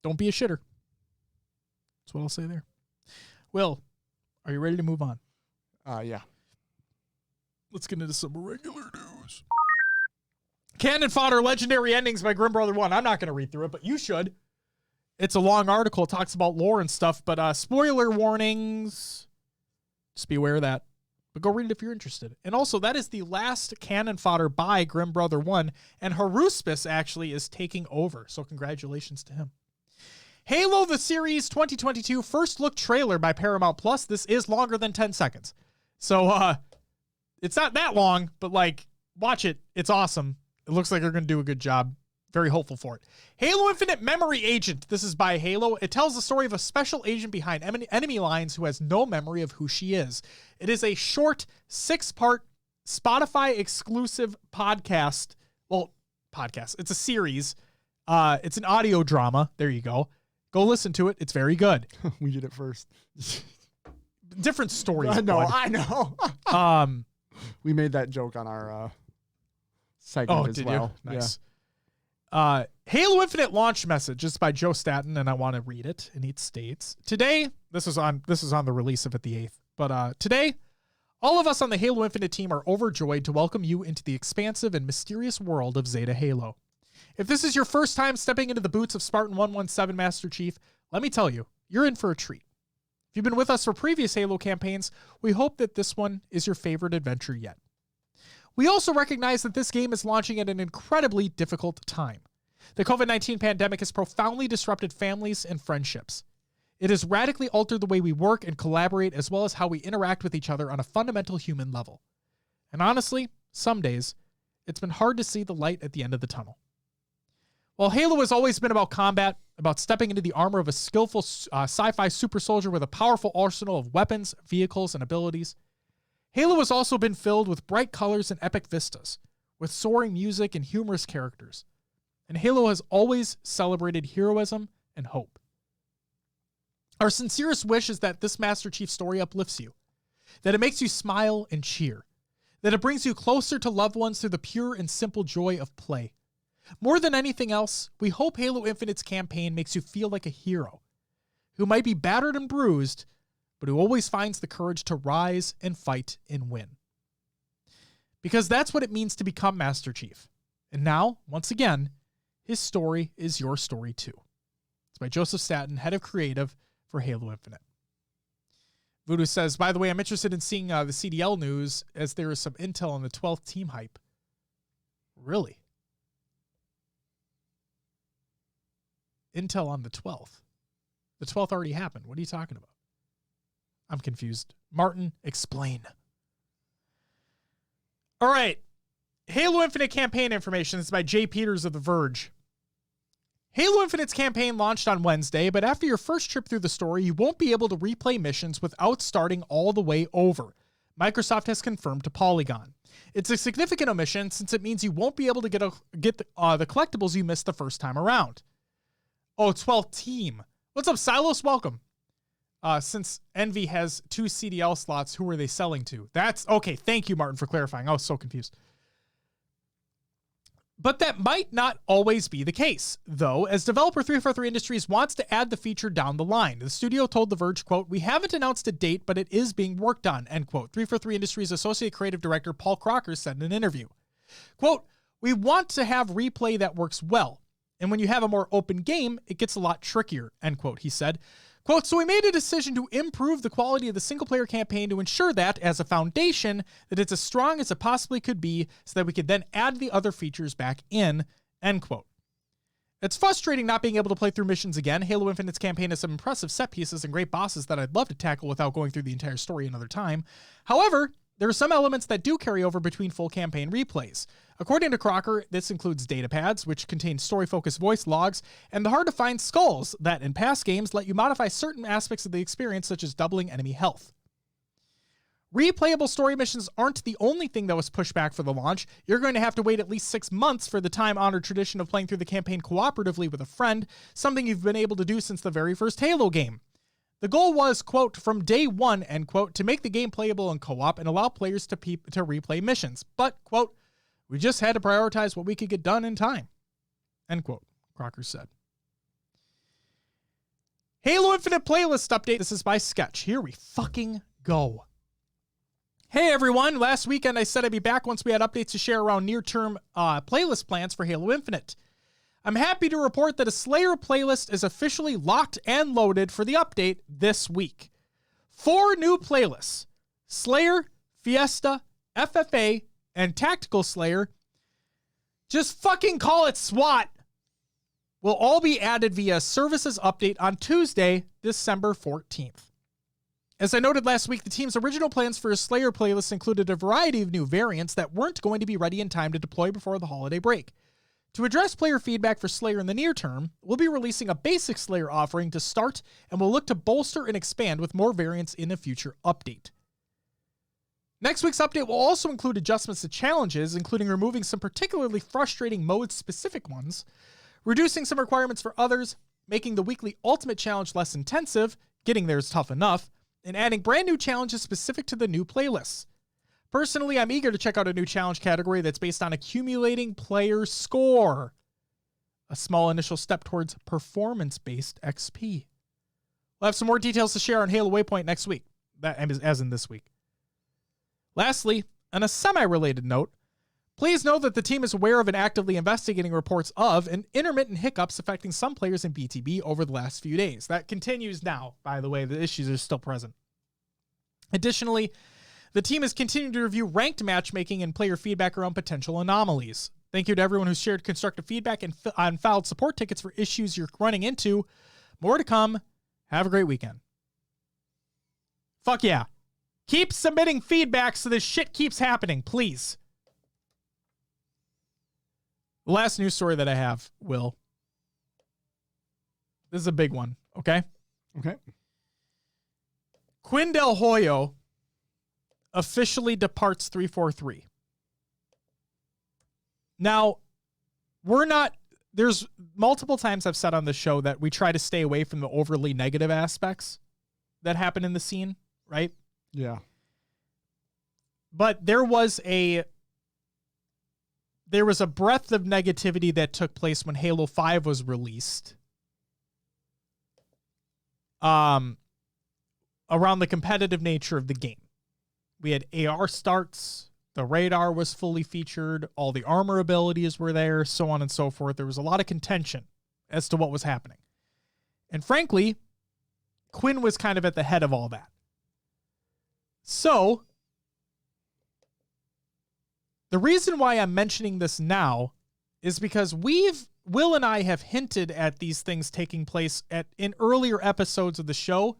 Don't be a shitter. That's what I'll say there. Will, are you ready to move on? Yeah. Let's get into some regular news. Cannon Fodder Legendary Endings by Grim Brother 1. I'm not going to read through it, but you should. It's a long article. It talks about lore and stuff, but spoiler warnings. Just be aware of that. But go read it if you're interested. And also, that is the last Cannon Fodder by Grim Brother 1, and Haruspis actually is taking over, so congratulations to him. Halo the Series 2022 first look trailer by Paramount Plus. This is longer than 10 seconds. So, it's not that long, but like, watch it. It's awesome. It looks like they're going to do a good job. Very hopeful for it. Halo Infinite Memory Agent. This is by Halo. It tells the story of a special agent behind enemy lines who has no memory of who she is. It is a short 6-part Spotify exclusive podcast. Well, podcast. It's a series. It's an audio drama. There you go. Go listen to it. It's very good. We did it first. Different stories. I know. We made that joke on our segment as well. You? Nice. Yeah. Halo Infinite launch message is by Joe Staten, and I want to read it. And it states, today, this is on the release of it the 8th, but today, all of us on the Halo Infinite team are overjoyed to welcome you into the expansive and mysterious world of Zeta Halo. If this is your first time stepping into the boots of Spartan 117 Master Chief, let me tell you, you're in for a treat. If you've been with us for previous Halo campaigns, we hope that this one is your favorite adventure yet. We also recognize that this game is launching at an incredibly difficult time. The COVID-19 pandemic has profoundly disrupted families and friendships. It has radically altered the way we work and collaborate, as well as how we interact with each other on a fundamental human level. And honestly, some days, it's been hard to see the light at the end of the tunnel. While Halo has always been about combat, about stepping into the armor of a skillful sci-fi super soldier with a powerful arsenal of weapons, vehicles, and abilities, Halo has also been filled with bright colors and epic vistas, with soaring music and humorous characters. And Halo has always celebrated heroism and hope. Our sincerest wish is that this Master Chief story uplifts you, that it makes you smile and cheer, that it brings you closer to loved ones through the pure and simple joy of play. More than anything else, we hope Halo Infinite's campaign makes you feel like a hero, who might be battered and bruised, but who always finds the courage to rise and fight and win. Because that's what it means to become Master Chief. And now, once again, his story is your story too. It's by Joseph Staten, head of creative for Halo Infinite. Voodoo says, by the way, I'm interested in seeing the CDL news as there is some intel on the 12th team hype. Really? Intel on the 12th. The 12th already happened. What are you talking about? I'm confused. Martin, explain. All right. Halo Infinite campaign information. This is by Jay Peters of The Verge. Halo Infinite's campaign launched on Wednesday, but after your first trip through the story, you won't be able to replay missions without starting all the way over. Microsoft has confirmed to Polygon. It's a significant omission since it means you won't be able to get the collectibles you missed the first time around. Oh, 12th team. What's up, Silos? Welcome. Since Envy has 2 CDL slots, who are they selling to? That's okay. Thank you, Martin, for clarifying. I was so confused. But that might not always be the case, though, as developer 343 Industries wants to add the feature down the line. The studio told The Verge, quote, "We haven't announced a date, but it is being worked on," end quote. 343 Industries Associate Creative Director Paul Crocker said in an interview. Quote, "We want to have replay that works well. And when you have a more open game, it gets a lot trickier," end quote, he said. Quote, "So we made a decision to improve the quality of the single-player campaign to ensure that, as a foundation, that it's as strong as it possibly could be so that we could then add the other features back in," end quote. It's frustrating not being able to play through missions again. Halo Infinite's campaign has some impressive set pieces and great bosses that I'd love to tackle without going through the entire story another time. However, there are some elements that do carry over between full campaign replays. According to Crocker, this includes data pads, which contain story-focused voice logs, and the hard-to-find skulls that, in past games, let you modify certain aspects of the experience, such as doubling enemy health. Replayable story missions aren't the only thing that was pushed back for the launch. You're going to have to wait at least 6 months for the time-honored tradition of playing through the campaign cooperatively with a friend, something you've been able to do since the very first Halo game. The goal was, quote, "from day one," end quote, "to make the game playable in co-op and allow players to replay missions. But," quote, "we just had to prioritize what we could get done in time," end quote, Crocker said. Halo Infinite playlist update. This is by Sketch. Here we fucking go. Hey everyone, last weekend I said I'd be back once we had updates to share around near-term playlist plans for Halo Infinite. I'm happy to report that a Slayer playlist is officially locked and loaded for the update this week. 4 new playlists, Slayer, Fiesta, FFA, and Tactical Slayer, just fucking call it SWAT, will all be added via services update on Tuesday, December 14th. As I noted last week, the team's original plans for a Slayer playlist included a variety of new variants that weren't going to be ready in time to deploy before the holiday break. To address player feedback for Slayer in the near term, we'll be releasing a basic Slayer offering to start, and we'll look to bolster and expand with more variants in a future update. Next week's update will also include adjustments to challenges, including removing some particularly frustrating mode-specific ones, reducing some requirements for others, making the weekly Ultimate Challenge less intensive, getting there is tough enough, and adding brand new challenges specific to the new playlists. Personally, I'm eager to check out a new challenge category that's based on accumulating player score, a small initial step towards performance-based XP. We'll have some more details to share on Halo Waypoint next week, as in this week. Lastly, on a semi-related note, please know that the team is aware of and actively investigating reports of and intermittent hiccups affecting some players in BTB over the last few days. That continues now, by the way. The issues are still present. Additionally, the team is continuing to review ranked matchmaking and player feedback around potential anomalies. Thank you to everyone who's shared constructive feedback and filed support tickets for issues you're running into. More to come. Have a great weekend. Fuck yeah. Keep submitting feedback so this shit keeps happening, please. The last news story that I have, Will. This is a big one, okay? Okay. Quinn Del Hoyo officially departs 343. Now, there's multiple times I've said on the show that we try to stay away from the overly negative aspects that happen in the scene, right? Yeah. But there was a breadth of negativity that took place when Halo 5 was released. Around the competitive nature of the game. We had AR starts, the radar was fully featured, all the armor abilities were there, so on and so forth. There was a lot of contention as to what was happening. And frankly, Quinn was kind of at the head of all that. So, the reason why I'm mentioning this now is because Will and I have hinted at these things taking place in earlier episodes of the show,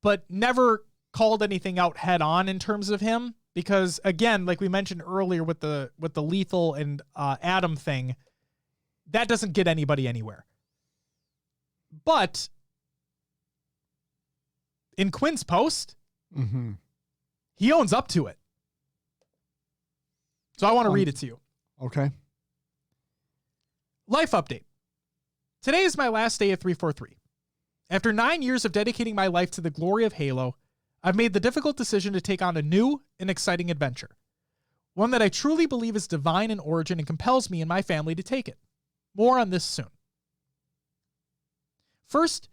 but never called anything out head on in terms of him. because again, like we mentioned earlier with the Lethal and Adam thing, that doesn't get anybody anywhere. But in Quinn's post, he owns up to it. So I want to read it to you. Okay. Life update. Today is my last day at 343. After 9 years of dedicating my life to the glory of Halo, I've made the difficult decision to take on a new and exciting adventure. One that I truly believe is divine in origin and compels me and my family to take it. More on this soon. First,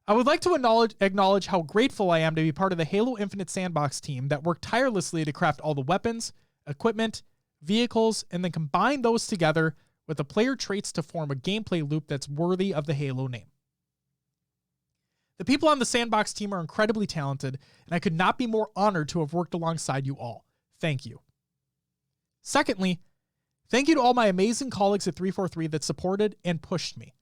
I would like to acknowledge how grateful I am to be part of the Halo Infinite sandbox team that worked tirelessly to craft all the weapons, equipment, vehicles, and then combine those together with the player traits to form a gameplay loop that's worthy of the Halo name. The people on the sandbox team are incredibly talented, and I could not be more honored to have worked alongside you all. Thank you. Secondly, thank you to all my amazing colleagues at 343 that supported and pushed me.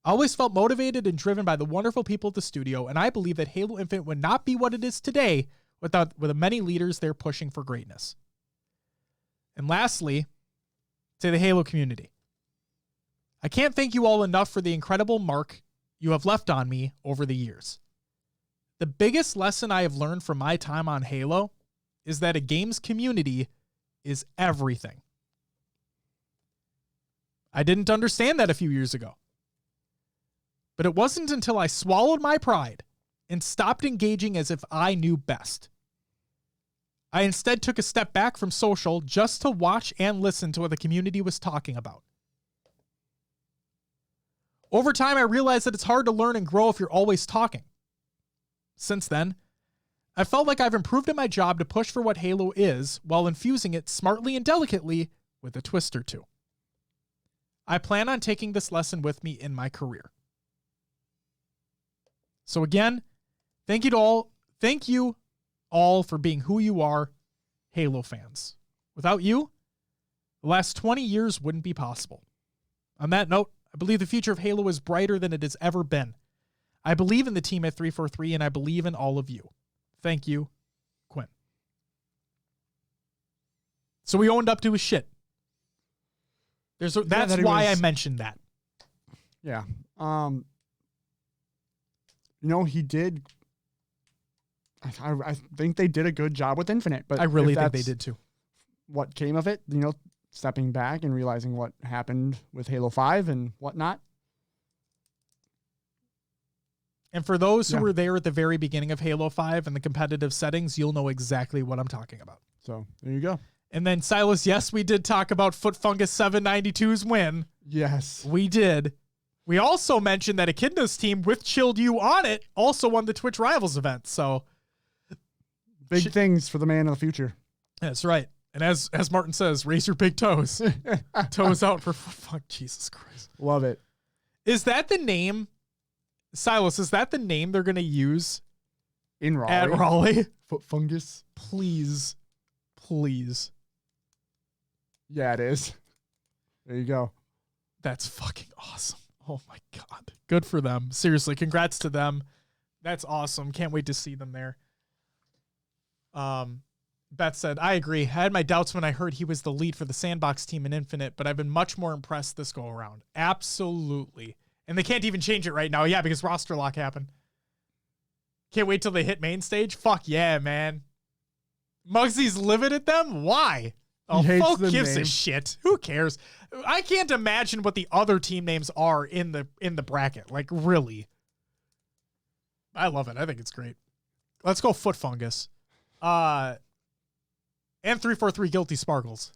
I always felt motivated and driven by the wonderful people at the studio, and I believe that Halo Infinite would not be what it is today with the many leaders there pushing for greatness. And lastly, to the Halo community. I can't thank you all enough for the incredible mark you have left on me over the years. The biggest lesson I have learned from my time on Halo is that a game's community is everything. I didn't understand that a few years ago. But it wasn't until I swallowed my pride and stopped engaging as if I knew best. I instead took a step back from social just to watch and listen to what the community was talking about. Over time, I realized that it's hard to learn and grow if you're always talking. Since then, I felt like I've improved at my job to push for what Halo is while infusing it smartly and delicately with a twist or two. I plan on taking this lesson with me in my career. So again, thank you all for being who you are, Halo fans. Without you, the last 20 years wouldn't be possible. On that note, I believe the future of Halo is brighter than it has ever been. I believe in the team at 343, and I believe in all of you. Thank you, Quinn. So we owned up to his shit. That's why I mentioned that. Yeah. He did. I think they did a good job with Infinite, but I really think they did too. What came of it, stepping back and realizing what happened with Halo 5 and whatnot. And for those who were there at the very beginning of Halo 5 and the competitive settings, you'll know exactly what I'm talking about. So there you go. And then Silas, yes, we did talk about Foot Fungus 792's win. Yes. We did. We also mentioned that Echidna's team with Chilled You on it also won the Twitch Rivals event. So big things for the man of the future. That's right. And as Martin says, raise your big toes. Toes out for fuck. Jesus Christ. Love it. Is that the name, Silas? Is that the name they're going to use in Raleigh? At Raleigh? Foot Fungus. Please. Yeah, it is. There you go. That's fucking awesome. Oh my God. Good for them. Seriously, congrats to them. That's awesome. Can't wait to see them there. Beth said, I agree. I had my doubts when I heard he was the lead for the sandbox team in Infinite, but I've been much more impressed this go around. Absolutely. And they can't even change it right now. Yeah, because roster lock happened. Can't wait till they hit main stage. Fuck yeah, man. Muggsy's livid at them? Why? Oh, fuck gives a shit. Who cares? I can't imagine what the other team names are in the bracket. Like, really. I love it. I think it's great. Let's go Foot Fungus. And 343 Guilty Sparkles.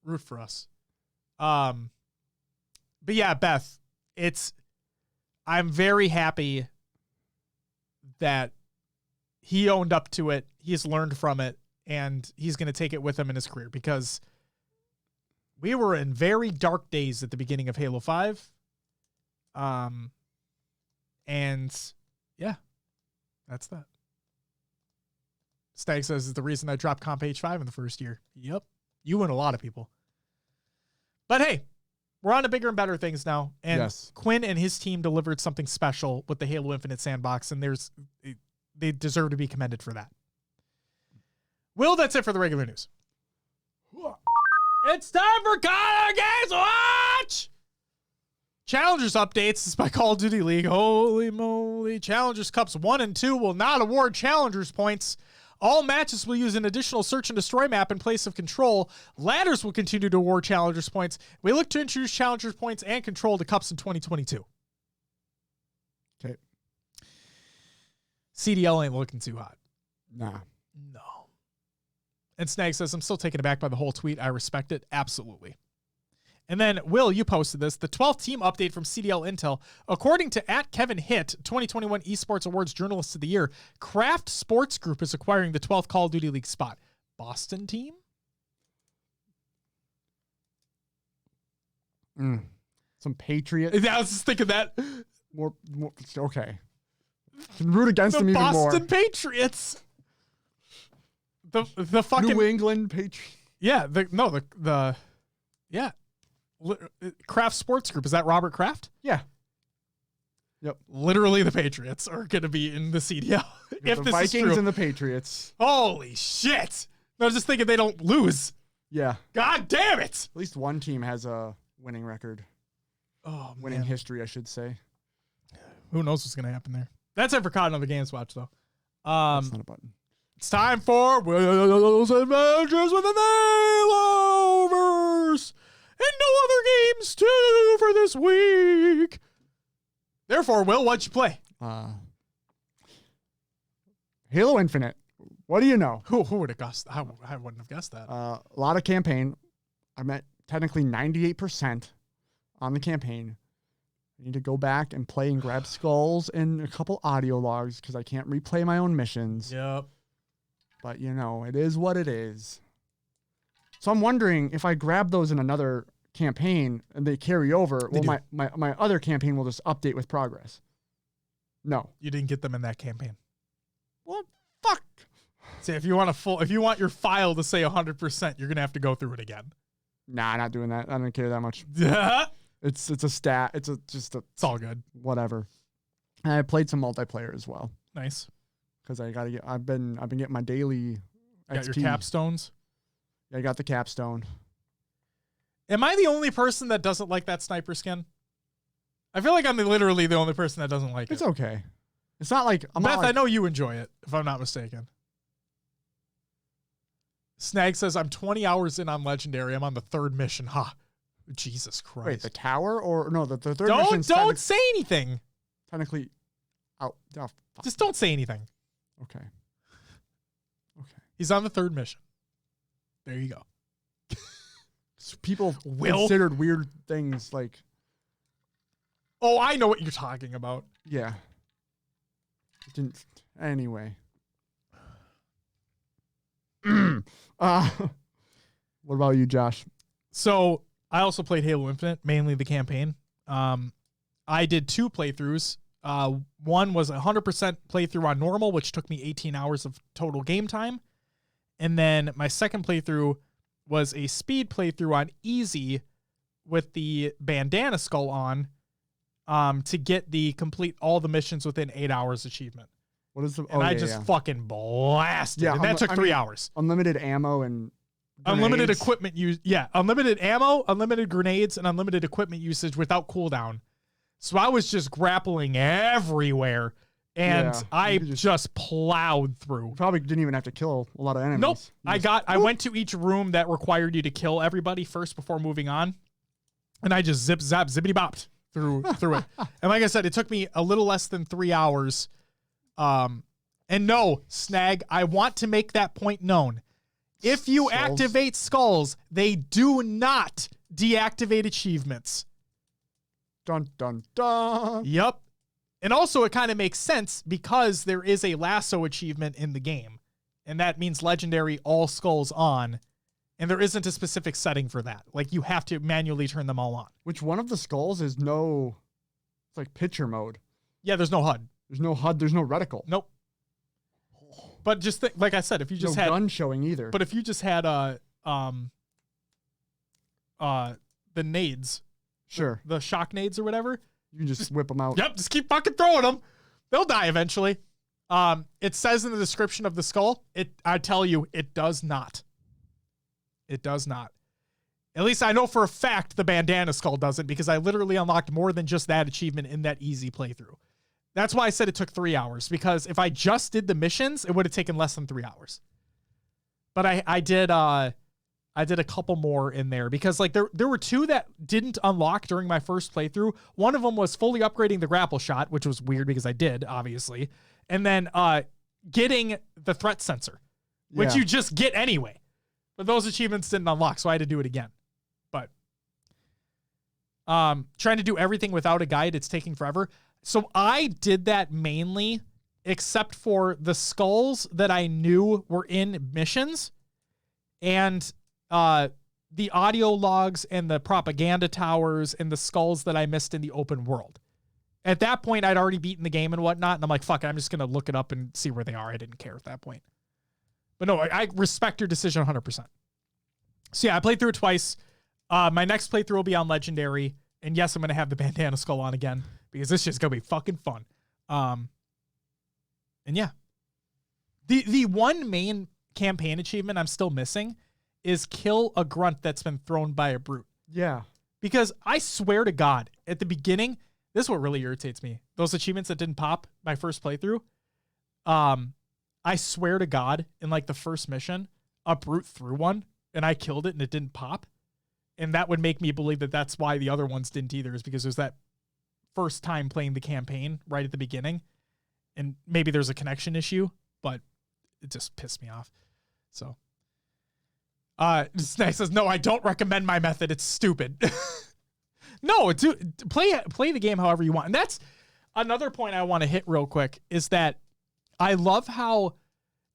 Root for us. But yeah, Beth, I'm very happy that he owned up to it. He's learned from it, and he's going to take it with him in his career, because we were in very dark days at the beginning of Halo 5. And yeah, that's that. Stag says is the reason I dropped Comp H5 in the first year. Yep. You and a lot of people. But hey, we're on to bigger and better things now. And yes, Quinn and his team delivered something special with the Halo Infinite sandbox, and they deserve to be commended for that. Will, that's it for the regular news. It's time for Call of Games Watch! Challengers updates. This is by Call of Duty League. Holy moly. Challengers Cups 1 and 2 will not award Challengers points. All matches will use an additional search and destroy map in place of control. Ladders will continue to award Challengers points. We look to introduce Challengers points and control to Cups in 2022. Okay. CDL ain't looking too hot. Nah. No. And Snag says, I'm still taken aback by the whole tweet. I respect it. Absolutely. And then, Will, you posted this. The 12th team update from CDL Intel. According to @KevinHitt, 2021 Esports Awards Journalist of the Year, Kraft Sports Group is acquiring the 12th Call of Duty League spot. Boston team? Some Patriots. Yeah, I was just thinking that. More okay. Can root against them even more. The Boston Patriots. The fucking New England Patriots. Yeah, Kraft Sports Group. Is that Robert Kraft? Yeah. Yep. Literally the Patriots are going to be in the CDL. If the this Vikings is true. and the Patriots. Holy shit. I was just thinking they don't lose. Yeah. God damn it. At least one team has a winning record. Oh, winning man. history, I should say. Who knows what's going to happen there. That's it for Cotton on the Games Watch, though. That's not a button. It's time for Will's Adventures with the Nailovers. And no other games, too, for this week. Therefore, Will, what'd you play? Halo Infinite. What do you know? Who would have guessed? I wouldn't have guessed that. A lot of campaign. I'm at technically 98% on the campaign. I need to go back and play and grab skulls and a couple audio logs because I can't replay my own missions. Yep. But, it is what it is. So I'm wondering if I grab those in another campaign and they carry over, my other campaign will just update with progress. No. You didn't get them in that campaign. Well, fuck. See, if you want your file to say 100%, you're going to have to go through it again. Nah, not doing that. I don't care that much. It's a stat. It's all good. Whatever. And I played some multiplayer as well. Nice. Because I've been getting my daily Got XP. your capstones? Yeah, I got the capstone. Am I the only person that doesn't like that sniper skin? I feel like I'm literally the only person that doesn't like it. It's okay. It's not like Beth, I know you enjoy it, if I'm not mistaken. Snag says, I'm 20 hours in on Legendary. I'm on the 3rd mission. Ha. Jesus Christ. Wait, the tower or no, the third mission. Don't say anything. Technically out. Oh, just don't say anything. Okay. He's on the 3rd mission. There you go. People considered weird things like. Oh, I know what you're talking about. Yeah. Anyway. What about you, Josh? So I also played Halo Infinite, mainly the campaign. I did 2 playthroughs. One was 100% playthrough on normal, which took me 18 hours of total game time. And then my second playthrough was a speed playthrough on easy with the bandana skull on to get the complete all the missions within 8 hours achievement. What is the? And I just fucking blasted. Yeah, and that took 3 hours. Unlimited ammo and grenades. Unlimited equipment use. Yeah, unlimited ammo, unlimited grenades, and unlimited equipment usage without cooldown. So I was just grappling everywhere, and I just plowed through. You probably didn't even have to kill a lot of enemies. Nope. I went to each room that required you to kill everybody first before moving on, and I just zip zap zippity bopped through it. And like I said, it took me a little less than 3 hours. And no, Snag, I want to make that point known. If you activate skulls, they do not deactivate achievements. Dun, dun, dun. Yep. And also it kind of makes sense because there is a lasso achievement in the game. And that means legendary all skulls on. And there isn't a specific setting for that. Like you have to manually turn them all on. Which one of the skulls is it's like picture mode. Yeah, there's no HUD. There's no HUD. There's no reticle. Nope. But just think, like I said, if you just no had gun showing either. But if you just had the nades, sure, the shock nades or whatever, you can just whip them out. Yep, just keep fucking throwing them. They'll die eventually. It says in the description of the skull, I tell you, it does not. It does not. At least I know for a fact the bandana skull doesn't, because I literally unlocked more than just that achievement in that easy playthrough. That's why I said it took 3 hours, because if I just did the missions, it would have taken less than 3 hours. But I did a couple more in there, because like there were 2 that didn't unlock during my first playthrough. One of them was fully upgrading the grapple shot, which was weird because I did, obviously. And then getting the threat sensor, which you just get anyway. But those achievements didn't unlock, so I had to do it again. But trying to do everything without a guide, it's taking forever. So I did that mainly, except for the skulls that I knew were in missions, and the audio logs and the propaganda towers and the skulls that I missed in the open world. At that point, I'd already beaten the game and whatnot, and I'm like, fuck it, I'm just going to look it up and see where they are. I didn't care at that point. But no, I respect your decision 100%. So yeah, I played through it twice. My next playthrough will be on Legendary, and yes, I'm going to have the bandana skull on again, because this shit's going to be fucking fun. And yeah. The one main campaign achievement I'm still missing is kill a grunt that's been thrown by a brute. Yeah. Because I swear to God, at the beginning, this is what really irritates me. Those achievements that didn't pop my first playthrough. I swear to God, in like the first mission, a brute threw one and I killed it and it didn't pop. And that would make me believe that that's why the other ones didn't either, is because there's that first time playing the campaign right at the beginning. And maybe there's a connection issue, but it just pissed me off. So, Snake says, no, I don't recommend my method. It's stupid. No, play the game however you want. And that's another point I want to hit real quick, is that I love how,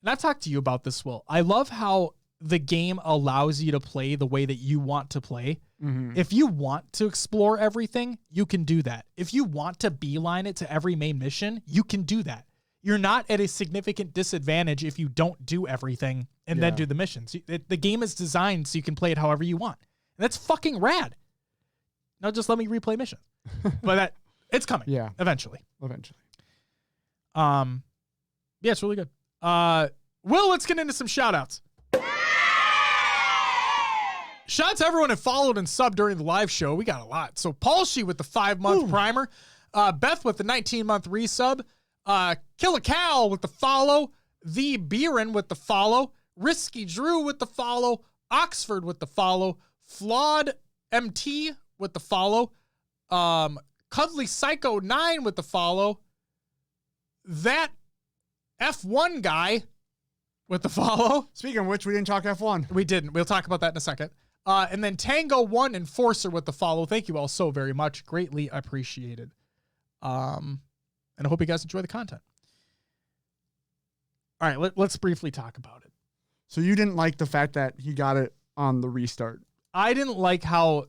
and I've talked to you about this, Will, I love how the game allows you to play the way that you want to play. Mm-hmm. If you want to explore everything, you can do that. If you want to beeline it to every main mission, you can do that. You're not at a significant disadvantage if you don't do everything and then do the missions. The game is designed so you can play it however you want. And that's fucking rad. Now just let me replay missions. But it's coming. Yeah. Eventually. Yeah, it's really good. Will, let's get into some shout-outs. Shout out to everyone who followed and subbed during the live show. We got a lot. So Paul Shee with the 5-month primer. Beth with the 19-month resub. Kill a Cow with the follow. The Beerin with the follow. Risky Drew with the follow. Oxford with the follow. Flawed MT with the follow. Cuddly Psycho 9 with the follow. That F1 guy with the follow. Speaking of which, we didn't talk F1. We didn't. We'll talk about that in a second. And then Tango 1 Enforcer with the follow. Thank you all so very much. Greatly appreciated. And I hope you guys enjoy the content. All right, let's briefly talk about it. So you didn't like the fact that he got it on the restart? I didn't like how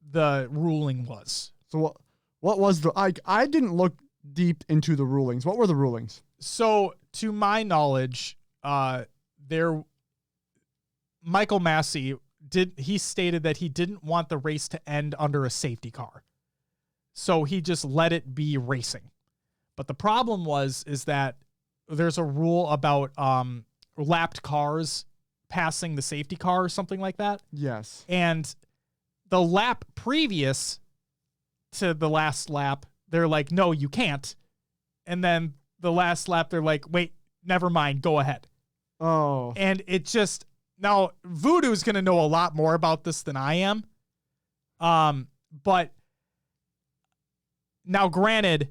the ruling was. So what was the... I didn't look deep into the rulings. What were the rulings? So, to my knowledge, Michael Massey he stated that he didn't want the race to end under a safety car. So he just let it be racing. But the problem is that there's a rule about lapped cars passing the safety car or something like that. Yes. And the lap previous to the last lap, they're like, no, you can't. And then the last lap, they're like, wait, never mind, go ahead. Oh. And it just, now Voodoo's going to know a lot more about this than I am. But now granted,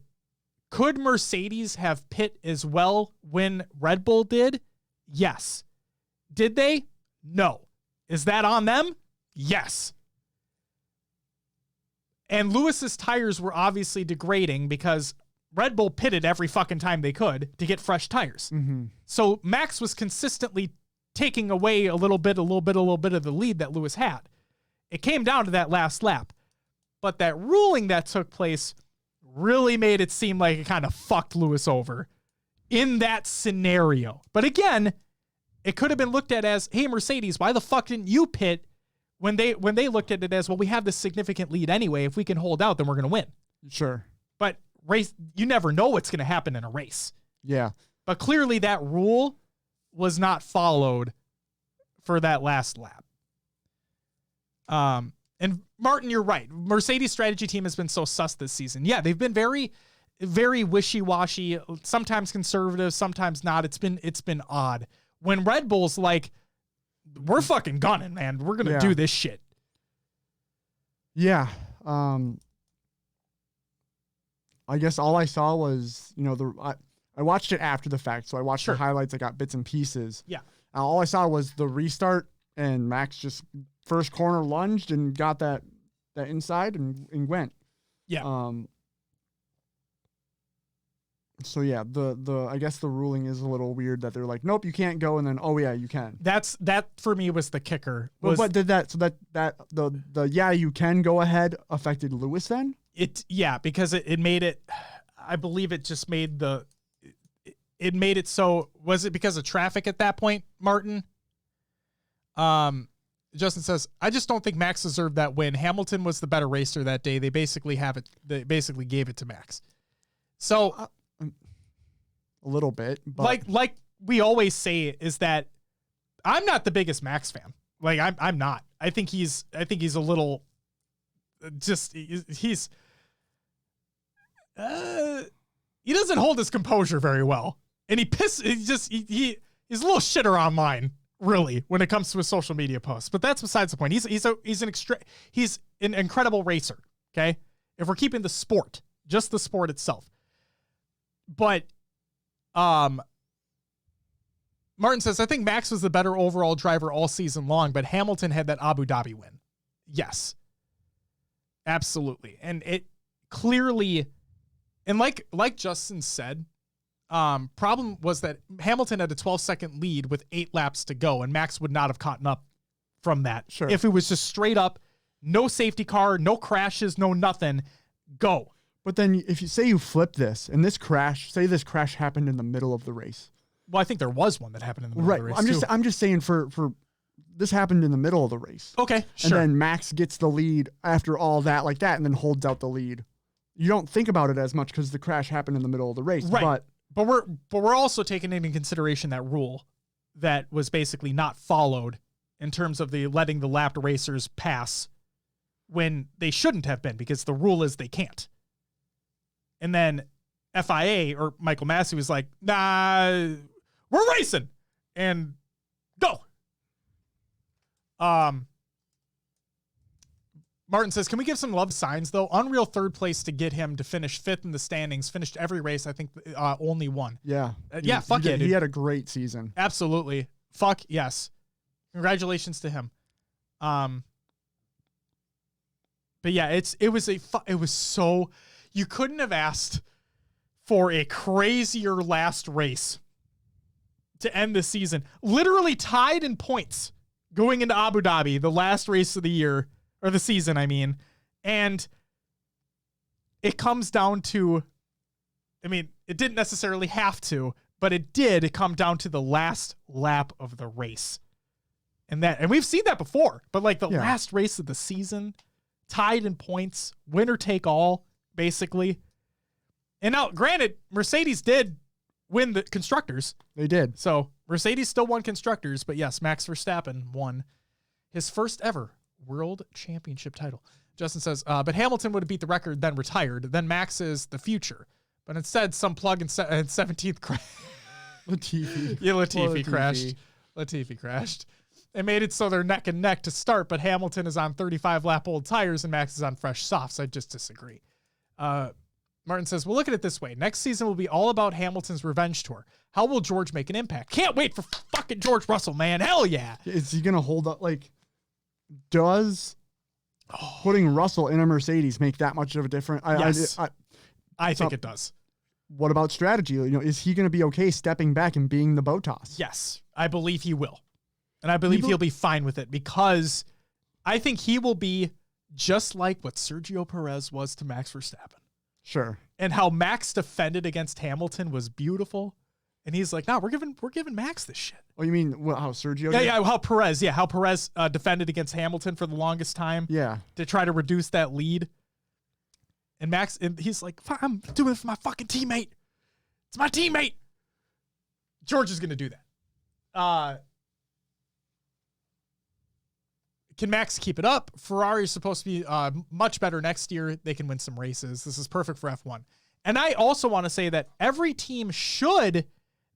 could Mercedes have pit as well when Red Bull did? Yes. Did they? No. Is that on them? Yes. And Lewis's tires were obviously degrading because Red Bull pitted every fucking time they could to get fresh tires. Mm-hmm. So Max was consistently taking away a little bit of the lead that Lewis had. It came down to that last lap. But that ruling that took place really made it seem like it kind of fucked Lewis over in that scenario. But again, it could have been looked at as, hey, Mercedes, why the fuck didn't you pit when they looked at it as, well, we have this significant lead anyway. If we can hold out, then we're going to win. Sure. But race, you never know what's going to happen in a race. Yeah. But clearly that rule was not followed for that last lap. And Martin, you're right. Mercedes strategy team has been so sus this season. Yeah, they've been very, very wishy-washy, sometimes conservative, sometimes not. It's been odd. When Red Bull's like, we're fucking gunning, man. We're going to do this shit. Yeah. I guess all I saw was, I watched it after the fact. So I watched the highlights. I got bits and pieces. Yeah. All I saw was the restart, and Max just first corner lunged and got that inside and went. Yeah. So yeah, I guess the ruling is a little weird that they're like, nope, you can't go, and then oh yeah, you can. That for me was the kicker. But did that? So the yeah, you can go ahead affected Lewis then? Because it made it. I believe it just made it made it so. Was it because of traffic at that point, Martin? Justin says, I just don't think Max deserved that win. Hamilton was the better racer that day. They basically gave it to Max. So a little bit, but like we always say is that I'm not the biggest Max fan. Like I'm not. I think he's a little just he's he doesn't hold his composure very well. And he's a little shitter online, really, when it comes to his social media posts. But that's besides the point. He's an incredible racer, okay? If we're keeping the sport, just the sport itself. But Martin says, I think Max was the better overall driver all season long, but Hamilton had that Abu Dhabi win. Yes. Absolutely. And it clearly, and like Justin said, problem was that Hamilton had a 12-second lead with 8 laps to go, and Max would not have caught up from that. Sure. If it was just straight up, no safety car, no crashes, no nothing, go. But then if you say you flip this and this crash happened in the middle of the race. Well, I think there was one that happened in the middle of the race. I'm just saying for this happened in the middle of the race. Okay, sure. And then Max gets the lead after all that like that and then holds out the lead. You don't think about it as much because the crash happened in the middle of the race. Right. But we're also taking into consideration that rule that was basically not followed in terms of the letting the lapped racers pass when they shouldn't have been, because the rule is they can't. And then FIA or Michael Massey was like, nah, we're racing and go. Martin says, can we give some love signs though? Unreal third place to get him to finish 5th in the standings, finished every race. I think only one. Yeah. Fuck it. He had a great season. Absolutely. Fuck yes. Congratulations to him. But yeah, it was so, you couldn't have asked for a crazier last race to end the season. Literally tied in points going into Abu Dhabi, the last race of the year, or the season, I mean. And it comes down to, I mean, it didn't necessarily have to, but it did come down to the last lap of the race. And we've seen that before, but like the last race of the season, tied in points, winner take all, basically. And now, granted, Mercedes did win the constructors. They did. So Mercedes still won constructors, but yes, Max Verstappen won his first ever world championship title. Justin says, but Hamilton would have beat the record, then retired. Then Max is the future. But instead, some plug in 17th crashed. Latifi. Yeah, Latifi crashed. Latifi crashed. They made it so they're neck and neck to start, but Hamilton is on 35-lap old tires and Max is on fresh softs. I just disagree. Martin says, well, look at it this way. Next season will be all about Hamilton's revenge tour. How will George make an impact? Can't wait for fucking George Russell, man. Hell yeah. Is he going to hold up? Like, does putting Russell in a Mercedes make that much of a difference? Yes. I think it does. What about strategy? Is he going to be okay stepping back and being the Bottas? Yes, I believe he will. And I believe he'll be fine with it, because I think he will be just like what Sergio Perez was to Max Verstappen. Sure. And how Max defended against Hamilton was beautiful. And he's like, no, we're giving Max this shit. Oh, you mean how Sergio? Yeah, how Perez defended against Hamilton for the longest time. Yeah. To try to reduce that lead. And Max, and he's like, I'm doing it for my fucking teammate. It's my teammate. George is going to do that. Can Max keep it up? Ferrari is supposed to be much better next year. They can win some races. This is perfect for F1. And I also want to say that every team should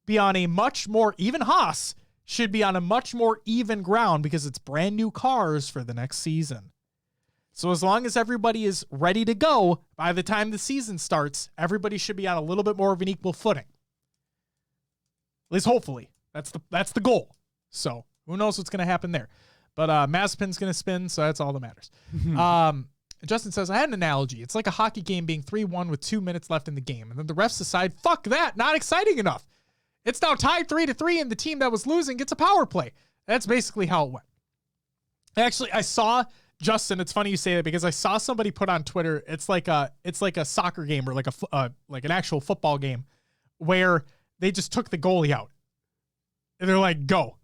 be on a much more, even Haas should be on a much more even ground because it's brand new cars for the next season. So as long as everybody is ready to go by the time the season starts, everybody should be on a little bit more of an equal footing. At least hopefully. That's the goal. So who knows what's going to happen there. But Mazepin's going to spin, so that's all that matters. Justin says, I had an analogy. It's like a hockey game being 3-1 with 2 minutes left in the game. And then the refs decide, fuck that, not exciting enough. It's now tied 3-3, and the team that was losing gets a power play. That's basically how it went. Actually, I saw, Justin, it's funny you say that because I saw somebody put on Twitter, it's like a soccer game or like an actual football game where they just took the goalie out. And they're like, go.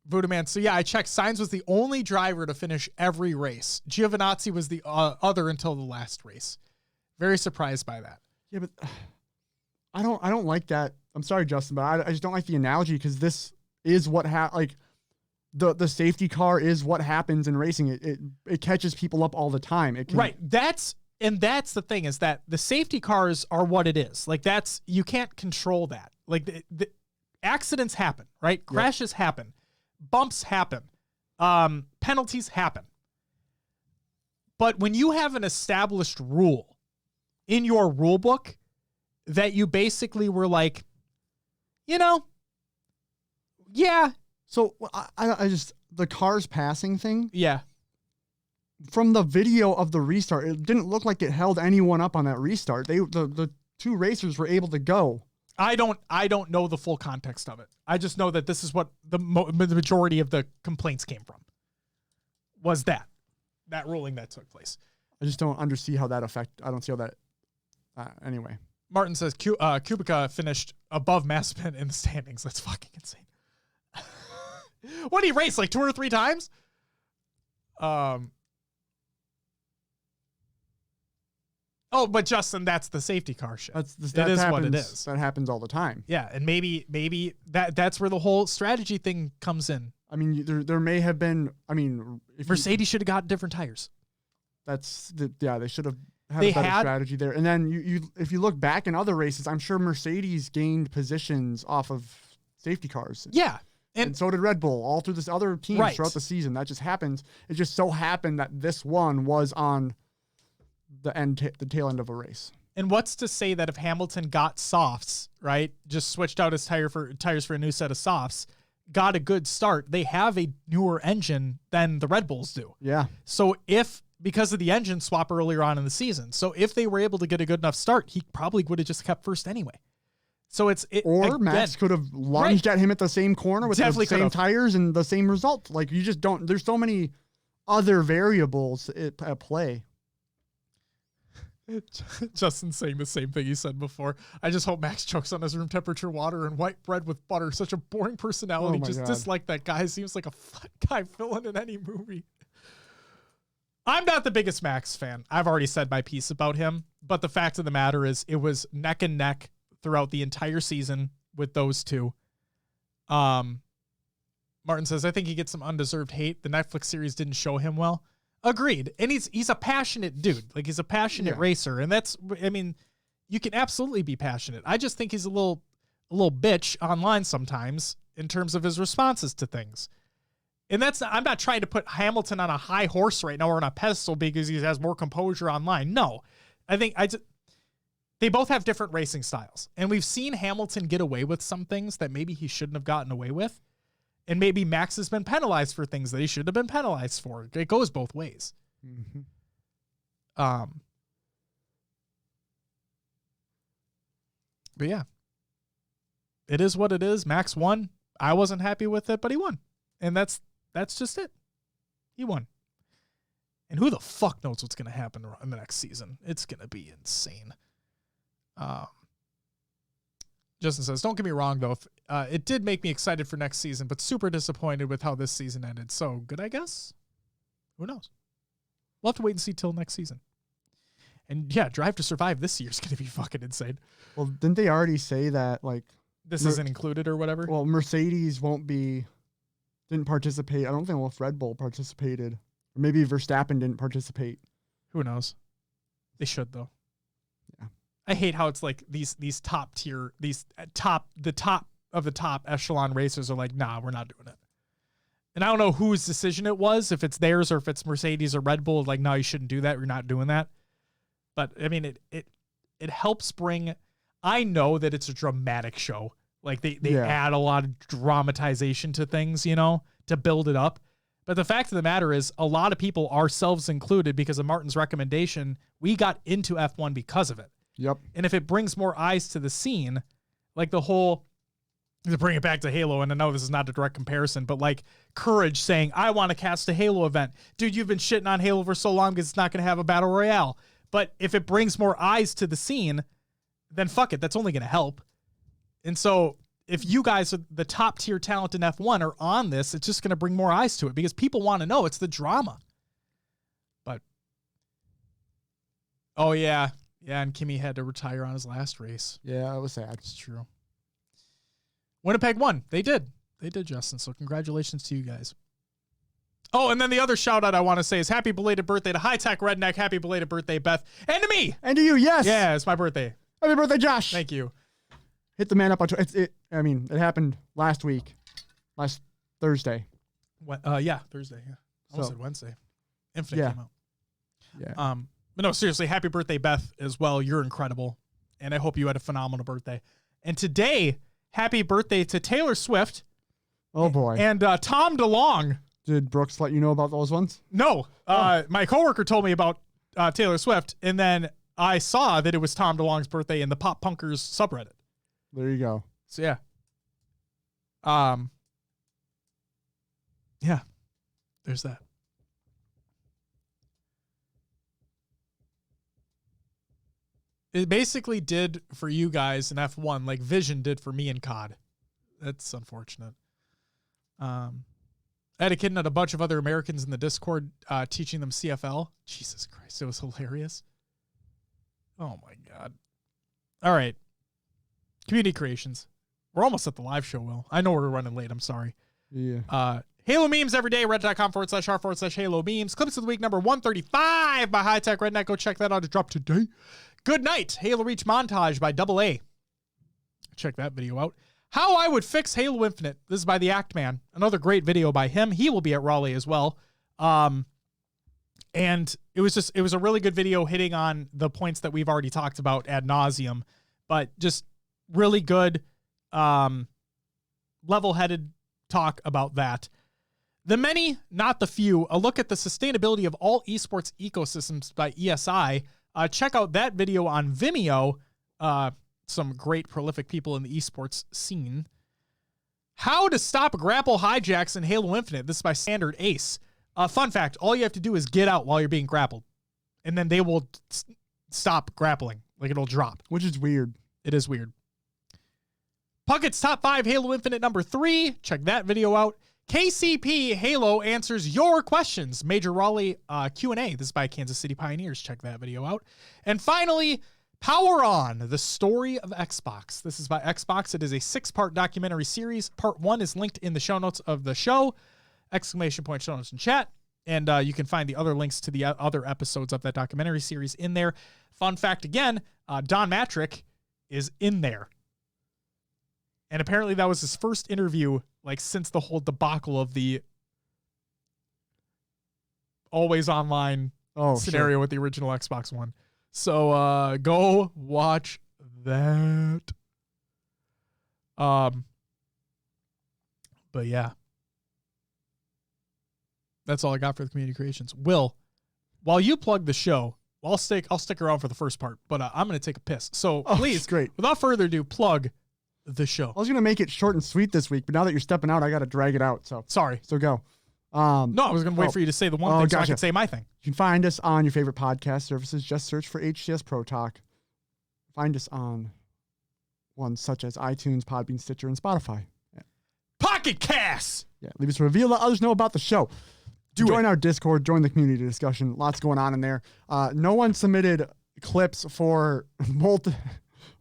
Voodoo Man. So yeah, I checked. Sainz was the only driver to finish every race. Giovinazzi was the other until the last race. Very surprised by that. Yeah, but I don't like that. I'm sorry, Justin, but I just don't like the analogy because this is what the safety car is what happens in racing. It catches people up all the time. Right. That's the thing is that the safety cars are what it is. Like you can't control that. Like the accidents happen, right? Crashes happen. Bumps happen. Penalties happen. But when you have an established rule in your rule book that you basically were like, yeah. So I just, the cars passing thing. Yeah. From the video of the restart, it didn't look like it held anyone up on that restart. The two racers were able to go. I don't know the full context of it. I just know that this is what the majority of the complaints came from. Was that ruling that took place? I just don't understand how that I don't see how that. Anyway, Martin says Kubica finished above Mazepin in the standings. That's fucking insane. What did he race like 2 or 3 times? Oh, but Justin, that's the safety car shit. That is what it is. That happens all the time. Yeah, and maybe that's where the whole strategy thing comes in. I mean, there may have been. I mean, if Mercedes should have got different tires. They should have had a better strategy there. And then if you look back in other races, I'm sure Mercedes gained positions off of safety cars. Yeah. And so did Red Bull, all through this other teams throughout the season. That just happens. It just so happened that this one was on the tail end of a race. And what's to say that if Hamilton got softs, right, just switched out his tires for a new set of softs, got a good start, they have a newer engine than the Red Bulls do. Yeah. So because of the engine swap earlier on in the season, so if they were able to get a good enough start, he probably would have just kept first anyway. So Max could have lunged at him at the same corner with the same tires and the same result. Like you just don't. There's so many other variables at play. Justin's saying the same thing he said before. I just hope Max chokes on his room temperature water and white bread with butter. Such a boring personality. Just dislike that guy. Seems like a fun guy villain in any movie. I'm not the biggest Max fan. I've already said my piece about him. But the fact of the matter is it was neck and neck throughout the entire season with those two. Martin says, I think he gets some undeserved hate. The Netflix series didn't show him well. Agreed. And he's a passionate dude. Like he's a passionate racer. And you can absolutely be passionate. I just think he's a little bitch online sometimes in terms of his responses to things. And I'm not trying to put Hamilton on a high horse right now or on a pedestal because he has more composure online. No, I think they both have different racing styles. And we've seen Hamilton get away with some things that maybe he shouldn't have gotten away with. And maybe Max has been penalized for things that he should have been penalized for. It goes both ways. Mm-hmm. But yeah, it is what it is. Max won. I wasn't happy with it, but he won. And that's just it. He won. And who the fuck knows what's going to happen in the next season? It's going to be insane. Justin says, don't get me wrong, though. It did make me excited for next season, but super disappointed with how this season ended. So good, I guess. Who knows? We'll have to wait and see till next season. And yeah, Drive to Survive this year is going to be fucking insane. Well, didn't they already say that, like, this isn't included or whatever? Well, Mercedes didn't participate. I don't think if Red Bull participated. Or maybe Verstappen didn't participate. Who knows? They should, though. Yeah. I hate how it's like these top tier, the top of the top echelon racers are like, nah, we're not doing it. And I don't know whose decision it was, if it's theirs or if it's Mercedes or Red Bull, like, no, you shouldn't do that. We're not doing that. But I mean, it helps bring, I know that it's a dramatic show. Like they add a lot of dramatization to things, to build it up. But the fact of the matter is a lot of people, ourselves included, because of Martin's recommendation, we got into F1 because of it. Yep. And if it brings more eyes to the scene, like the whole, to bring it back to Halo, and I know this is not a direct comparison, but like Courage saying, I want to cast a Halo event. Dude, you've been shitting on Halo for so long because it's not going to have a battle royale. But if it brings more eyes to the scene, then fuck it. That's only going to help. And so if you guys are the top tier talent in F1 are on this, it's just going to bring more eyes to it because people want to know. It's the drama. But, oh yeah. Yeah, and Kimi had to retire on his last race. Yeah, it was sad. It's true. Winnipeg won. They did. They did, Justin. So congratulations to you guys. Oh, and then the other shout out I want to say is happy belated birthday to High Tech Redneck. Happy belated birthday, Beth. And to me. And to you, yes. Yeah, it's my birthday. Happy birthday, Josh. Thank you. Hit the man up on Twitter. It happened last Thursday. Yeah, Thursday. Yeah. I almost said Wednesday. Infinite came out. Yeah. But no, seriously, happy birthday, Beth, as well. You're incredible. And I hope you had a phenomenal birthday. And today, happy birthday to Taylor Swift. Oh, boy. And Tom DeLonge. Did Brooks let you know about those ones? No. My coworker told me about Taylor Swift, and then I saw that it was Tom DeLonge's birthday in the Pop Punkers subreddit. There you go. So, yeah. Yeah. There's that. It basically did for you guys in F1 like Vision did for me in COD. That's unfortunate. I had a kid and a bunch of other Americans in the Discord teaching them CFL. Jesus Christ, it was hilarious. Oh, my God. All right. Community creations. We're almost at the live show, Will. I know we're running late. I'm sorry. Yeah. Halo memes every day. Reddit.com/r/Halo memes. Clips of the week number 135 by High Tech Redneck. Go check that out. It dropped today. Good night. Halo Reach montage by Double A. Check that video out. How I would fix Halo Infinite. This is by the Act Man. Another great video by him. He will be at Raleigh as well. And it was a really good video hitting on the points that we've already talked about ad nauseum, but just really good, level-headed talk about that. The many, not the few, a look at the sustainability of all esports ecosystems by ESI. Check out that video on Vimeo. Some great prolific people in the esports scene. How to stop grapple hijacks in Halo Infinite. This is by Standard Ace. Fun fact, all you have to do is get out while you're being grappled. And then they will stop grappling. Like it'll drop. Which is weird. It is weird. Puckett's Top 5 Halo Infinite number 3. Check that video out. KCP Halo answers your questions. Major Raleigh Q&A. This is by Kansas City Pioneers. Check that video out. And finally, Power On, the story of Xbox. This is by Xbox. It is a 6-part documentary series. Part 1 is linked in the show notes of the show. ! Show notes in chat. And you can find the other links to the other episodes of that documentary series in there. Fun fact again, Don Matrick is in there. And apparently that was his first interview, like since the whole debacle of the always online scenario with the original Xbox One. So go watch that. But yeah. That's all I got for the community creations. Will, while you plug the show, I'll stick around for the first part, but I'm going to take a piss. So please, great. Without further ado, plug the show. I was going to make it short and sweet this week, but now that you're stepping out, I got to drag it out. So sorry. So go. No, I was going to wait for you to say the one thing so I could say my thing. You can find us on your favorite podcast services. Just search for HCS Pro Talk. Find us on ones such as iTunes, Podbean, Stitcher, and Spotify. Pocket Cast! Yeah, leave us a review. Let others know about the show. Join our Discord. Join the community discussion. Lots going on in there. No one submitted clips for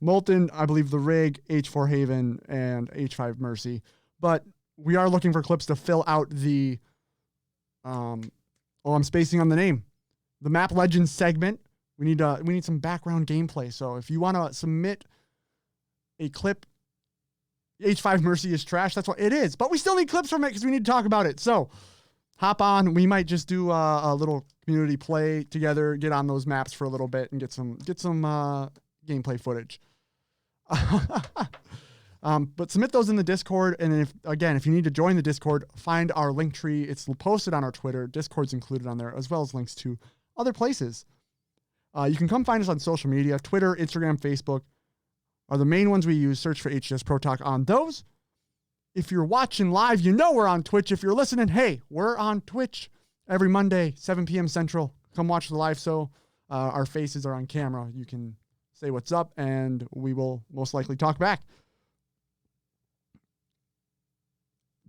Molten, I believe the Rig, H4 Haven, and H5 Mercy. But we are looking for clips to fill out the, I'm spacing on the name, the Map Legends segment. We need some background gameplay. So if you want to submit a clip, H5 Mercy is trash. That's what it is. But we still need clips from it because we need to talk about it. So hop on. We might just do a little community play together, get on those maps for a little bit, and get some gameplay footage. But submit those in the Discord. And if you need to join the Discord, find our link tree. It's posted on our Twitter. Discord's included on there, as well as links to other places. You can come find us on social media. Twitter, Instagram, Facebook are the main ones we use. Search for HCS Pro Talk on those. If you're watching live, you know we're on Twitch. If you're listening, hey, we're on Twitch every Monday, 7 p.m. Central. Come watch the live show. Our faces are on camera. You can say what's up, and we will most likely talk back.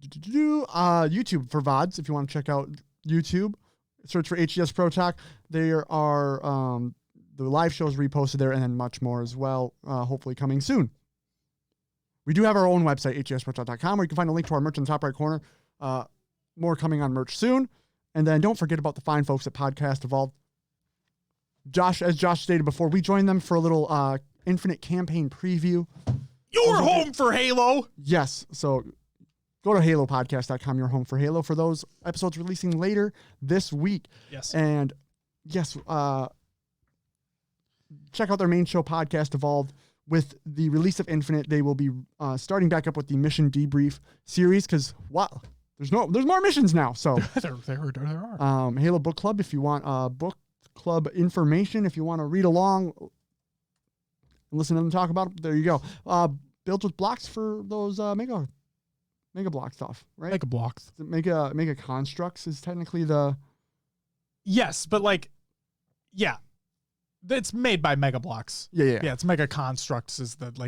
YouTube for VODs, if you want to check out YouTube. Search for HCS Pro Talk. There are the live shows reposted there, and then much more as well, hopefully coming soon. We do have our own website, hcsprotalk.com, where you can find a link to our merch in the top right corner. More coming on merch soon. And then don't forget about the fine folks at Podcast Evolved. As Josh stated before, we joined them for a little Infinite campaign preview. You're home for Halo. Yes. So go to halopodcast.com, your home for Halo, for those episodes releasing later this week. Yes. And yes, check out their main show, Podcast Evolved. With the release of Infinite, they will be starting back up with the Mission Debrief series because, wow, there's more missions now. So there are. Halo Book Club, if you want book club information, if you want to read along and listen to them talk about it, there you go. Built with blocks for those mega block stuff, right? Mega blocks. Mega constructs is technically the... Yes, but yeah. It's made by Mega Blocks. Yeah. Yeah, it's Mega Constructs is I don't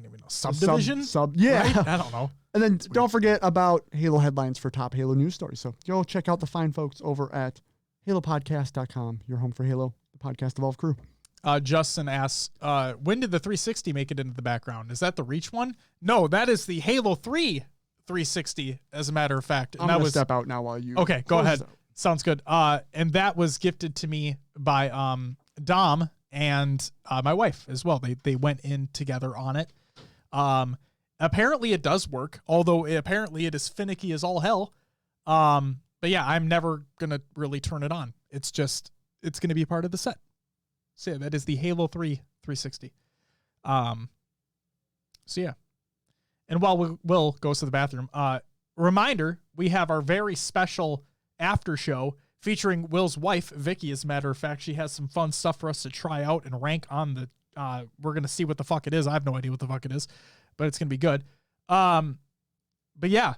even know. Subdivision? Yeah. Right? I don't know. And then don't forget about Halo headlines for top Halo news stories. So go check out the fine folks over at halopodcast.com, your home for Halo, the Podcast Evolved crew. Justin asks, when did the 360 make it into the background? Is that the Reach one? No, that is the Halo 3 360, as a matter of fact. I'm going to step out now while you... Okay, go ahead. Sounds good. And that was gifted to me by Dom and my wife as well. They went in together on it. Apparently it does work, although apparently it is finicky as all hell. But yeah, I'm never going to really turn it on. It's going to be a part of the set. So yeah, that is the Halo 3 360. So yeah. And while Will goes to the bathroom, reminder, we have our very special after show featuring Will's wife, Vicky. As a matter of fact, she has some fun stuff for us to try out and rank on the, we're going to see what the fuck it is. I have no idea what the fuck it is, but it's going to be good. But yeah.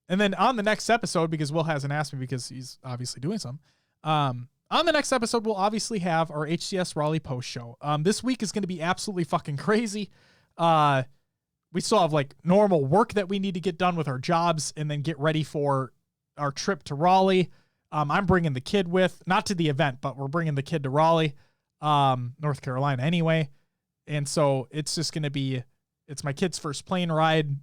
And then on the next episode, because Will hasn't asked me because he's obviously doing some, on the next episode, we'll obviously have our HCS Raleigh post show. This week is going to be absolutely fucking crazy. We still have normal work that we need to get done with our jobs and then get ready for our trip to Raleigh. I'm bringing the kid not to the event, but we're bringing the kid to Raleigh, North Carolina anyway. And so it's just going to be, it's my kid's first plane ride.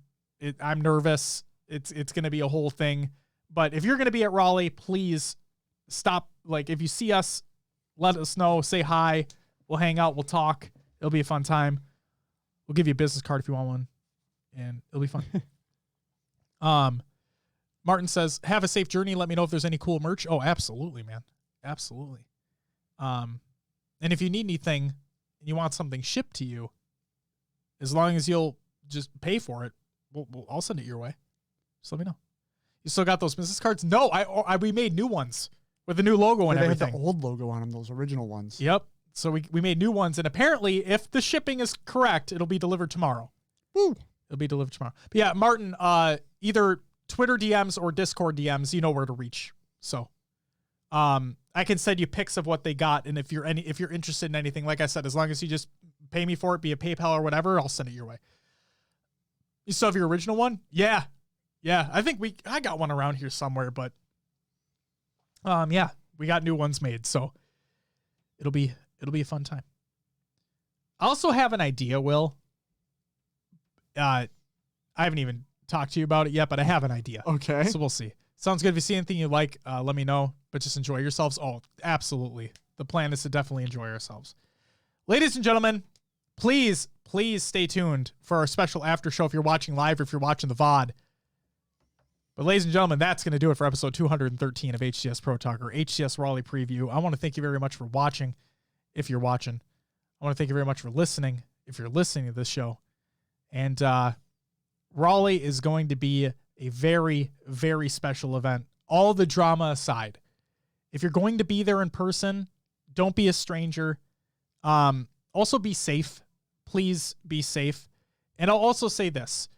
I'm nervous. It's going to be a whole thing. But if you're going to be at Raleigh, please stop. If you see us, let us know, say hi. We'll hang out. We'll talk. It'll be a fun time. We'll give you a business card if you want one, and it'll be fun. Martin says, have a safe journey. Let me know if there's any cool merch. Oh, absolutely, man. Absolutely. And if you need anything and you want something shipped to you, as long as you'll just pay for it, I'll send it your way. Just let me know. You still got those business cards? No, we made new ones with the new logo and everything. They had the old logo on them, those original ones. Yep. So we made new ones, and apparently, if the shipping is correct, it'll be delivered tomorrow. Woo! It'll be delivered tomorrow. But yeah, Martin, either Twitter DMs or Discord DMs, you know where to reach. So, I can send you pics of what they got, and if you're interested in anything, like I said, as long as you just pay me for it, be a PayPal or whatever, I'll send it your way. You still have your original one? Yeah. I think I got one around here somewhere, but yeah, we got new ones made, so it'll be a fun time. I also have an idea, Will. I haven't even talked to you about it yet, but I have an idea. Okay. So we'll see. Sounds good. If you see anything you like, let me know. But just enjoy yourselves. Oh, absolutely. The plan is to definitely enjoy ourselves. Ladies and gentlemen, please stay tuned for our special after show if you're watching live or if you're watching the VOD. But ladies and gentlemen, that's going to do it for episode 213 of HCS Pro Talk or HCS Raleigh Preview. I want to thank you very much for watching if you're watching. I want to thank you very much for listening if you're listening to this show. And Raleigh is going to be a very, very special event. All the drama aside. If you're going to be there in person, don't be a stranger. Also be safe. Please be safe. And I'll also say this.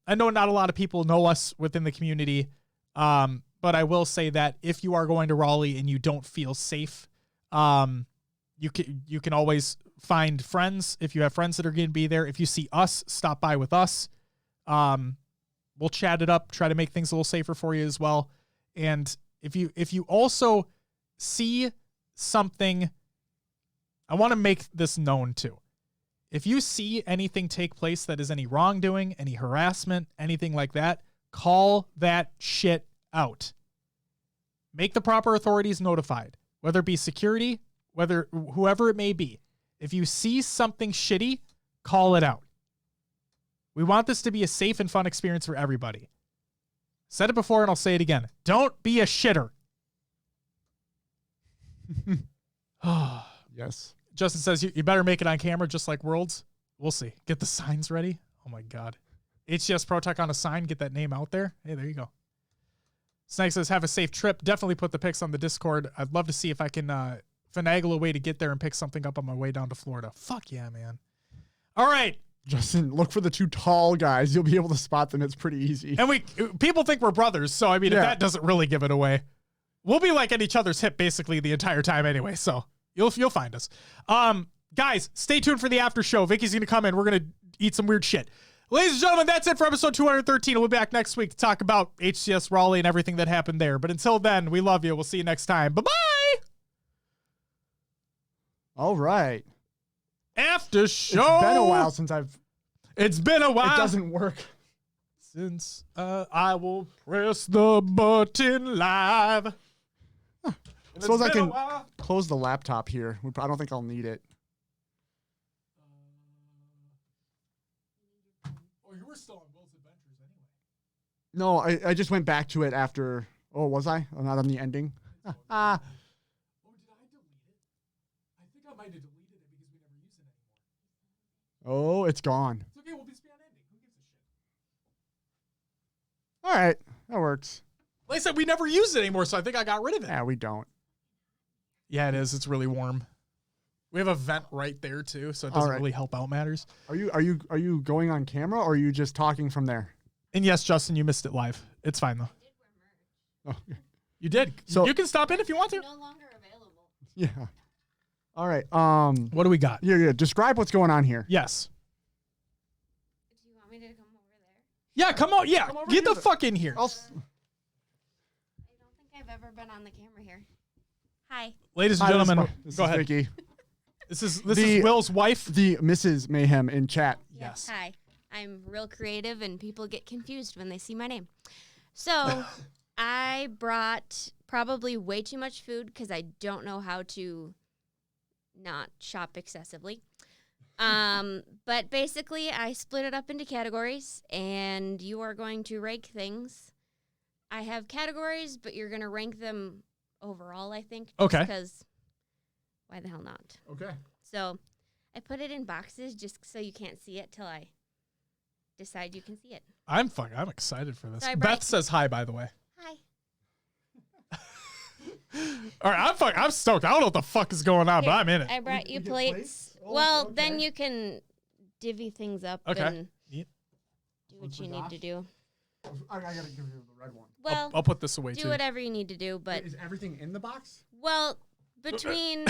I know not a lot of people know us within the community, but I will say that if you are going to Raleigh and you don't feel safe, you can always find friends. If you have friends that are going to be there, if you see us, stop by with us. We'll chat it up, try to make things a little safer for you as well. And if you also see something, I want to make this known too. If you see anything take place that is any wrongdoing, any harassment, anything like that, call that shit out. Make the proper authorities notified, whether it be security, whether whoever it may be. If you see something shitty, call it out. We want this to be a safe and fun experience for everybody. Said it before and I'll say it again. Don't be a shitter. Yes. Justin says you better make it on camera just like Worlds. We'll see. Get the signs ready. Oh my God. HCS Pro Talk on a sign. Get that name out there. Hey, there you go. Snake says have a safe trip. Definitely put the pics on the Discord. I'd love to see if I can finagle a way to get there and pick something up on my way down to Florida. Fuck yeah, man. All right. Justin, look for the two tall guys. You'll be able to spot them. It's pretty easy. And people think we're brothers, so I mean, if that doesn't really give it away, we'll be like at each other's hip basically the entire time anyway. So you'll find us. Guys, stay tuned for the after show. Vicky's gonna come in. We're gonna eat some weird shit. Ladies and gentlemen, that's it for episode 213. We'll be back next week to talk about HCS Raleigh and everything that happened there. But until then, we love you. We'll see you next time. Bye-bye. All right. After show. It's been a while since It's been a while. It doesn't work. Since I will press the button live. Suppose I can close the laptop here. I don't think I'll need it. Oh, you were still on Will's Adventures anyway. No, I just went back to it after. Oh, was I? I'm not on the ending. Oh, did I delete it? I think I might have deleted it because we never use it anymore. Oh, it's gone. It's okay. We'll just be on ending. Who gives a shit? All right, that works. Like I said, we never use it anymore, so I think I got rid of it. Yeah, we don't. Yeah, it is. It's really warm. We have a vent right there too, so it doesn't really help out matters. Are you going on camera or are you just talking from there? And yes, Justin, you missed it live. It's fine though. Oh, you did. So you can stop in if you want to. No longer available. yeah. All right. What do we got? Yeah. Describe what's going on here. Yes. Do you want me to come over there? Yeah, come on. Yeah, get the fuck in here. I don't think I've ever been on the camera here. Hi. Ladies and gentlemen, this go is ahead. Vicky. This is Will's wife. The Mrs. Mayhem in chat. Yes. Hi. I'm real creative and people get confused when they see my name. So I brought probably way too much food because I don't know how to not shop excessively. But basically I split it up into categories and you are going to rank things. I have categories, but you're going to rank them overall, I think. Okay. Because why the hell not? Okay. So I put it in boxes just so you can't see it till I decide you can see it. I'm excited for this. So Beth says hi, by the way. Hi. All right, I'm stoked. I don't know what the fuck is going on, but I'm in it. I brought you We get plates. plates? Oh, Well, okay. then you can divvy things up Okay. and Neat. do what you need to do. I gotta give you the red one. Well, I'll put this away do too. whatever you need to do, but Is everything in the box? well, between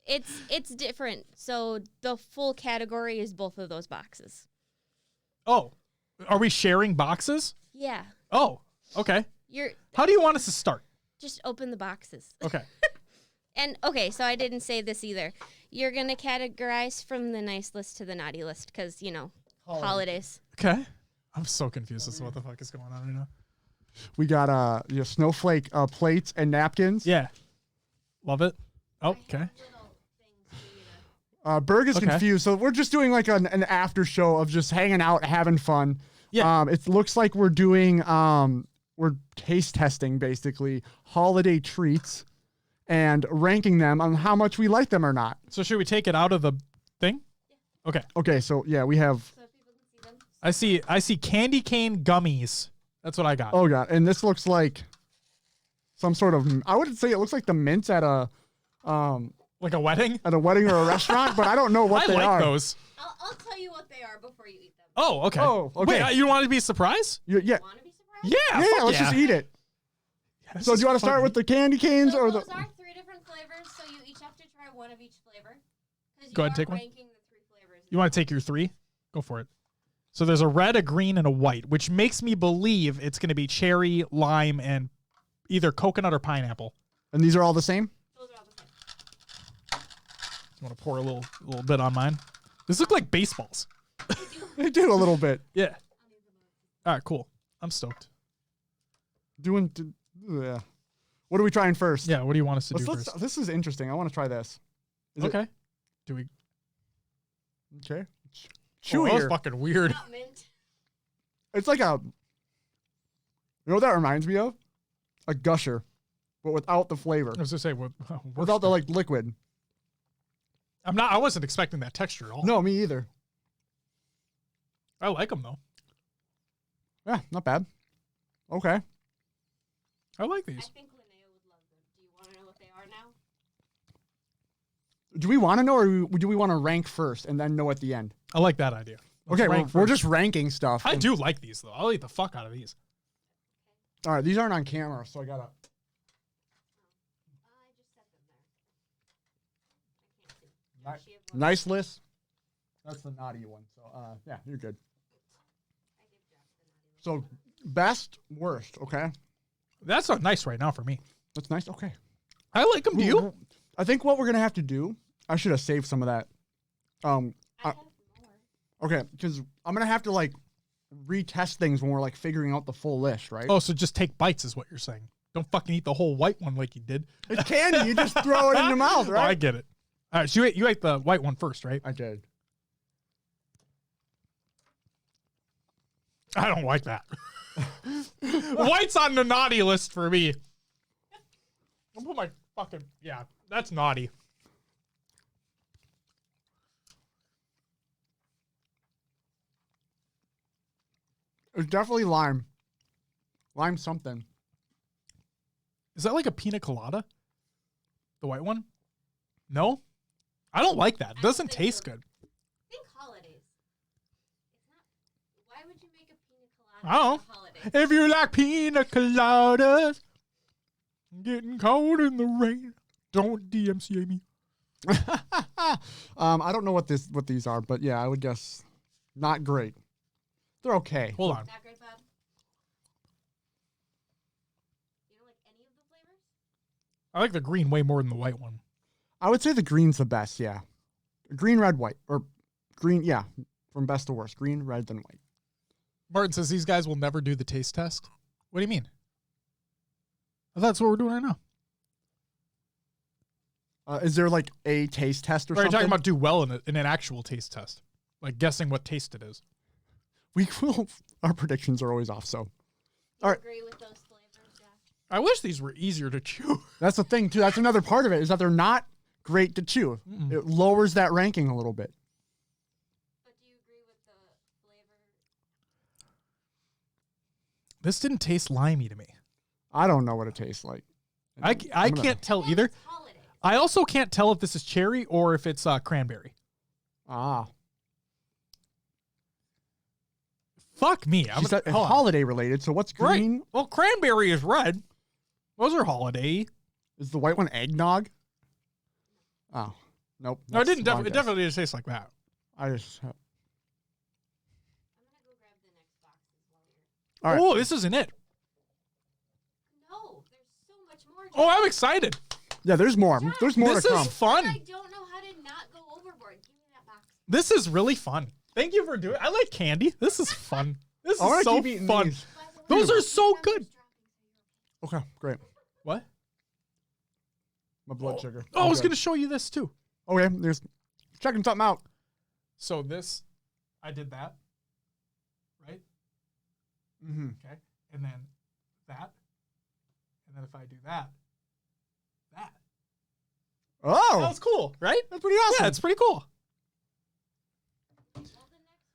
it's different. So the full category is both of those boxes. Oh, are we sharing boxes? Yeah. Oh, okay. You're How do you want us to start? Just open the boxes. Okay. And, okay, so I didn't say this either. You're going to categorize from the nice list to the naughty list because, holidays. Okay. I'm so confused as to what the fuck is going on right now. We got snowflake plates and napkins. Yeah. Love it. Oh, okay. Berg is confused, so we're just doing like an after show of just hanging out, having fun. Yeah. It looks like we're doing we're taste testing basically holiday treats and ranking them on how much we like them or not. So should we take it out of the thing? Okay. Okay, so yeah, we have. So people can see them. I see candy cane gummies. That's what I got. Oh god, and this looks like some sort of. I wouldn't say it looks like the mints at a Like a wedding? or a restaurant, but I don't know what I they like are. those. I'll tell you what they are before you eat them. Oh, okay. Oh, okay. Wait, you want to be surprised? Yeah, Want to be surprised? Yeah. yeah. fuck Let's just eat it. Yeah, So do you want to start with the candy canes So or the? those are 3 different flavors, so you each have to try one of each flavor. Go ahead and take one. Ranking the 3 flavors. You want to take your 3? Go for it. So there's a red, a green, and a white, which makes me believe it's going to be cherry, lime, and either coconut or pineapple. And these are all the same. Those are all the same. You want to pour a little bit on mine? These look like baseballs. They do a little bit. Yeah. All right, cool. I'm stoked. Yeah. What are we trying first? Yeah, what do you want us to do Let's, first? this is interesting. I want to try this. Is it- Okay. Do we? Okay. Oh, that was Chewier. fucking weird. Not mint. It's like a. You know what that reminds me of? A gusher, but without the flavor, I was gonna say without the like liquid. I wasn't expecting that texture at all. No, me either. I like them though. Yeah, not bad. Okay. I like I these. think Linnea would love them. Do you want to know what they are now? Do we want to know, or do we want to rank first and then know at the end? I like that idea. Let's Okay, rank we're first. just ranking stuff. I do like these though. I'll eat the fuck out of these. All right, these aren't on camera, so I gotta. I just set them there. I can't see. Does she have one? Nice list. That's the naughty one. So yeah, you're good. I give Jeff the naughty one. So best, worst. Okay, That's not nice right now for me. that's nice. Okay. I like them. Do you? I think what we're gonna have to do. I should have saved some of that. I have more. Okay, because I'm gonna have to like retest things when we're like figuring out the full list, right? Oh, so just take bites is what you're saying. Don't fucking eat the whole white one like you did. It's candy. You just throw it in your mouth, Oh, I right? get it. All right, so you ate the white one first, right? I did. I don't like that. White's on the naughty list for me. I'll put my fucking that's naughty. It's definitely lime. Lime something. Is that like a pina colada? The white one? No? I don't like that. It doesn't taste good. Think holidays. It's not. Why would you make a pina colada I don't for holidays? If you like pina coladas, getting cold in the rain, don't DMCA me. I don't know what these are, but yeah, I would guess not great. They're okay. Hold on. Not great, Bob. You don't like any of the flavors? I like the green way more than the white one. I would say the green's the best, yeah. Green, red, white. Or green, yeah. From best to worst. Green, red, then white. Martin says these guys will never do the taste test. What do you mean? I thought that's what we're doing right now. Is there like a taste test or Or are you something? talking about do well in an actual taste test? Like guessing what taste it is. We will. Our predictions are always off, so. Do All you right. agree with those flavors, Josh? I wish these were easier to chew. That's the thing, too. That's another part of it, is that they're not great to chew. Mm-mm. It lowers that ranking a little bit. But do you agree with the flavor? This didn't taste limey to me. I don't know what it tastes like. I I'm gonna- can't tell Well, either. it's holidays. I also can't tell if this is cherry or if it's cranberry. Ah. Fuck me. She said it's hold on. holiday related, so what's Right. green? Well, cranberry is red. Those are holiday. Is the white one eggnog? Oh. Nope. No, it that's didn't. the wrong It guess. definitely didn't taste like that. I just. I'm gonna go grab the next boxes while you're. All right. Oh, this isn't it. No, there's so much more. Oh, I'm excited. Yeah, there's more. There's more This to come. is fun. I don't know how to not go overboard. Give me that box. This is really fun. Thank you for doing it. I like candy. This is fun. This I wanna is so keep eating fun. these. Those are so good. Okay, great. What? My blood sugar. Oh, I was Okay. going to show you this too. Okay, there's checking something out. So this, I did that, right? Mm-hmm. Okay. And then that. And then if I do that. Oh, That was cool, right? that's pretty awesome. Yeah, it's pretty cool. Well, the next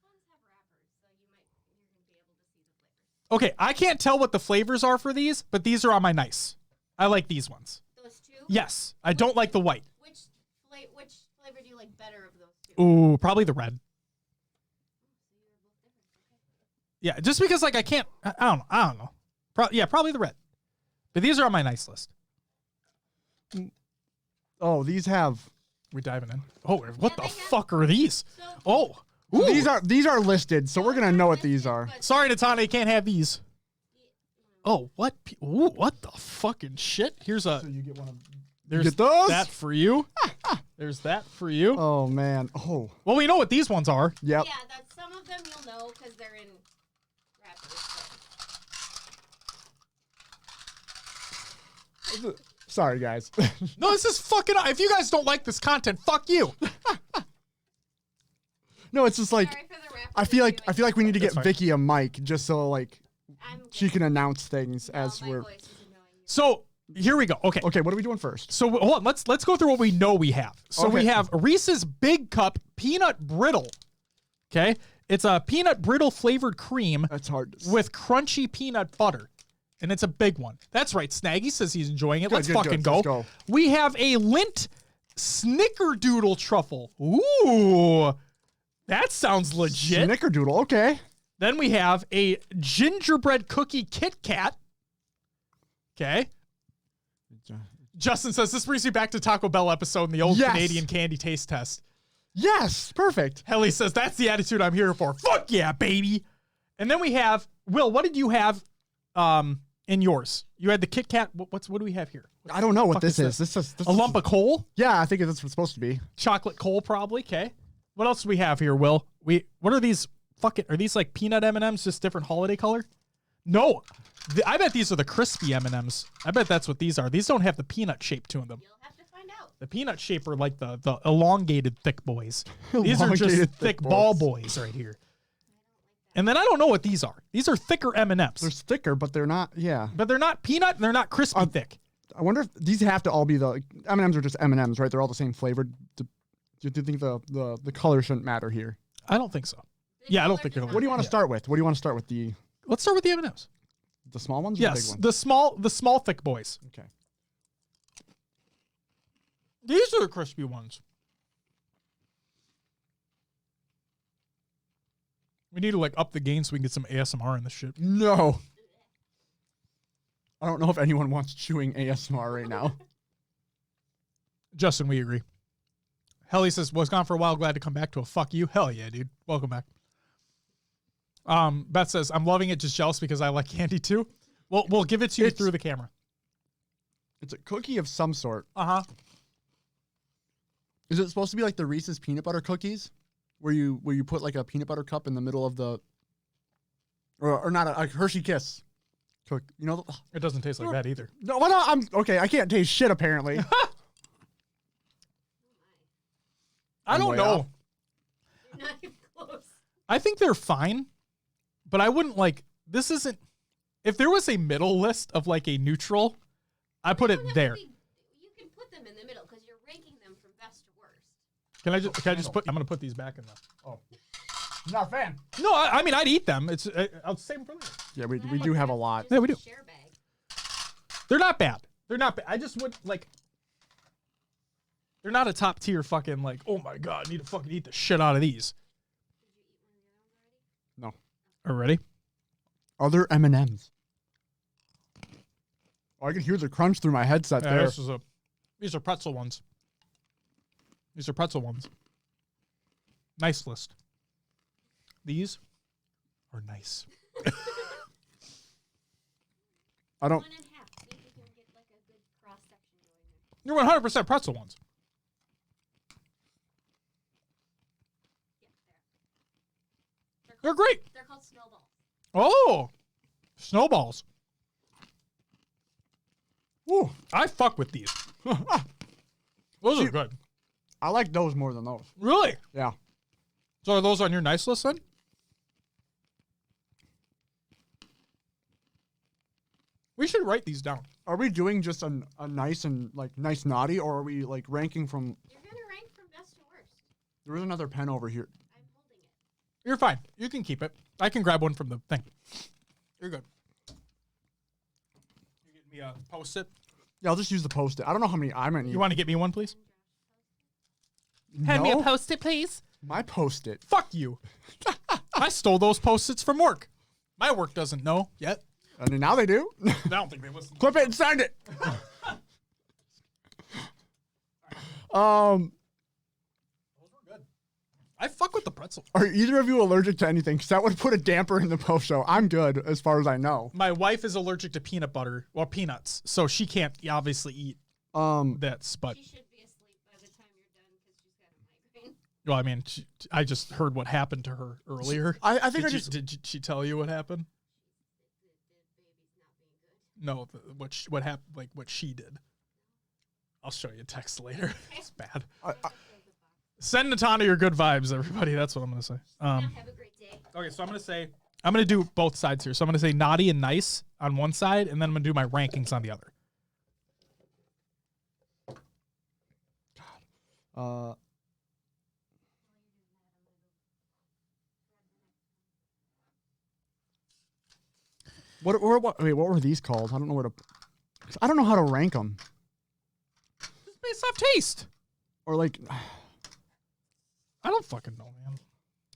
ones have wrappers, so you're gonna be able to see the flavors. Okay, I can't tell what the flavors are for these, but these are on my nice. I like these ones. Those two. Yes, I don't like the white. Which flavor do you like better of those two? Ooh, probably the red. Yeah, just because like I can't. I don't know. Probably the red. But these are on my nice list. Oh, these have. We're diving in. Oh, what the they have- fuck are these? So Oh, ooh. These are listed, so we're gonna know what these are. Sorry, Natana, you can't have these. Oh, what? Ooh, what the fucking shit? Here's a. So you get one of. There's get those? that for you. There's that for you. Oh man. Oh. Well, we know what these ones are. Yep. yeah, that's some of them you'll know because they're in wrappers. Sorry, guys. No, this is fucking. If you guys don't like this content, fuck you. No, it's just like Sorry for the wrappers. I feel like we need to That's get fine. Vicky a mic just so like I'm she can announce things no, as my we're. voice is annoying you. So here we go. Okay. Okay, what are we doing first? So hold on. Let's go through what we know we have. So we Okay. have Reese's Big Cup Peanut Brittle. Okay, it's a peanut brittle flavored cream That's hard. To with crunchy peanut butter. And it's a big one. That's right. Snaggy says he's enjoying it. Good, Let's good, fucking good. go. Let's go. We have a Lindt Snickerdoodle truffle. Ooh, that sounds legit. Snickerdoodle. Okay. Then we have a gingerbread cookie Kit Kat. Okay. Justin says this brings me back to Taco Bell episode in the old Yes. Canadian candy taste test. Yes. Perfect. Helly says that's the attitude I'm here for. Fuck yeah, baby. And then we have Will. What did you have in yours? You had the Kit Kat. What do we have here? I don't know what Fuck this is is. This A lump of coal, Yeah, I think that's what it's supposed to be. chocolate coal, probably. Okay. What else do we have here, Will? What are these? Fucking are these like peanut M&Ms, just different holiday color? No, I bet these are the crispy M&Ms. I bet that's what these are. These don't have the peanut shape to them. You'll have to find out. The peanut shape are like the elongated thick boys. These are just Elongated thick thick ball boys. boys right here. And then I don't know what these are. These are thicker M&Ms, They're thicker, but they're not. Yeah. but they're not peanut. And they're not crispy thick. I wonder if these have to all be the M&Ms are just M&Ms, right? They're all the same flavor. Do you think the color shouldn't matter here? I don't think so. Yeah, I don't think they're. What do you want to start with? What do you want to start with? Let's start with the M&Ms. The small ones? Or Yes, the big ones? the small thick boys. Okay. These are the crispy ones. We need to like up the gain so we can get some ASMR in this shit. No. I don't know if anyone wants chewing ASMR right now. Justin, we agree. Helly says, was gone for a while, glad to come back to a fuck you. Hell yeah, dude. Welcome back. Beth says, I'm loving it, just jealous because I like candy too. We'll give it to you It's- through the camera. It's a cookie of some sort. Uh-huh. Is it supposed to be like the Reese's peanut butter cookies? Where you put like a peanut butter cup in the middle of the or not a Hershey Kiss. Cook. You know It doesn't taste like that either. No, what I'm okay, I can't taste shit apparently. I don't way know. off. You're not even close. I think they're fine, but I wouldn't like, this isn't, if there was a middle list of like a neutral, I put They it don't have there. to be- you can put them in the middle because you're ranking them from best to worst. Can I just put, I'm going to put these back in the, Oh. Not a fan. no, I mean, I'd eat them. I'll save them for later. Yeah, we do have a lot. Yeah, we do. Share bag. They're not bad. They're not bad. I just would like, they're not a top tier fucking like, oh my God, I need to fucking eat the shit out of these. No. Already? Other M&Ms. Oh, I can hear the crunch through my headset Yeah, there. these are pretzel ones. These are pretzel ones. Nice list. These are nice. I don't 1.5. See if you can get like a good cross You're 100% pretzel ones. They're great. They're called snowballs. Oh, snowballs. Ooh. I fuck with these. Those are good. I like those more than those. Really? Yeah. So are those on your nice list then? We should write these down. Are we doing just a nice and nice naughty, or are we like ranking from? You're gonna rank from best to worst. There is another pen over here. I'm holding it. You're fine. You can keep it. I can grab one from the thing. You're good. You get me a Post-it? Yeah, I'll just use the Post-it. I don't know how many I'm gonna need. You want to get me one, please? Hand me a Post-it, please. My Post-it. Fuck you. I stole those Post-its from work. My work doesn't know yet. I mean, now they do. I don't think they listen. Clip it and send it. Those were good. I fuck with the pretzel. Are either of you allergic to anything? Because that would put a damper in the post show. I'm good as far as I know. My wife is allergic to peanut butter or peanuts, so she can't obviously eat that. But She should be asleep by the time you're done because she's got a migraine. well, I mean, I just heard what happened to her earlier. I think Did she tell you what happened? No, what happened? Like what she did. I'll show you a text later. It's bad. Send Natana your good vibes, everybody. That's what I'm gonna say. Have a great day. Okay, so I'm gonna do both sides here. So I'm gonna say naughty and nice on one side, and then I'm gonna do my rankings on the other. What were these called? I don't know I don't know how to rank them. It's based off taste. Or like, I don't fucking know, man.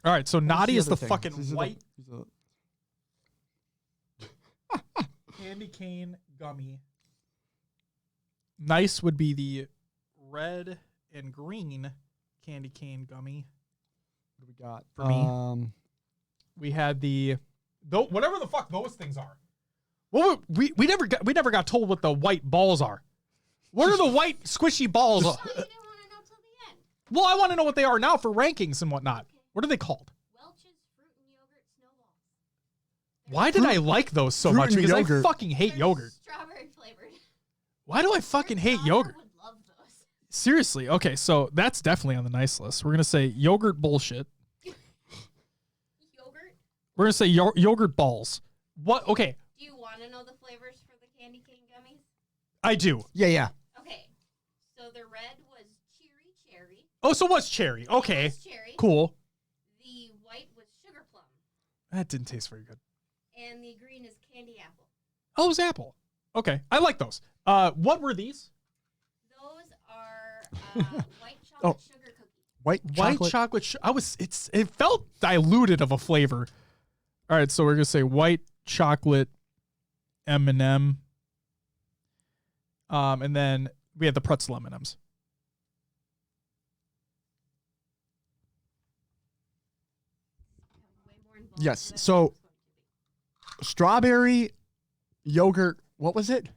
All right, so naughty is the fucking white candy cane gummy. Nice would be the red and green candy cane gummy. What do we got for me? We had whatever the fuck those things are. Well, we never got told what the white balls are. What are the white squishy balls? Oh, you didn't want to know till the end. Well, I want to know what they are now for rankings and whatnot. Okay. What are they called? Welch's Fruit and Yogurt Snowballs. Why did I like those so much? Because I fucking hate yogurt. Strawberry flavored. Why do I fucking hate yogurt? Would love those. Seriously. Okay, so that's definitely on the nice list. We're going to say yogurt bullshit. Yogurt? We're going to say yogurt balls. What? Okay. Do you want to know the flavors for the candy cane gummies? I do. Yeah. Okay. So the red was cherry. Oh, so what's cherry? Okay. It was cherry. Cool. The white was sugar plum. That didn't taste very good. And the green is candy apple. Oh, it was apple. Okay. I like those. What were these? Those are white chocolate sugar cookie. White chocolate. It felt diluted of a flavor. All right, so we're going to say white chocolate M&M. And then we had the pretzel M&Ms. Yes. So strawberry yogurt. What was it?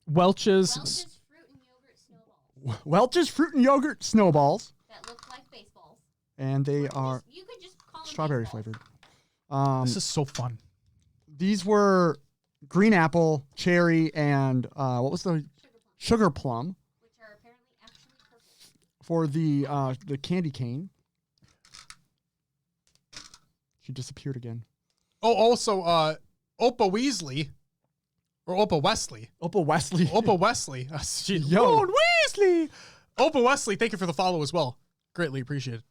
Welch's Fruit and Yogurt Snowballs. Welch's Fruit and Yogurt Snowballs. That look like baseballs. And they are You could just call them strawberry baseballs. flavored. This is so fun. These were green apple, cherry, and what was the sugar plum? Which are apparently actually purple. For the candy cane. She disappeared again. Oh, also Opa Weasley. Or Opa Wesley. Opa Wesley. Opa Wesley. Yo. Lord Weasley. Opa Wesley, thank you for the follow as well. Greatly appreciated.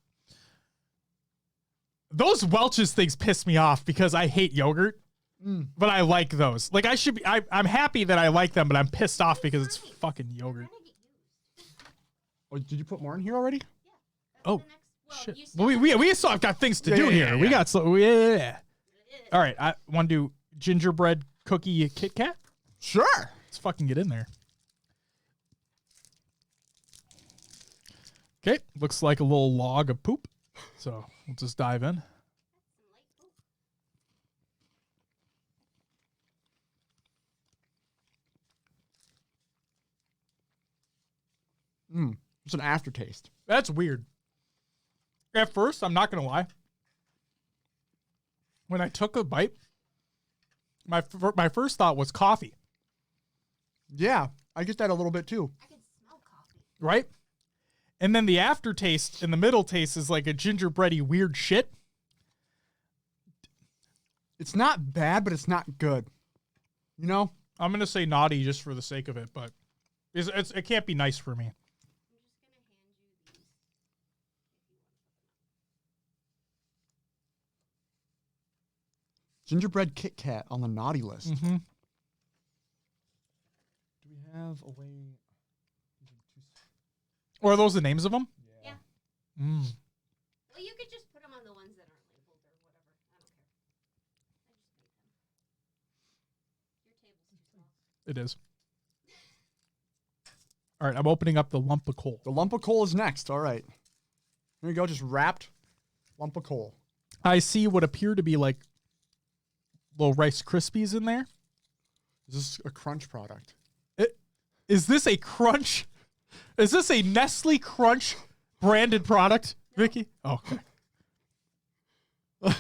Those Welch's things piss me off because I hate yogurt, but I like those. Like I'm happy that I like them, but I'm pissed off because it's fucking yogurt. Oh, did you put more in here already? Yeah. Oh, shit. Well, we still have got things to do here. Yeah. We got so yeah. All right, I want to do gingerbread cookie Kit Kat. Sure. Let's fucking get in there. Okay, looks like a little log of poop. So we'll just dive in. It's an aftertaste. That's weird. At first, I'm not going to lie. When I took a bite, my first thought was coffee. Yeah, I get that a little bit too. I can smell coffee. Right? And then the aftertaste and the middle taste is like a gingerbready weird shit. It's not bad, but it's not good. You know? I'm going to say naughty just for the sake of it, but it can't be nice for me. I'm just going to hand you these. Gingerbread Kit Kat on the naughty list. Mm-hmm. Do we have a way? Or are those the names of them? Yeah. Mm. Well, you could just put them on the ones that aren't labeled or whatever. I don't care. I just made them. Your table's too small. It is. All right, I'm opening up the lump of coal. The lump of coal is next. All right. Here you go, just wrapped lump of coal. I see what appear to be like little Rice Krispies in there. Is this a Crunch product? Is this a Crunch? Is this a Nestle Crunch branded product, Vicky? Oh, okay.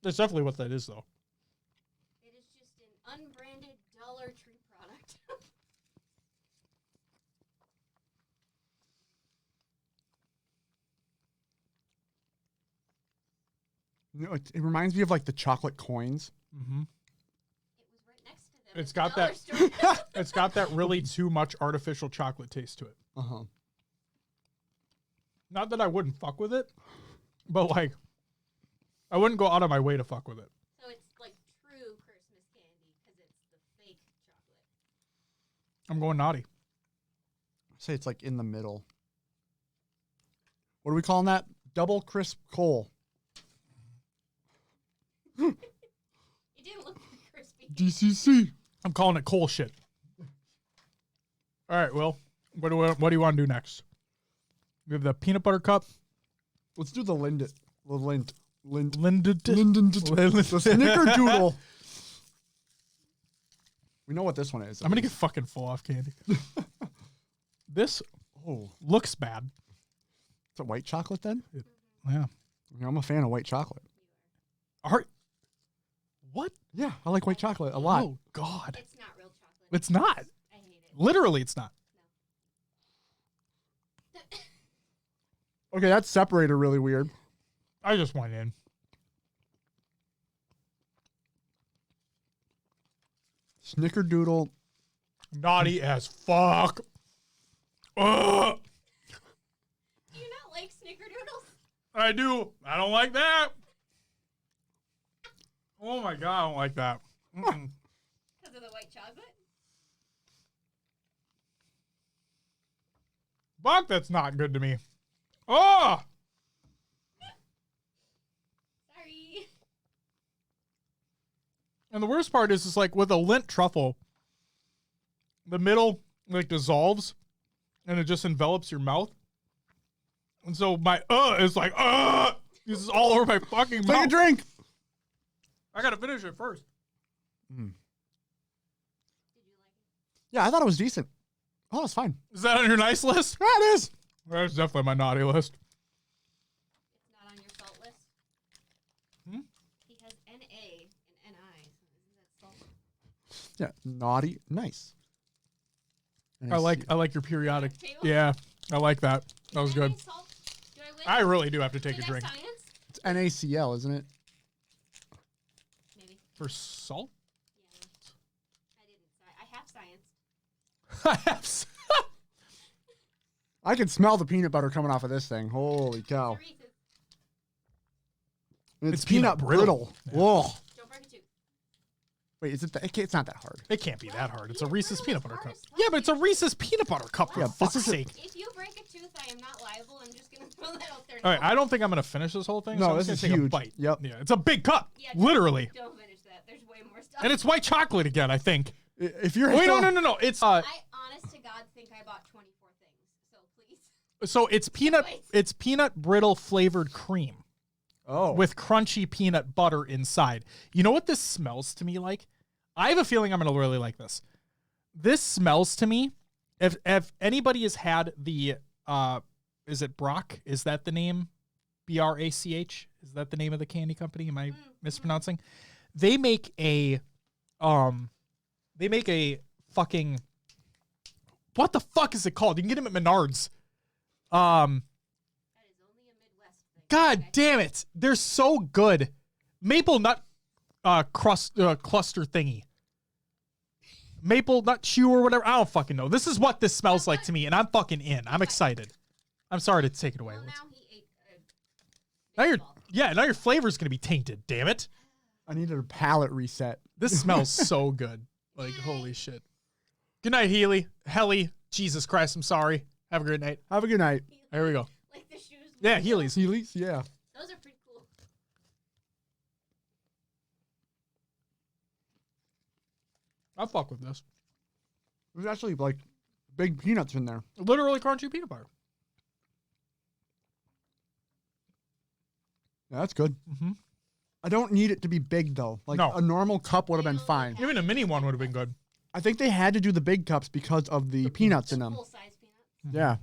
That's definitely what that is, though. It is just an unbranded Dollar Tree product. You know, it reminds me of like the chocolate coins. Mm-hmm. It was right next to them. It's at the got dollar that- store. It's got that really too much artificial chocolate taste to it. Uh-huh. Not that I wouldn't fuck with it, but like, I wouldn't go out of my way to fuck with it. So it's like true Christmas candy because it's the fake chocolate. I'm going naughty. Say it's like in the middle. What are we calling that? Double crisp coal. It didn't look crispy. DCC. I'm calling it coal shit. All right, Will. What do you want to do next? We have the peanut butter cup. Let's do the Linded. The Lind. Linded. The Snickerdoodle. We know what this one is. I'm gonna get fucking full off candy. This looks bad. It's a white chocolate then? Yeah. Yeah, I'm a fan of white chocolate. What? Yeah, I like white chocolate a lot. Oh God. It's not real chocolate. It's not. I hate it. Literally, it's not. Okay, that's separated really weird. I just went in. Snickerdoodle. Naughty as fuck. Ugh. Do you not like snickerdoodles? I do. I don't like that. Oh my God, I don't like that. Mm-mm. Because of the white chocolate? Fuck, that's not good to me. Oh! Sorry. And the worst part is, it's like with a Lindt truffle, the middle like dissolves and it just envelops your mouth. And so my is like, this is all over my fucking Take mouth. a drink. I gotta finish it first. Did you like it? Yeah, I thought it was decent. Oh, it's fine. Is that on your nice list? Yeah, it is. That's definitely my naughty list. It's not on your salt list? Hmm? He has N-A and N-I. So isn't that salt? Yeah, naughty, nice. And I like your periodic. Table? Yeah, I like that. That was Is there good. any salt? Do I win? I really do have to take Did a I drink. Science? It's NaCl, isn't it? Maybe. For salt? Yeah. I didn't. I have science. I have I can smell the peanut butter coming off of this thing. Holy cow. It's a Reese's. And It's peanut peanut brittle. brittle. Whoa. Don't break it too. Wait, is it? It's not that hard. It can't be that hard. It's a Reese's peanut butter cup. Hard as fuck. Yeah, but it's a Reese's peanut butter cup, for Yeah, fuck's this is sake. If you break a tooth, I am not liable. I'm just gonna throw that out there. All right, I don't think I'm going to finish this whole thing. No, so I'm this just is gonna take huge. a bite. Yep. Yeah, it's a big cup. Yeah, Literally. Don't finish that. There's way more stuff. And it's white chocolate again, I think. If you're Wait, no. It's I honest to God think I bought 24 things. So please. so it's peanut brittle flavored cream Oh, with crunchy peanut butter inside. You know what this smells to me like? I have a feeling I'm going to really like this. This smells to me. If anybody has had the is it Brock? Is that the name? BRACH? Is that the name of the candy company? Am I mispronouncing? They make a fucking, what the fuck is it called? You can get them at Menards. That is only a Midwest thing. God damn it. They're so good. Maple nut cluster thingy. Maple nut chew or whatever. I don't fucking know. This is what this smells like to me, and I'm fucking in. I'm excited. I'm sorry to take it away. Well, now he ate Now your flavor's gonna be tainted, damn it. I needed a palate reset. This smells so good. Like, holy shit. Good night, Healy. Helly. Jesus Christ, I'm sorry. Have a great night. Have a good night. There we go. Like the shoes. Yeah, Healy's. Heelys, yeah. Those are pretty cool. I'll fuck with this. There's actually like big peanuts in there. Literally crunchy peanut butter. Yeah, that's good. Mm-hmm. I don't need it to be big though. Like No. a normal cup would have been fine. Even a mini one would have been good. I think they had to do the big cups because of the peanuts in them. Full-size peanuts. Yeah.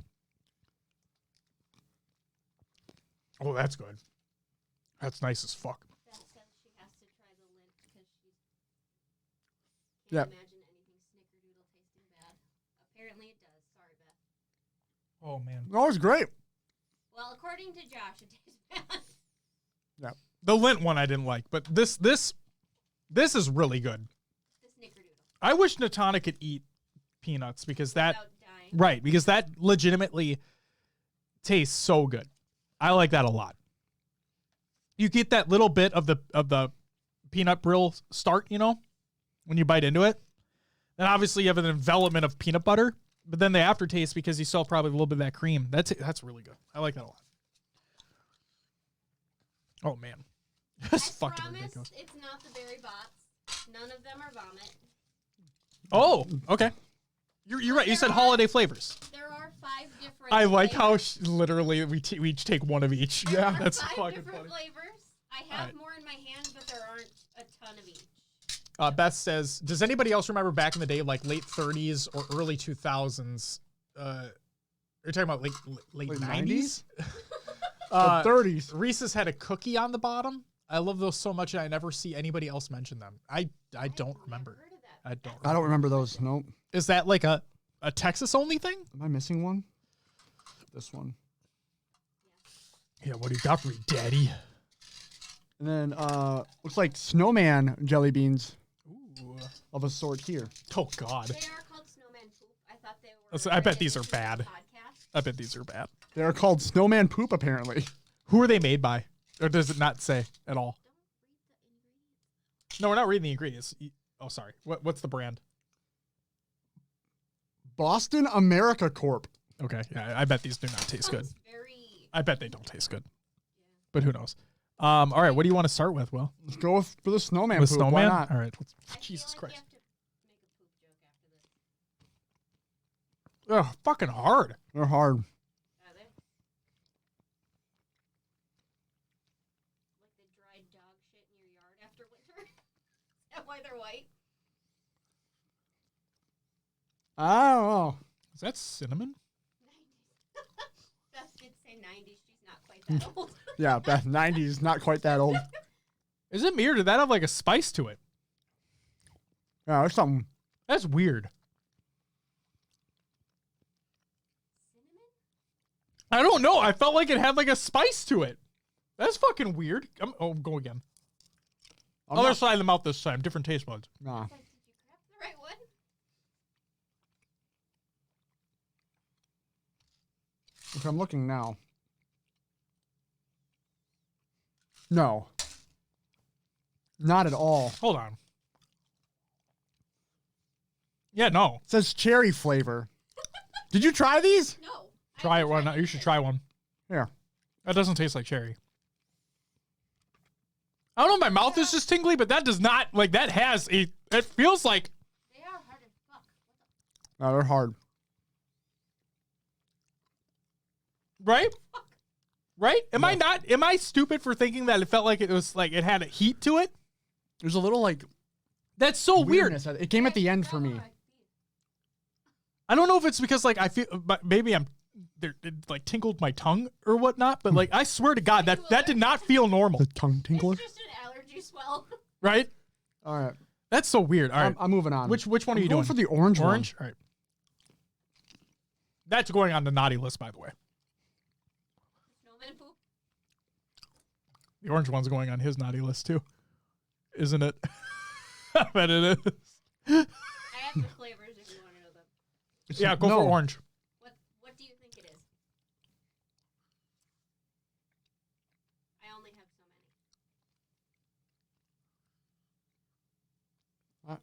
Oh, that's good. That's nice as fuck. Beth says she has to try the lint because she can't Yep. imagine anything snickerdoodle tasting bad. Apparently it does. Sorry, Beth. Oh, man. That was great. Well, according to Josh, it tastes bad. Yeah. The lint one I didn't like, but this is really good. The snickerdoodle. I wish Natana could eat peanuts because that Without dying. right, because that legitimately tastes so good. I like that a lot. You get that little bit of the peanut brittle start, you know, when you bite into it. Then obviously you have an envelopment of peanut butter, but then the aftertaste, because you still have probably a little bit of that cream. That's really good. I like that a lot. Oh man. That's fucking promise ridiculous. it's not the berry bots. None of them are vomit. Oh, okay. You're right. You said holiday flavors. There are 5 different I like how flavors. literally we each take one of each. There are That's 5 fucking different funny. flavors. I have Alright. more in my hand, but there aren't a ton of each. Beth says, does anybody else remember back in the day, like late 30s or early 2000s? You're talking about late Late 90s? The 30s. Reese's had a cookie on the bottom. I love those so much, and I never see anybody else mention them. I don't remember. Heard of that. I don't. I don't remember those. Nope. Is that like a Texas only thing? Am I missing one? This one. Yeah. What do you got for me, Daddy? And then looks like snowman jelly beans Ooh. of a sort here. Oh God. They are called snowman poop. I thought they were. I bet these are related to the bad. podcast. I bet these are bad. They're called snowman poop apparently. Who are they made by? Or does it not say at all? Don't read the ingredients. No, we're not reading the ingredients. Oh, sorry. What's the brand? Boston America Corp. Okay. Yeah, I bet these do not taste good. Sounds very. I bet they don't taste good. But who knows? All right. What do you want to start with, Will? Let's go for the snowman With poop. Why snowman? not? All right. I Jesus feel like Christ. you have to make a poop joke after this. Ugh, fucking hard. They're hard. Are they? Like the dried dog shit in your yard after winter? Is that why they're white? I don't know. Is that cinnamon? 90s. Beth did say 90s. She's not quite that old. Yeah, Beth, 90s, not quite that old. Is it me or did that have like a spice to it? Yeah, there's something. That's weird. Cinnamon? I don't know. I felt like it had like a spice to it. That's fucking weird. Go again. I'm Other not- side of the mouth this time. Different taste buds. Nah. Like, did you grab the right one? If I'm looking now. No. Not at all. Hold on. Yeah, no. It says cherry flavor. Did you try these? No. I Try it. haven't Why tried not? You should try one. Here. That doesn't taste like cherry. I don't know. My mouth is just tingly, but that does not like that has a. It feels like They are hard as fuck. No, they're hard. right, right. Am I not? Am I stupid for thinking that it felt like it was like it had a heat to it? There's a little like That's so weird. weirdness. It came at the end for me. I don't know if it's because like I feel, but maybe it like tinkled my tongue or whatnot. But like I swear to God, that did not feel normal. The tongue tinkler. It's just an allergy swell. Right? All right. That's so weird. All right, I'm moving on. Which one are you going doing? for the orange one. Orange. All right. That's going on the naughty list, by the way. Snowman poop. The orange one's going on his naughty list too, isn't it? I bet it is. I have the flavors if you want to know them. Yeah, go for orange. What do you think it is? I only have so many.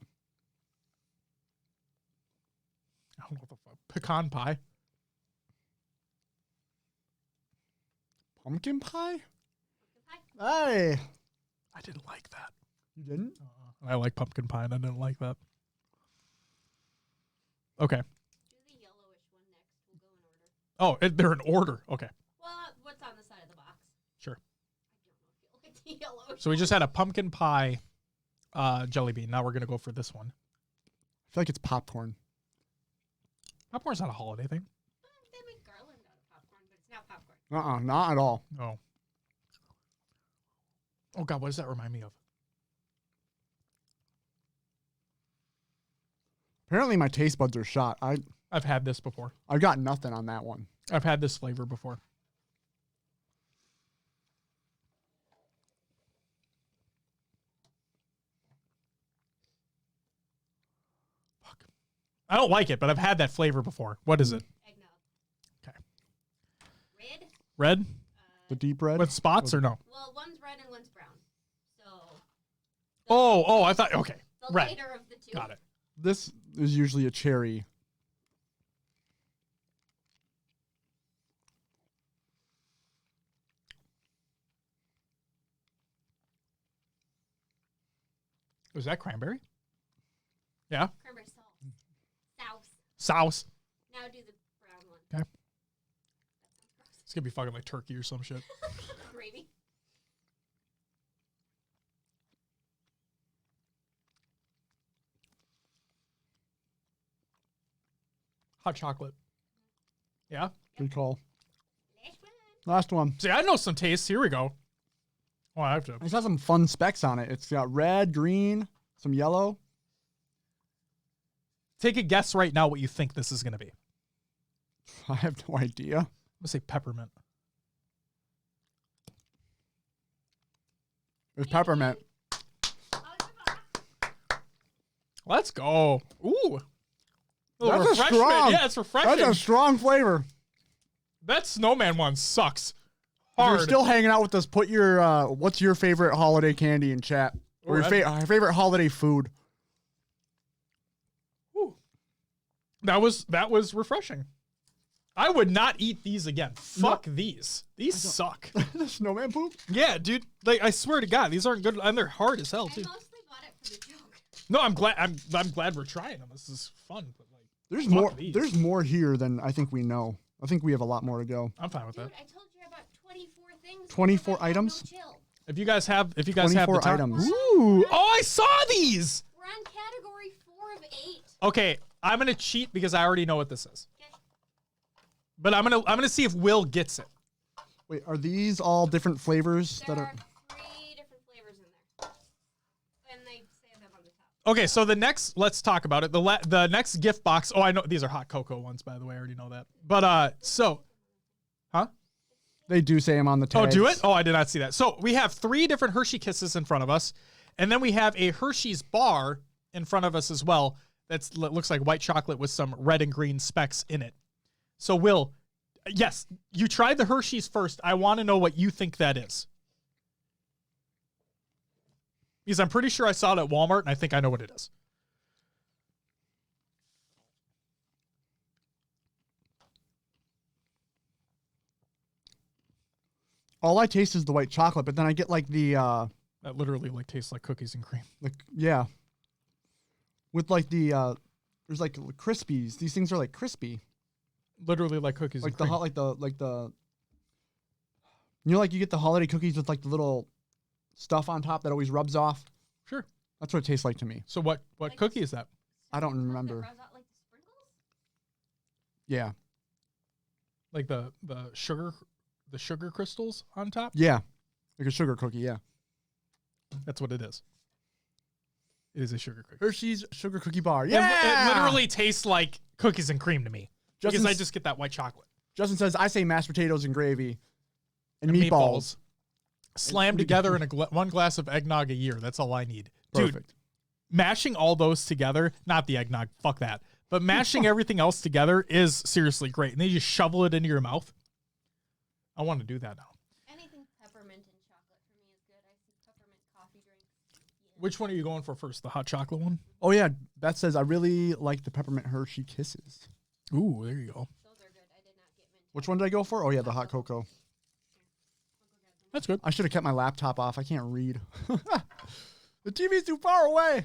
I don't know what the fuck. Pecan pie. Pumpkin pie? Pie? Hey. I didn't like that. You didn't? I like pumpkin pie, and I didn't like that. Okay. Do the yellowish one next. We'll go in order. Oh, they're in order. Okay, Well, what's on the side of the box? sure. I don't know if you like the yellowish. So we just had a pumpkin pie jelly bean. Now we're going to go for this one. I feel like it's popcorn. Popcorn's not a holiday thing. They make garland out of popcorn, but it's not popcorn. Not at all. No. Oh, God, what does that remind me of? Apparently my taste buds are shot. I've had this before. I got nothing on that one. I've had this flavor before. Fuck. I don't like it, but I've had that flavor before. What is it? Eggnog. Okay. Red. Red? The deep red? With spots or no? Well, one's red and one's brown. So. Oh, I thought, okay. The Red. lighter of the two. Got it. This is usually a cherry. Was that cranberry? Yeah. Cranberry sauce. Sauce. Sauce. Now do the brown one. Okay. That sounds gross. It's going to be fucking like turkey or some shit. Gravy. Hot chocolate. Yeah. Good call. Last one. Last one. See, I know some tastes. Here we go. Oh, I have to. It's got some fun specs on it. It's got red, green, some yellow. Take a guess right now what you think this is going to be. I have no idea. I'm going to say peppermint. It's peppermint. Let's go. Ooh. That's a refreshment. strong. Yeah, it's refreshing. That's a strong flavor. That snowman one sucks. If Hard. you're still hanging out with us, put your what's your favorite holiday candy in chat, or your favorite holiday food. Ooh. That was refreshing. I would not eat these again. Fuck these. These suck. The snowman poop. Yeah, dude. Like I swear to God, these aren't good, and they're hard as hell I too. mostly bought it for the joke. No, I'm glad. I'm glad we're trying them. This is fun. But like, There's fuck more. these. There's more here than I think we know. I think we have a lot more to go. I'm fine with Dude, that. I told you about 24 things. 24 before I had items? No chill. If you guys have the 24 time. items. Ooh. Oh, I saw these. We're on category 4 of 8. Okay, I'm gonna cheat because I already know what this is. Okay. But I'm gonna see if Will gets it. Wait, are these all different flavors There that are are? 3 different flavors in there. And they say them on the top. Okay, so let's talk about it. The next gift box. Oh, I know these are hot cocoa ones, by the way. I already know that. But huh? They do say them on the tags. Oh, do it? Oh, I did not see that. So we have 3 different Hershey Kisses in front of us, and then we have a Hershey's bar in front of us as well. That looks like white chocolate with some red and green specks in it. So Will, yes, you tried the Hershey's first. I want to know what you think that is. Because I'm pretty sure I saw it at Walmart, and I think I know what it is. All I taste is the white chocolate, but then I get like the That literally like tastes like cookies and cream. yeah. With like the there's like Crispies. These things are like crispy. Literally like cookies Like and the cream. like the you know, like you get the holiday cookies with like the little stuff on top that always rubs off. Sure. That's what it tastes like to me. So what Like cookie is that? I don't That remember. rubs out like the sprinkles? Yeah. Like the sugar crystals on top. Yeah. Like a sugar cookie. Yeah. That's what it is. It is a sugar cookie. Hershey's sugar cookie bar. It Yeah. literally tastes like cookies and cream to me. Because Justin's- I just get that white chocolate. Justin says, I say mashed potatoes and gravy and meatballs. Slammed together in one glass of eggnog a year. That's all I need. Dude, Perfect. mashing all those together, not the eggnog, fuck that. But mashing everything else together is seriously great. And then you just shovel it into your mouth. I want to do that now. Anything peppermint and chocolate for me is good. I see peppermint coffee drinks. Yeah. Which one are you going for first? The hot chocolate one? Oh, yeah. Beth says, I really like the peppermint Hershey Kisses. Ooh, there you go. Those are good. I did not get mint. Which one did I go for? Oh, yeah, the hot cocoa. That's good. I should have kept my laptop off. I can't read. The TV's too far away.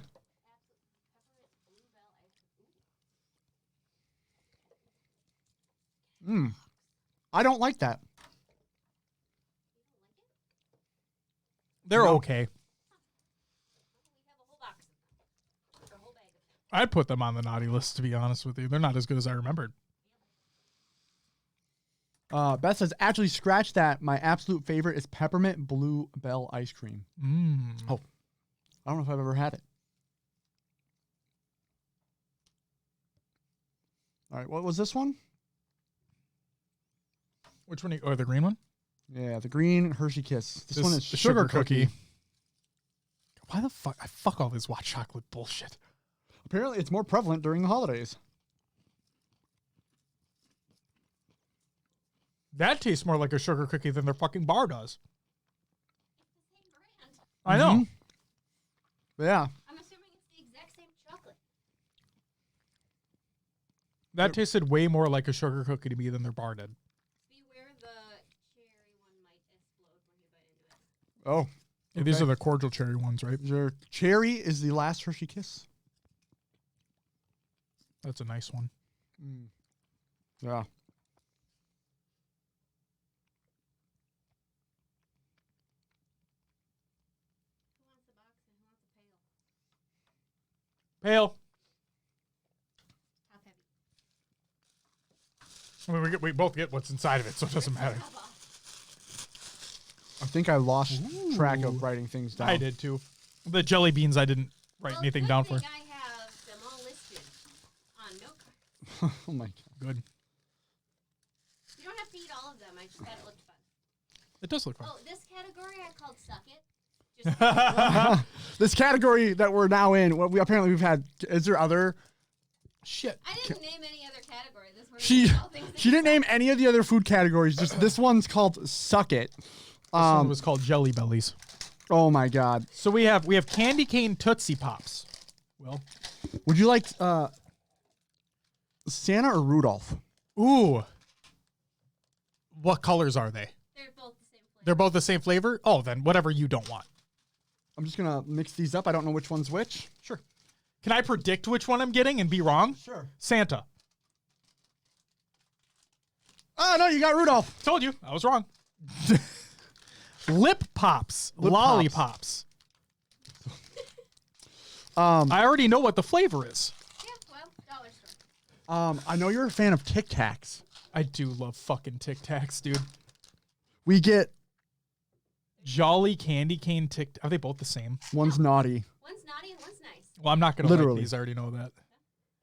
I don't like that. They're No. okay. We have a whole box of them. A whole bag of them. I'd put them on the naughty list, to be honest with you. They're not as good as I remembered. Beth says, actually, scratch that. My absolute favorite is peppermint bluebell ice cream. Oh, I don't know if I've ever had it. All right, what was this one? Which one? Or the green one? Yeah, the green Hershey Kiss. This one is the sugar cookie. Why the fuck? I fuck all this white chocolate bullshit. Apparently, it's more prevalent during the holidays. That tastes more like a sugar cookie than their fucking bar does. It's the same brand. I know. Yeah. I'm assuming it's the exact same chocolate. That tasted way more like a sugar cookie to me than their bar did. Beware the cherry one might explode when you bite into it. Oh. Yeah, these Okay. are the cordial cherry ones, right? Cherry is the last Hershey Kiss. That's a nice one. Yeah. Who wants the box and who wants a pail? Pale. Top heavy. I mean, we both get what's inside of it, so it doesn't matter. Top off. I think I lost track of writing things down. I did too. The jelly beans, I didn't write anything good down for. thing I have them all listed on note cards. Oh my god. Good. You don't have to eat all of them. I just thought it looked fun. It does look fun. Oh, this category I called Suck It. Just This category that we're now in, what we've had. Is there other? Shit. I didn't name any other category. This one She was all things that she didn't name any of the other food categories. Just this one's called Suck It. This one was called Jelly Bellies. Oh my god. So we have candy cane Tootsie Pops. Well, Would you like Santa or Rudolph? ooh. What colors are they? they're both the same flavor. They're both the same flavor? Oh, then whatever you don't want. I'm just gonna mix these up. I don't know which one's which. Sure. Can I predict which one I'm getting and be wrong? Sure. Santa. Oh no, you got Rudolph. Told you. I was wrong. Lip Pops. Lip Lollipops. Um, I already know what the flavor is. Yeah, well, dollar store. I know you're a fan of Tic Tacs. I do love fucking Tic Tacs, dude. We get Jolly Candy Cane Tic. Are they both the same? one's naughty, One's naughty and one's nice. Well, I'm not gonna like Literally. these. I already know that.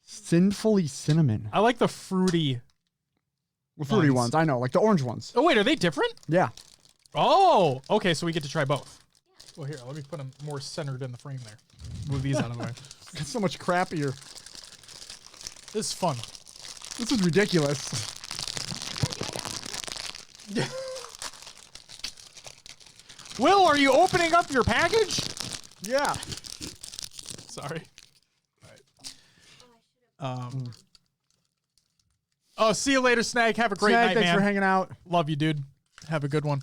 sinfully cinnamon. I like the fruity. The fruity Ones. ones, I know, like the orange ones. Oh wait, are they different? Yeah. Oh, okay. So we get to try both. Well, here, let me put them more centered in the frame there. Move these out of the way. It's so much crappier. This is fun. This is ridiculous. Will, are you opening up your package? Yeah. Sorry. All right. Oh, see you later, Snag. Have a great Snag, night, thanks man. for hanging out. Love you, dude. Have a good one.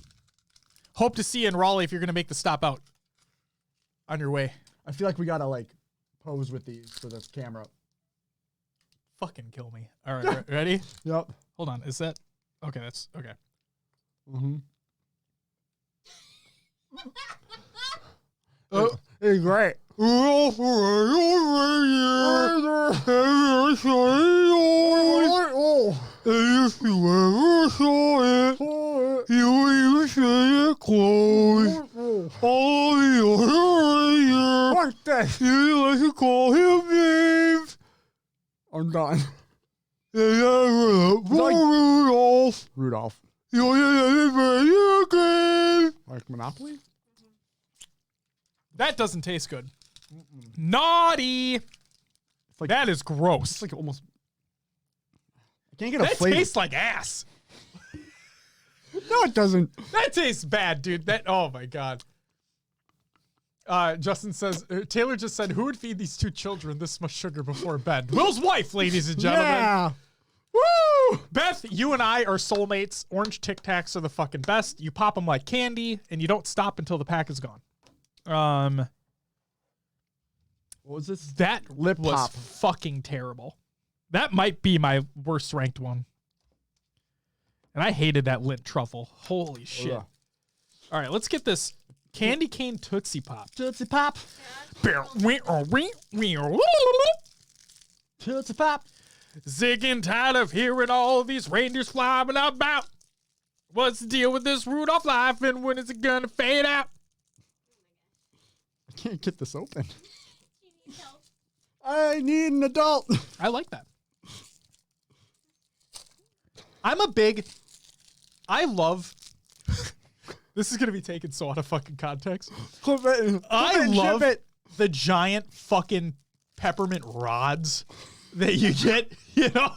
Hope to see you in Raleigh if you're going to make the stop out on your way. I feel like we gotta like pose with these for this camera. Fucking kill me. All right, ready? Yep. Hold on. Is that okay? That's okay. Mm-hmm. It's great. Oh. if you ever saw it, you even say it close. All the other Fuck this. you like to call him names. I'm done. Rudolph. Rudolph. Like Monopoly? That doesn't taste good. Naughty. It's like, That is gross. it's like almost. I can't get a That flavor. tastes like ass. No, it doesn't. That tastes bad, dude. Oh my god. Justin says, Taylor just said, who would feed these two children this much sugar before bed? Will's wife, ladies and gentlemen. Yeah. Woo! Beth, you and I are soulmates. Orange Tic Tacs are the fucking best. You pop them like candy, and you don't stop until the pack is gone. What was this? That Lip was pop. fucking terrible. That might be my worst ranked one. And I hated that lint truffle. Holy shit. Ugh. All right, let's get this candy cane Tootsie Pop. Tootsie Pop. Tootsie Pop. Sick and tired of hearing all these reindeers flying about. What's the deal with this Rudolph life, and when is it gonna fade out? I can't get this open. You need help. I need an adult. I like that. I love. This is gonna be taken so out of fucking context. Clip it. I love it. the giant fucking peppermint rods that you get, you know?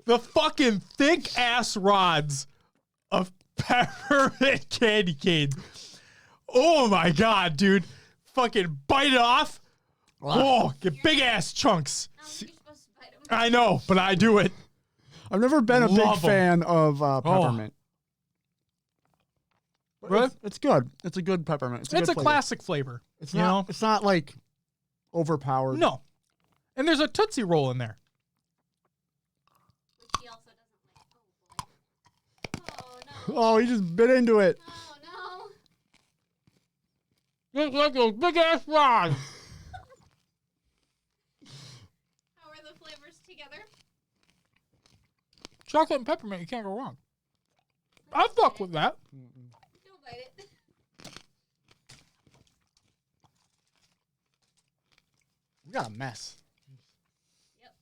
The fucking thick ass rods of peppermint candy cane. Oh my god, dude. Fucking bite it off. Oh, get big ass chunks. I don't think you're supposed to bite 'em. I know, but I do it. I've never been a big Love 'em. fan of peppermint. But Really? It's good. It's a good peppermint. It's good a flavor. classic flavor. It's you not. know? It's not like overpowered. No. And there's a Tootsie Roll in there. Which he also doesn't like. Oh, boy. Oh, no. Oh, he just bit into it. Oh, no. It's like those big ass rods. How are the flavors together? Chocolate and peppermint, you can't go wrong. I fuck with that. Don't bite it. We got a mess. Yep.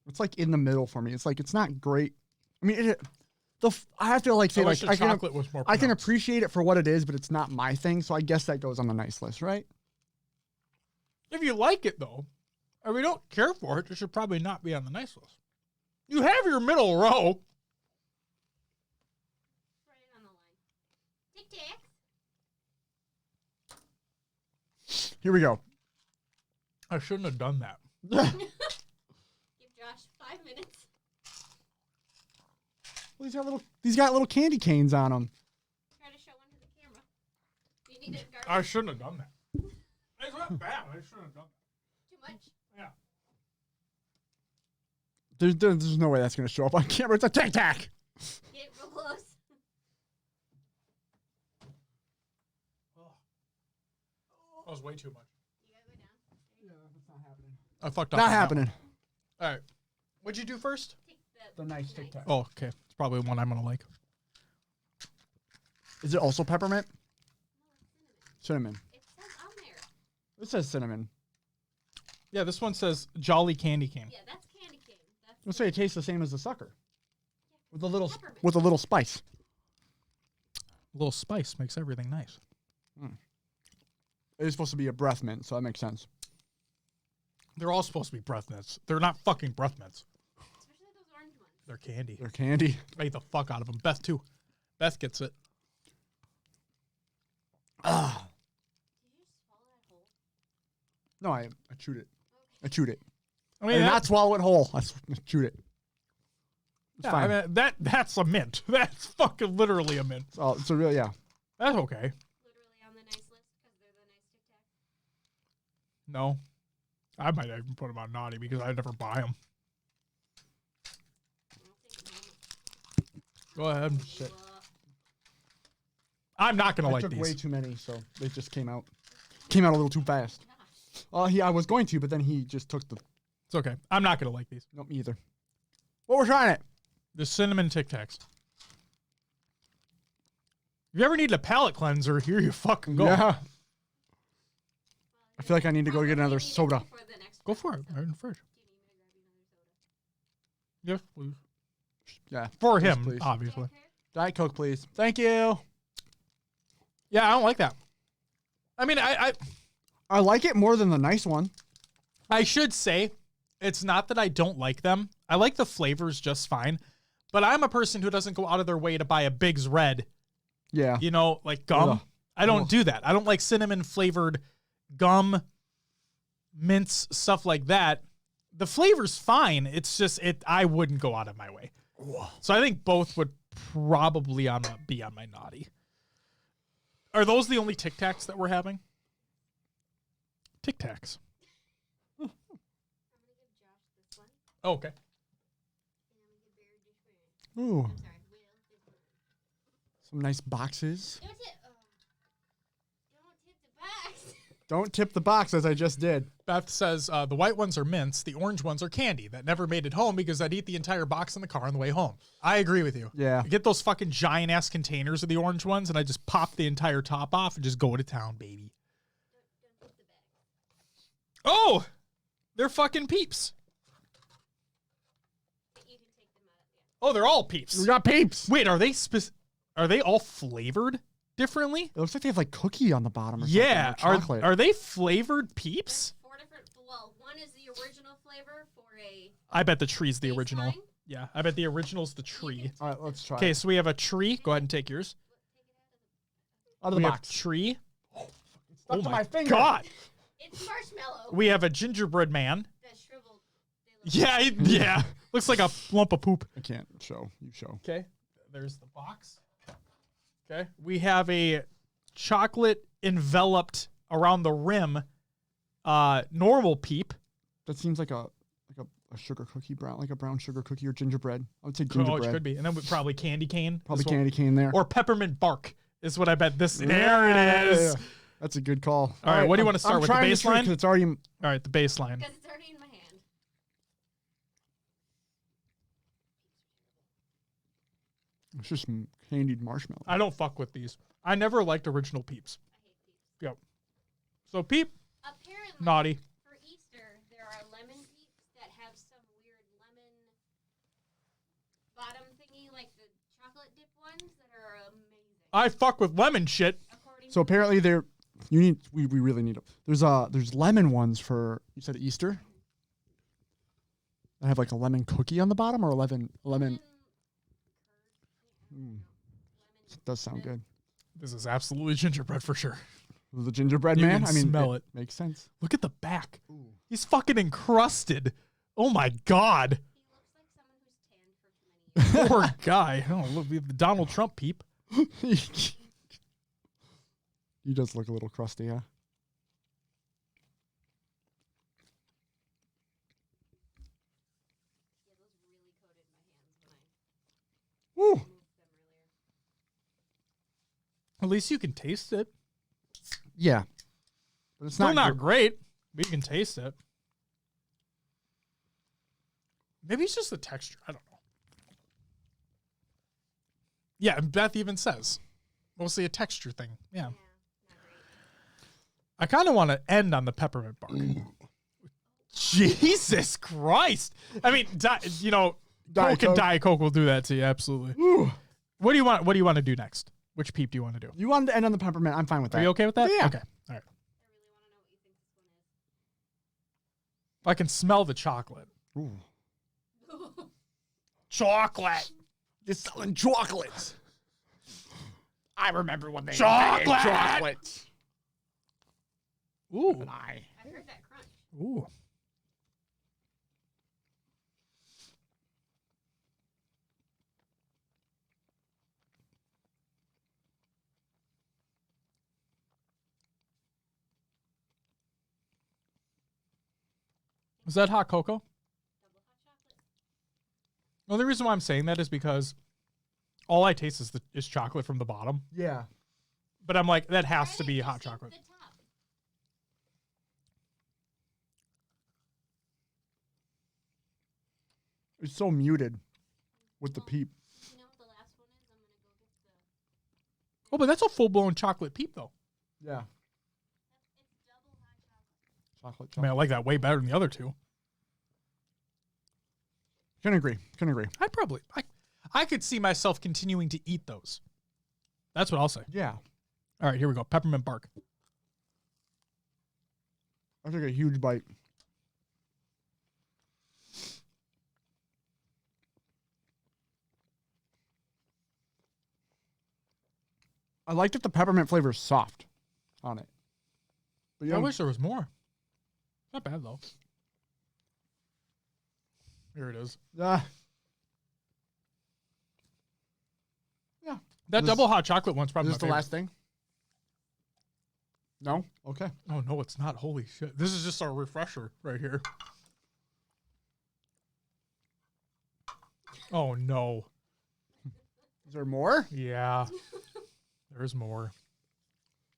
It's like in the middle for me. It's like it's not great. I mean, I have to like say I wish like the chocolate was more I can pronounced. appreciate it for what it is, but it's not my thing. So I guess that goes on the nice list, right? If you like it, though, or we don't care for it, it should probably not be on the nice list. You have your middle row. Right on the line. Tic Tacs. Here we go. I shouldn't have done that. Give Josh 5 minutes. Well, these got little candy canes on them. Try to show one to the camera. You need it I shouldn't have done that. It's not bad. I shouldn't have done too much. that. Yeah. There's no way that's gonna show up on camera. It's a Tic Tac. Get real close. That was way too much. You gotta go down. Yeah, it's not happening. I fucked up. Not on that happening. one. All right. What'd you do first? Take The nice Tic Tac. Oh, okay. It's probably one I'm going to like. Is it also peppermint? Cinnamon. It says on there. It says cinnamon. Yeah, this one says Jolly Candy Cane. Yeah, that's candy cane. That's Let's say it tastes the same as the sucker, with a little Peppermint. with a little spice. A little spice makes everything nice. It is supposed to be a breath mint, so that makes sense. They're all supposed to be breath mints. They're not fucking breath mints. especially those orange ones. They're candy. They're candy. I eat the fuck out of them. Beth, too. Beth gets it. Ah. Did you just swallow that whole? No, I chewed it. I chewed it. I I mean, did not swallow it whole. I chewed it. It's yeah, fine. I mean, that's a mint. That's fucking literally a mint. It's a real, yeah. That's okay. Literally on the nice list because they're the nice Tic Tacs. No. I might even put them on naughty because I never buy them. I'll take a moment. Go ahead. Shit. I'm not going to I like took these. way too many, so they just came out a little too fast. Gosh. I was going to, but then he just took the. It's okay. I'm not going to like these. Nope, me either. What we're trying it? The cinnamon Tic Tacs. If you ever need a palate cleanser, here you fucking go. Yeah. I feel like I need to go get another soda. Go for it. They're in the fridge. Yes, please. Yeah. For please, him, please. obviously. Diet Coke, please. Thank you. Yeah, I don't like that. I mean, I like it more than the nice one. I should say it's not that I don't like them. I like the flavors just fine. But I'm a person who doesn't go out of their way to buy a Big's Red. Yeah. You know, like gum. Ugh. I don't Ugh. do that. I don't like cinnamon flavored gum, mints, stuff like that. The flavor's fine. It's just I wouldn't go out of my way. So I think both would probably be on my naughty. Are those the only Tic Tacs that we're having? Tic Tacs. Oh, okay. Ooh. Some nice boxes. Don't tip the box as I just did. Beth says the white ones are mints, the orange ones are candy. That never made it home because I'd eat the entire box in the car on the way home. I agree with you. Yeah. I get those fucking giant ass containers of the orange ones and I just pop the entire top off and just go to town, baby. Oh, they're fucking Peeps. Oh, they're all Peeps. We got Peeps. Wait, are they all flavored differently? It looks like they have like cookie on the bottom or Yeah, something. Or chocolate. are they flavored Peeps? There's 4 different. Well, one is the original flavor for a. I bet the tree's the original. baseline. Yeah, I bet the original's the tree. All right, let's try Okay, it. so we have a tree. Go ahead and take yours. Out of We the have box. tree. Stuck Oh to my finger. God. It's marshmallow. We have a gingerbread man. That's shriveled. They look Yeah. Looks like a lump of poop. I can't show. You show. Okay, there's the box. Okay, we have a chocolate enveloped around the rim normal Peep. That seems like a sugar cookie brown, like a brown sugar cookie or gingerbread. I would say Oh, gingerbread. it could be. And then probably candy cane. Probably is what- candy cane there. Or peppermint bark is what I bet this. There Yeah, it is. yeah. That's a good call. All right, what do you want to start with, the baseline? It's already. All right, the baseline. because it's already in my hand. It's just candied marshmallow. I don't fuck with these. I never liked original Peeps. I hate these. Yep. So Peep, Apparently, naughty. for Easter, there are lemon peeps that have some weird lemon bottom thingy, like the chocolate dip ones that are amazing. I fuck with lemon shit. According So to apparently there, you need. We really need them. There's lemon ones for, you said Easter. I have like a lemon cookie on the bottom or a lemon. It does sound good. This is absolutely gingerbread for sure. The gingerbread You man. can I mean, smell it. Makes sense. Look at the back. He's fucking encrusted. Oh my God. he looks like someone who's tanned for too many years. Poor guy. Oh, look, we have the Donald Trump Peep. He does look a little crusty, yeah. Yeah, those really coated my hands when I Woo. moved them earlier. At least you can taste it. Yeah, but it's Still not gr- great, but you can taste it. Maybe it's just the texture. I don't know. Yeah, and Beth even says mostly a texture thing. Yeah. Yeah, not great. I kind of want to end on the peppermint bark. Jesus Christ. I mean, you know, Diet Coke and Coke. Diet Coke will do that to you. Absolutely. Ooh. What do you want to do next? Which Peep do you want to do? You wanted to end on the peppermint. I'm fine with that. Are you okay with that? Yeah. Okay. All right. I really want to know what you think this If I can smell the chocolate. Ooh. one is. Chocolate. You're selling chocolates. I remember when they Chocolate! invented chocolates. Ooh. I heard that crunch. Ooh. Is that hot cocoa? Double hot chocolate. Well, the reason why I'm saying that is because all I taste is chocolate from the bottom. Yeah. But I'm like, that has Try to it be just hot at chocolate. the top. It's so muted with the peep. You know what the last one is? I'm gonna go get the. Oh, but that's a full-blown chocolate peep, though. Yeah. It's double hot Chocolate. I mean, I like that way better than the other two. Can agree. I could see myself continuing to eat those. That's what I'll say. Yeah. All right, here we go. Peppermint bark. I took a huge bite. I like that the peppermint flavor is soft on it. But I wish there was more. Not bad, though. Here it is. Yeah. That double hot chocolate one's probably Is this the last thing? No? Okay. Oh, no, it's not. Holy shit. This is just our refresher right here. Oh, no. Is there more? Yeah. There's more.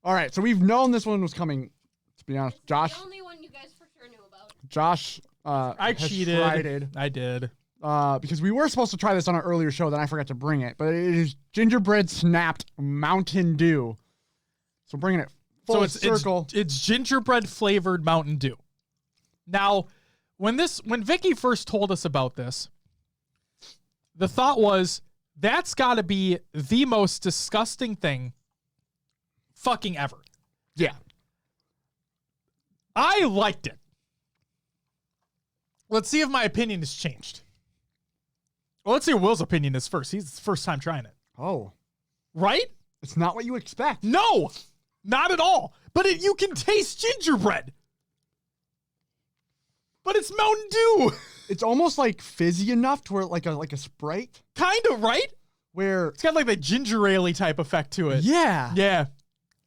All right. So we've known this one was coming. To be honest, Josh. The only one you guys for sure knew about. Josh. I has cheated. tried it, I did. because we were supposed to try this on an earlier show, then I forgot to bring it. But it is gingerbread snapped Mountain Dew. So bringing it full circle. It's gingerbread flavored Mountain Dew. Now, when Vicky first told us about this, the thought was that's got to be the most disgusting thing fucking ever. Yeah. I liked it. Let's see if my opinion has changed. Well, let's see what Will's opinion is first. He's the first time trying it. Oh. Right? It's not what you expect. No, not at all. But you can taste gingerbread. But it's Mountain Dew. It's almost like fizzy enough to where like a Sprite. Kind of, right? Where It's got like the ginger ale-y type effect to it. yeah. Yeah.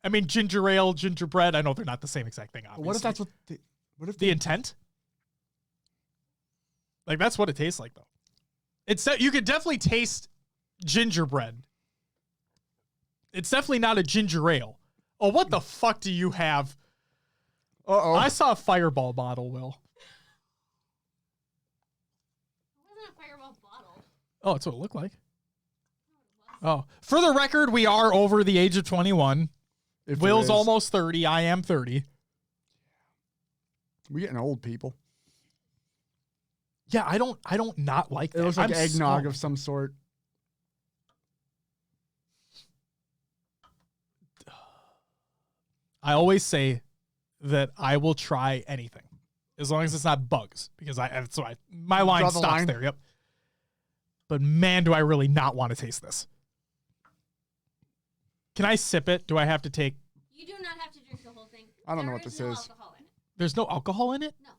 I mean, ginger ale, gingerbread. I know they're not the same exact thing, obviously. What if that's what if the intent? Like, that's what it tastes like, though. It's you could definitely taste gingerbread. It's definitely not a ginger ale. Oh, what the fuck do you have? Uh-oh. I saw a Fireball bottle, Will. It wasn't a Fireball bottle. Oh, that's what it looked like. Oh, for the record, we are over the age of 21. If Will's there is. almost 30. I am 30. We're getting old, people. Yeah, I don't not like that. It looks like I'm eggnog so- of some sort. I always say that I will try anything as long as it's not bugs, because my line Draw the stops line. there. Yep. But man, do I really not want to taste this. Can I sip it? Do I have to take? You do not have to drink the whole thing. I don't know There what this no is. Alcohol in it. There's no alcohol in it? No,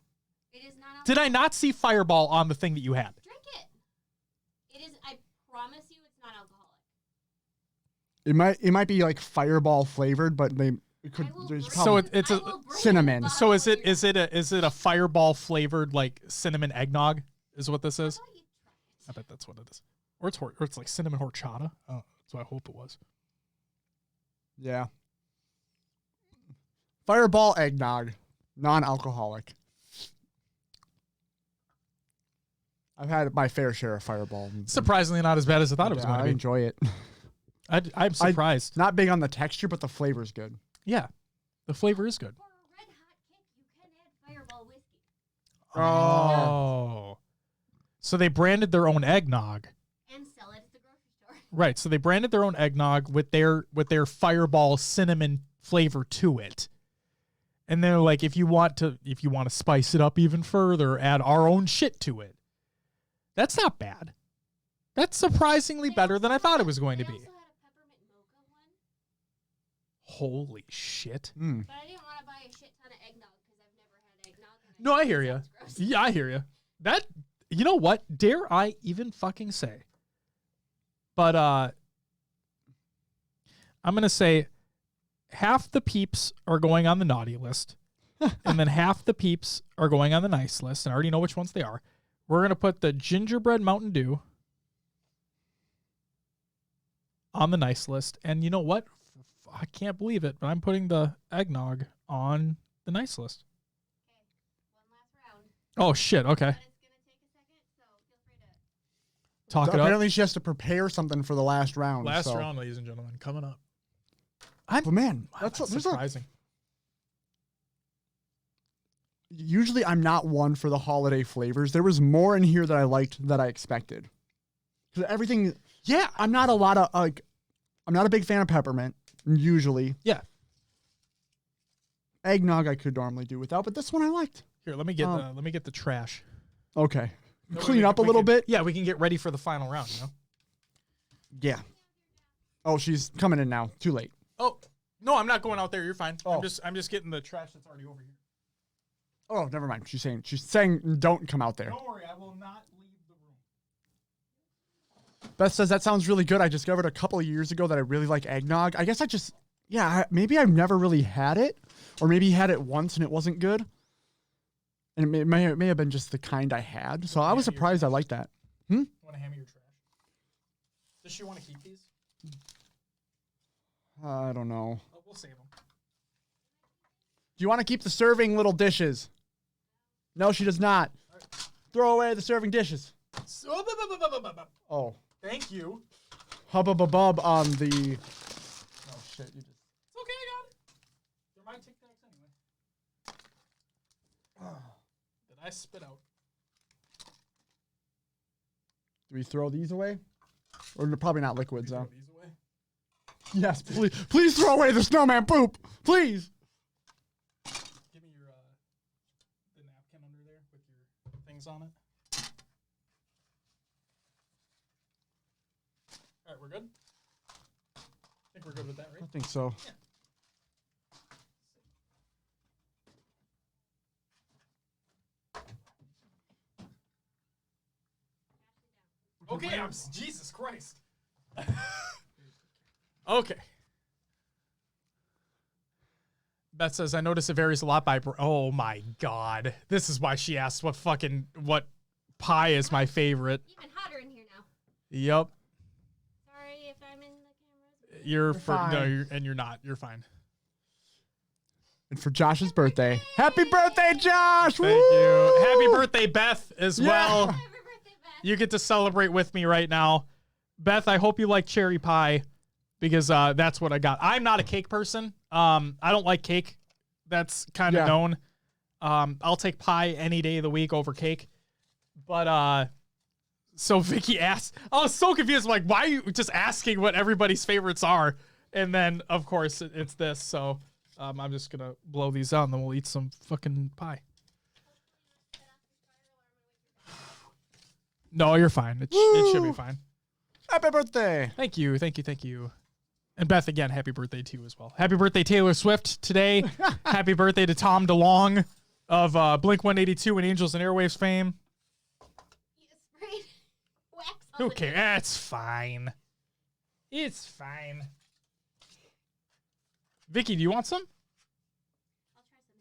it is not. Alcohol. Did I not see Fireball on the thing that you had? Drink it? It is. I promise you, it's not alcoholic. It might be like Fireball flavored, but it could. There's So probably it's a cinnamon. So is it a Fireball flavored like cinnamon eggnog? Is what this is? I bet that's what it is. Or it's like cinnamon horchata. Oh, that's what I hope it was. Yeah. Fireball eggnog, non-alcoholic. I've had my fair share of Fireball. Surprisingly, not as bad as I thought it was Yeah, going to I be. enjoy it. I'm surprised. Not big on the texture, but the flavor's good. Yeah, the flavor is good. For a red hot cake, you can add Fireball whiskey. Oh, so they branded their own eggnog. And sell it at the grocery store. Right. So they branded their own eggnog with their Fireball cinnamon flavor to it. And they're like, if you want to spice it up even further, add our own shit to it. That's not bad. That's surprisingly better than I thought it was going to They be. also had a peppermint mocha one, Holy shit. Mm. but I didn't want to buy a shit ton of eggnog because I've never had eggnog. And No, I think hear it you. sounds gross. Yeah, I hear you. That, you know what? Dare I even fucking say? But I'm going to say half the peeps are going on the naughty list, and then half the peeps are going on the nice list, and I already know which ones they are. We're going to put the gingerbread Mountain Dew on the nice list, and you know what? I can't believe it, but I'm putting the eggnog on the nice list. One last round. Oh, shit. Okay. But it's going to take a second, so feel free to Talk it up. Apparently, she has to prepare something for the last round. Last round, ladies and gentlemen, coming up. But man, That's surprising. Usually, I'm not one for the holiday flavors. There was more in here that I liked that I expected. Because everything, Yeah. I'm not a big fan of peppermint, usually. Yeah. Eggnog I could normally do without, but this one I liked. Here, let me get the trash. Okay. That way Clean up a little bit. Yeah, we can get ready for the final round, you know? Yeah. Oh, she's coming in now. Too late. Oh, no, I'm not going out there. You're fine. Oh. I'm just getting the trash that's already over here. Oh, never mind. She's saying don't come out there. Don't worry, I will not leave the room. Beth says that sounds really good. I discovered a couple of years ago that I really like eggnog. I guess maybe I've never really had it, or maybe had it once and it wasn't good. And it may have been just the kind I had. So I was surprised I liked that. You want to hand me your trash? Does she want to keep these? I don't know. Oh, we'll save them. Do you want to keep the serving little dishes? No, she does not. Right. Throw away the serving dishes. Oh. Thank you. Hubba bub on the. Oh shit! You just. It's okay, I got it. They're my Tic Tacs anyway. That I spit out. Do we throw these away? Or they're probably not liquids, Throw though. these away. Yes, please throw away the snowman poop, please. Give me your the napkin under there with your things on it. All right, we're good. I think we're good with that, right? I think so. Yeah. Okay, Jesus Christ. Okay. Beth says, I notice it varies a lot by... Oh, my God. This is why she asked what pie is my favorite. Even hotter in here now. Yep. Sorry if I'm in the camera. You're fine. you're not. You're fine. And for Josh's birthday. Happy birthday, Josh! Thank you. Happy birthday, Beth, as well. Happy birthday, Beth. You get to celebrate with me right now. Beth, I hope you like cherry pie because that's what I got. I'm not a cake person. I don't like cake. That's kind of known. I'll take pie any day of the week over cake. But so Vicky asked, I was so confused. I'm like, why are you just asking what everybody's favorites are? And then, of course, it's this. So I'm just going to blow these out and then we'll eat some fucking pie. No, you're fine. It should be fine. Happy birthday! Thank you, thank you, thank you. And Beth, again, happy birthday to you as well. Happy birthday, Taylor Swift, today. Happy birthday to Tom DeLonge of Blink-182 and Angels and Airwaves fame. You sprayed wax on Who the cares? That's fine. It's fine. Vicky, do you want some? I'll try some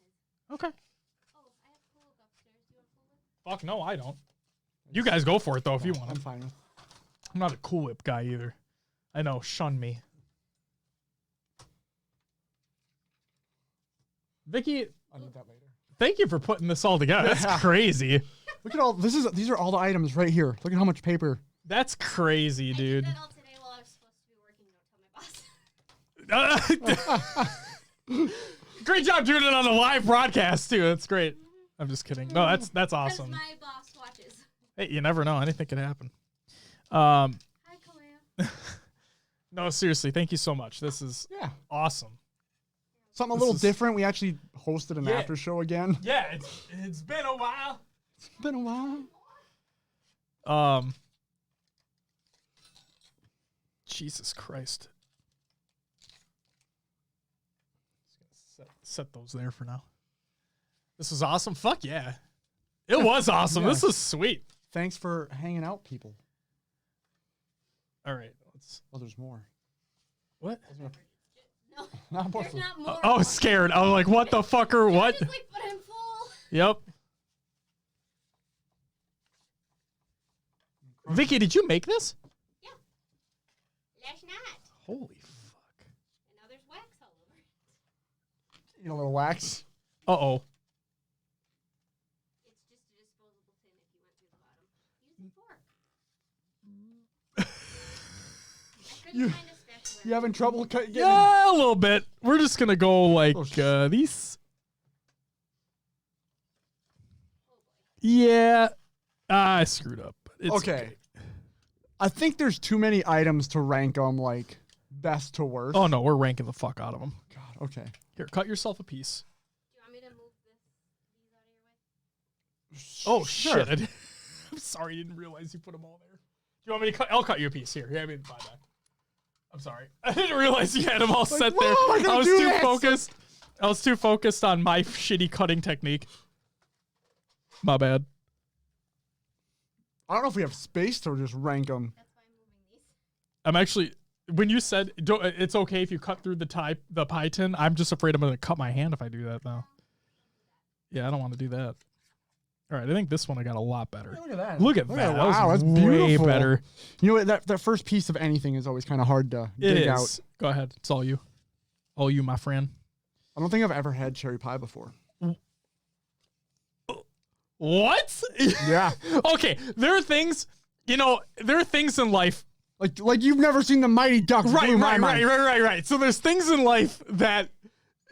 of his. Okay. Oh, I have Cool Whip upstairs. Do you want Cool Whip? Fuck no, I don't. You guys go for it, though, if you want I'm them. fine. I'm not a Cool Whip guy either. I know, shun me. Vicky, I'll need that later. thank you for putting this all together. That's Yeah. crazy. Look at all these are all the items right here. Look at how much paper. That's crazy, dude. I did that all today while I was supposed to be working. Don't tell my boss. Great job doing it on the live broadcast too. That's great. I'm just kidding. No, that's Because awesome. my boss watches. Hey, you never know. Anything could happen. Hi, Kalea. No, seriously, thank you so much. This is Yeah. awesome. Something a This little is- different. We actually hosted an Yeah. after show again. Yeah, it's been a while. It's been a while. Jesus Christ. Just gonna set those there for now. This was awesome. Fuck yeah. It was awesome. Yeah. This is sweet. Thanks for hanging out, people. All right. Let's. Oh, there's more. What? No, Not more. there's not more. Oh, scared. I was like, what the fucker? I What? was like, but I'm full. Yep. Vicky, did you make this? Yeah. Last night. Holy fuck. And now there's wax all over it. Eat a little wax. Uh-oh. It's just a disposable tin if you went through the bottom. Use a fork. You having trouble getting? Yeah, a little bit. We're just gonna go like these. Yeah, I screwed up. It's Okay. I think there's too many items to rank them like best to worst. Oh no, we're ranking the fuck out of them. God. Okay. Here, cut yourself a piece. Do you want me to move these out of your way? Oh shit! I'm sorry, I didn't realize you put them all there. Do you want me to cut? I'll cut you a piece here. Yeah, I mean, bye bye. I'm sorry. I didn't realize you had them all set there. I was too focused. I was too focused on my shitty cutting technique. My bad. I don't know if we have space to just rank them. That's why I'm moving these. I'm actually, when you said it's okay if you cut through the pie tin, I'm just afraid I'm going to cut my hand if I do that now. Yeah, I don't want to do that. All right, I think this one I got a lot better. Look at that. Look at that. Wow, that's that's way beautiful. better. You know what? That first piece of anything is always kind of hard to It dig is. out. Go ahead. It's all you. All you, my friend. I don't think I've ever had cherry pie before. What? Yeah. Okay, there are things, there are things in life. Like you've never seen the Mighty Ducks. Right. So there's things in life that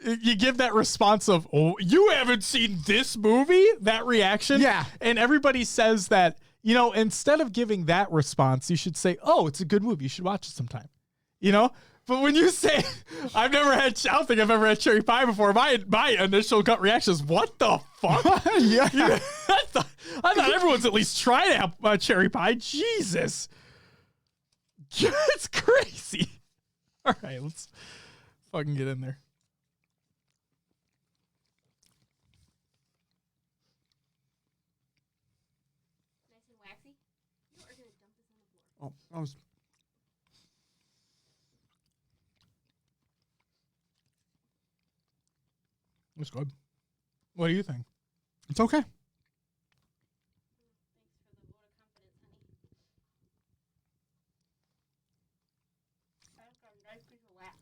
you give that response of, oh, you haven't seen this movie? That reaction? Yeah. And everybody says that, instead of giving that response, you should say, oh, it's a good movie. You should watch it sometime. But when you say, I don't think I've ever had cherry pie before, my initial gut reaction is, what the fuck? Yeah. I thought everyone's at least tried cherry pie. Jesus. It's crazy. All right, let's fucking get in there. Nice and waxy. You are going to dump this on the floor. Oh, I was. It's good. What do you think? It's okay. Thanks for the vote of confidence, honey. That's a nice piece of wax.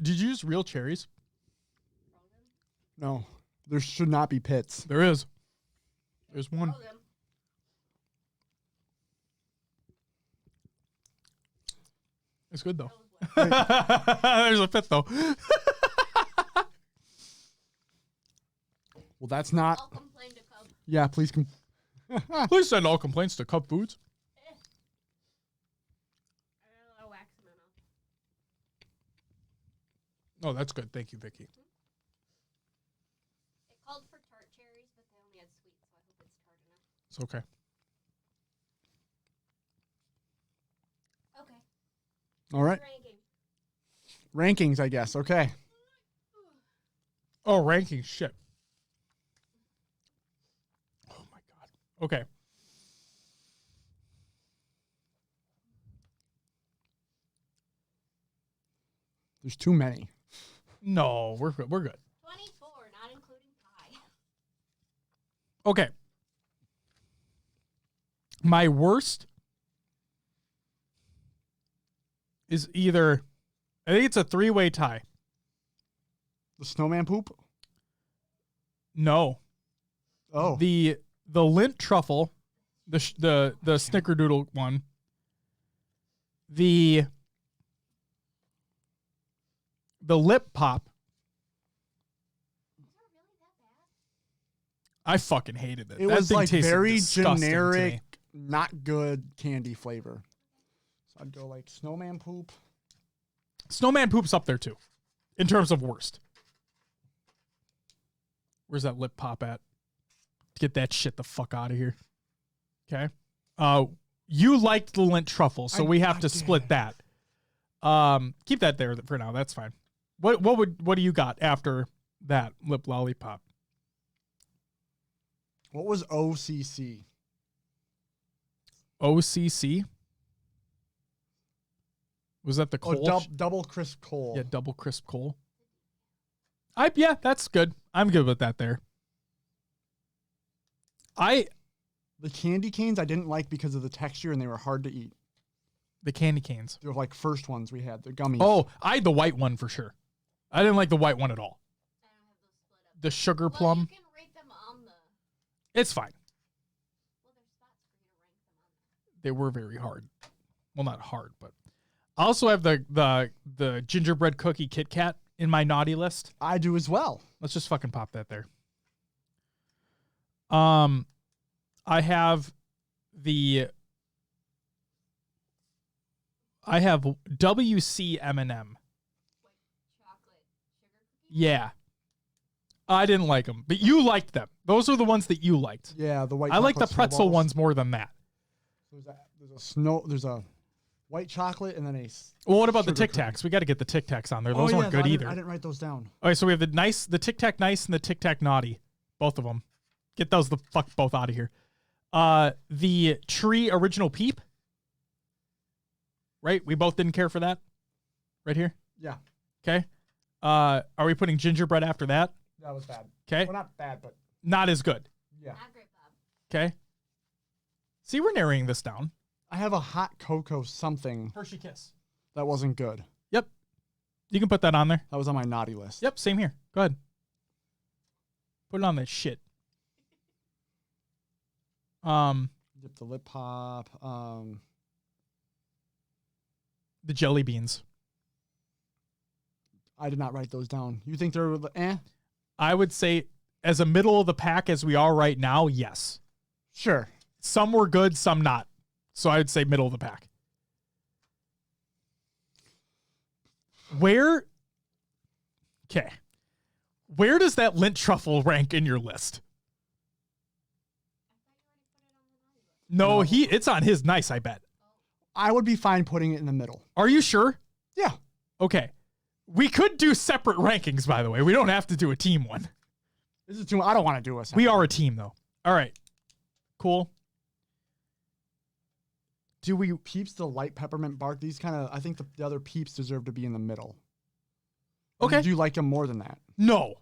Did you use real cherries? Frozen. No, there should not be pits. There is. There's one. Frozen. It's good though. That was what? There's a pit though. Well, that's not. I'll complain to Cub. Yeah, please come. Please send all complaints to Cup Foods. I got a lot of wax in my mouth. Oh, that's good. Thank you, Vicky. It called for tart cherries, but they only had sweet, so I hope it's tart enough. It's okay. Okay. All right. Ranking. Rankings, I guess. Okay. Oh, ranking shit. Oh my god. Okay. There's too many. No, we're good. We're good. 24, not including pie. Okay. My worst is either, I think it's a 3-way tie. The snowman poop. No. Oh. The lint truffle, the snickerdoodle one. The lip pop. Is that really that bad? I fucking hated it. It That was thing like tasted very disgusting to me. generic, not good candy flavor. So I'd go like snowman poop. Snowman poop's up there too, in terms of worst. Where's that lip pop at? Get that shit the fuck out of here. Okay. You liked the lint truffle, so we have to split that. Keep that there for now. That's fine. What do you got after that lip lollipop? What was OCC? OCC? Was that the coal? Oh, double crisp coal. Yeah, double crisp coal. Yeah, that's good. I'm good with that there. The candy canes I didn't like because of the texture and they were hard to eat. The candy canes. They were like first ones we had, the gummies. Oh, I had the white one for sure. I didn't like the white one at all. I don't have those split up. The sugar Well, plum. you can rate them on the. It's fine. Well, there's spots for you to rank them on. They were very hard. Well, not hard, but I also have the gingerbread cookie Kit Kat in my naughty list. I do as well. Let's just fucking pop that there. I have WC M&M. Yeah. I didn't like them, but you liked them. Those are the ones that you liked. Yeah, the white. I like the chocolate pretzel snowballs. ones more than that. There's a white chocolate and then Well, what about the sugar Tic Tacs? We got to get the Tic Tacs on there. Those weren't good either. I didn't write those down. Okay, so we have the Tic Tac Nice and the Tic Tac Naughty, both of them. Get those the fuck both out of here. The Tree Original Peep. Right, we both didn't care for that. Right here. Yeah, Okay. Are we putting gingerbread after that? that was bad. Okay. Well, not bad, but Not as good. yeah. Not great, Bob. Okay. See, we're narrowing this down. I have a hot cocoa something Hershey Kiss. that wasn't good. Yep. You can put that on there. That was on my naughty list. Yep, same here. Go ahead. Put it on that shit. Dip the lip pop. The jelly beans. I did not write those down. You think they're I would say as a middle of the pack as we are right now, yes. Sure. Some were good, some not. So I would say middle of the pack. Where does that lint truffle rank in your list? No, it's on his nice, I bet. I would be fine putting it in the middle. Are you sure? Yeah. Okay. We could do separate rankings, by the way. We don't have to do a team one. This is too. I don't want to do a. We are a team, though. All right. Cool. Do we Peeps the light peppermint bark? These kind of. I think the other Peeps deserve to be in the middle. Okay. Do you like them more than that? No.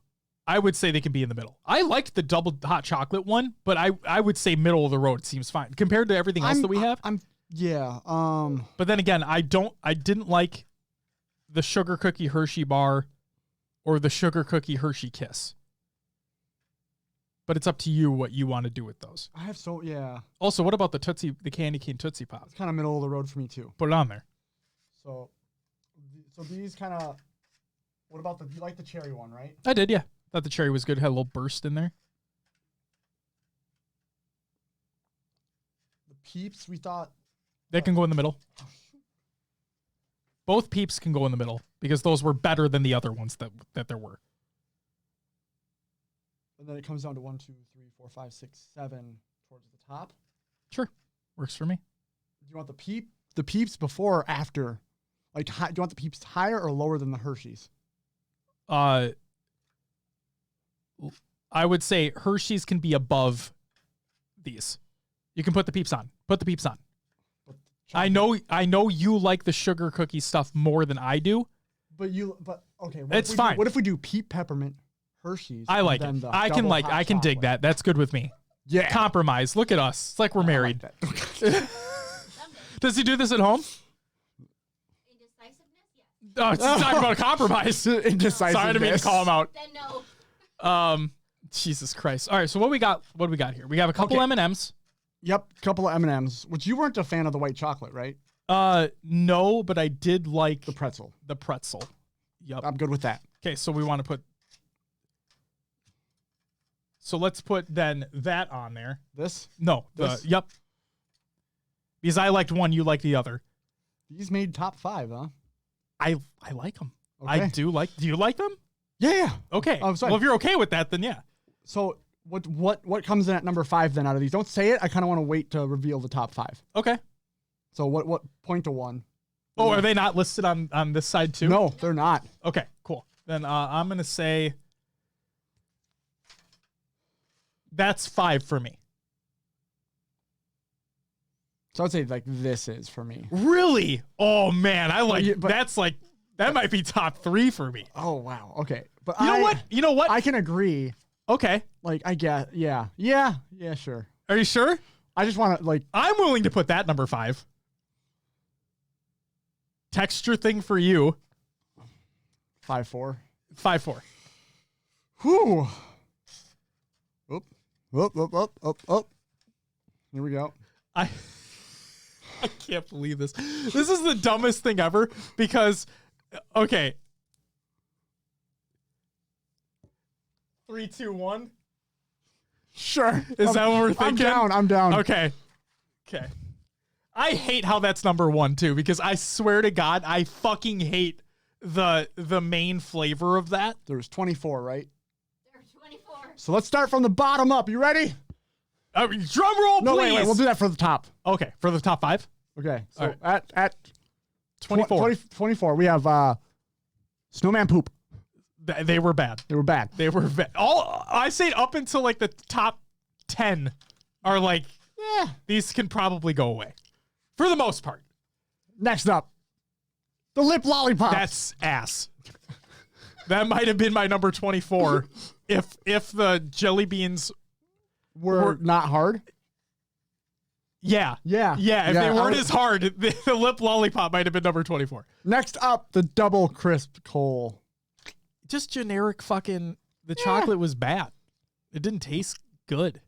I would say they can be in the middle. I liked the double hot chocolate one, but I would say middle of the road seems fine compared to everything else that we have. Yeah. But then again, I didn't like the sugar cookie Hershey bar or the sugar cookie Hershey Kiss. But it's up to you what you want to do with those. Yeah. Also, what about the candy cane Tootsie Pop? It's kind of middle of the road for me too. Put it on there. So these kind of. What about you like the cherry one, right? I did, yeah. Thought the cherry was good. Had a little burst in there. The Peeps, we thought. They can go in the middle. Both Peeps can go in the middle because those were better than the other ones that there were. And then it comes down to 1, 2, 3, 4, 5, 6, 7 towards the top. Sure. Works for me. Do you want the Peeps before or after? Like, do you want the Peeps higher or lower than the Hershey's? I would say Hershey's can be above these. You can put the Peeps on. Put the Peeps on. I know you like the sugar cookie stuff more than I do. But okay. It's fine. What if we do Peep Peppermint Hershey's? I like it. I can dig that. That's good with me. Yeah. Compromise. Look at us. It's like we're married. Like Does he do this at home? Indecisiveness? Yes. Oh, it's talking about a compromise. Indecisiveness. Sorry, I didn't mean to call him out. Then no. Jesus Christ. All right, so what we got here? We have a couple M&Ms. Yep, couple of M&Ms, which you weren't a fan of the white chocolate, right? No, but I did like The pretzel. Yep. I'm good with that. Okay, so we want to put. So let's put then that on there. This? No. Yep. Because I liked one, you liked the other. These made top 5, huh? I like them. Okay. I do like. Do you like them? Yeah. Okay. Oh, sorry. Well, if you're okay with that, then yeah. So what comes in at number 5 then out of these? Don't say it. I kind of want to wait to reveal the top 5. Okay. So what point to 1? Oh, are they not listed on this side too? No, they're not. Okay, cool. Then I'm gonna say that's 5 for me. So I'd say like this is for me. Really? Oh man, I like but- that's like that might be top 3 for me. Oh wow. Okay. But You know what? I can agree. Okay. Like I guess yeah, sure. Are you sure? I just want to like I'm willing to put that number 5. Texture thing for you. 5-4. 5-4. Whew. Up. Here we go. I can't believe this. This is the dumbest thing ever because, okay. 3, 2, 1. Sure. Is that what we're thinking? I'm down. Okay. I hate how that's number 1 too, because I swear to God, I fucking hate the main flavor of that. There was 24, right? There were 24. So let's start from the bottom up. You ready? Drum roll, No, please. wait. We'll do that for the top. Okay, for the top 5. Okay. So All at 24. 24, we have snowman poop. They were bad. They were bad. I say up until like the top 10 are like, these can probably go away for the most part. Next up, the lip lollipop. That's ass. That might have been my number 24 if the jelly beans were not hard. Yeah. Yeah. If they weren't as hard, the lip lollipop might have been number 24. Next up, the double crisp coal. Just generic fucking, the chocolate was bad. It didn't taste good.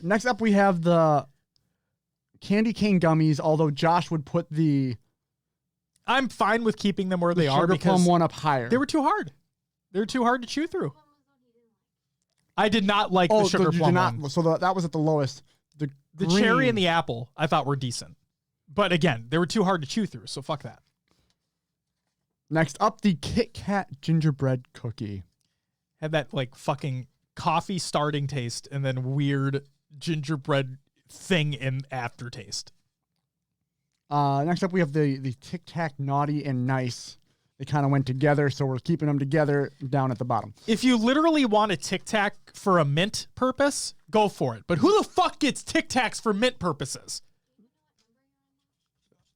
Next up, we have the candy cane gummies, although Josh would put the I'm fine with keeping them where they are sugar because plum one up higher. they were too hard. They were too hard to chew through. I did not like the sugar plum one. So that was at the lowest. The cherry and the apple I thought were decent. But again, they were too hard to chew through, so fuck that. Next up, the Kit Kat gingerbread cookie. Had that like fucking coffee starting taste and then weird gingerbread thing in aftertaste. Next up, we have the Tic Tac Naughty and Nice. They kind of went together, so we're keeping them together down at the bottom. If you literally want a Tic Tac for a mint purpose, go for it. But who the fuck gets Tic Tacs for mint purposes?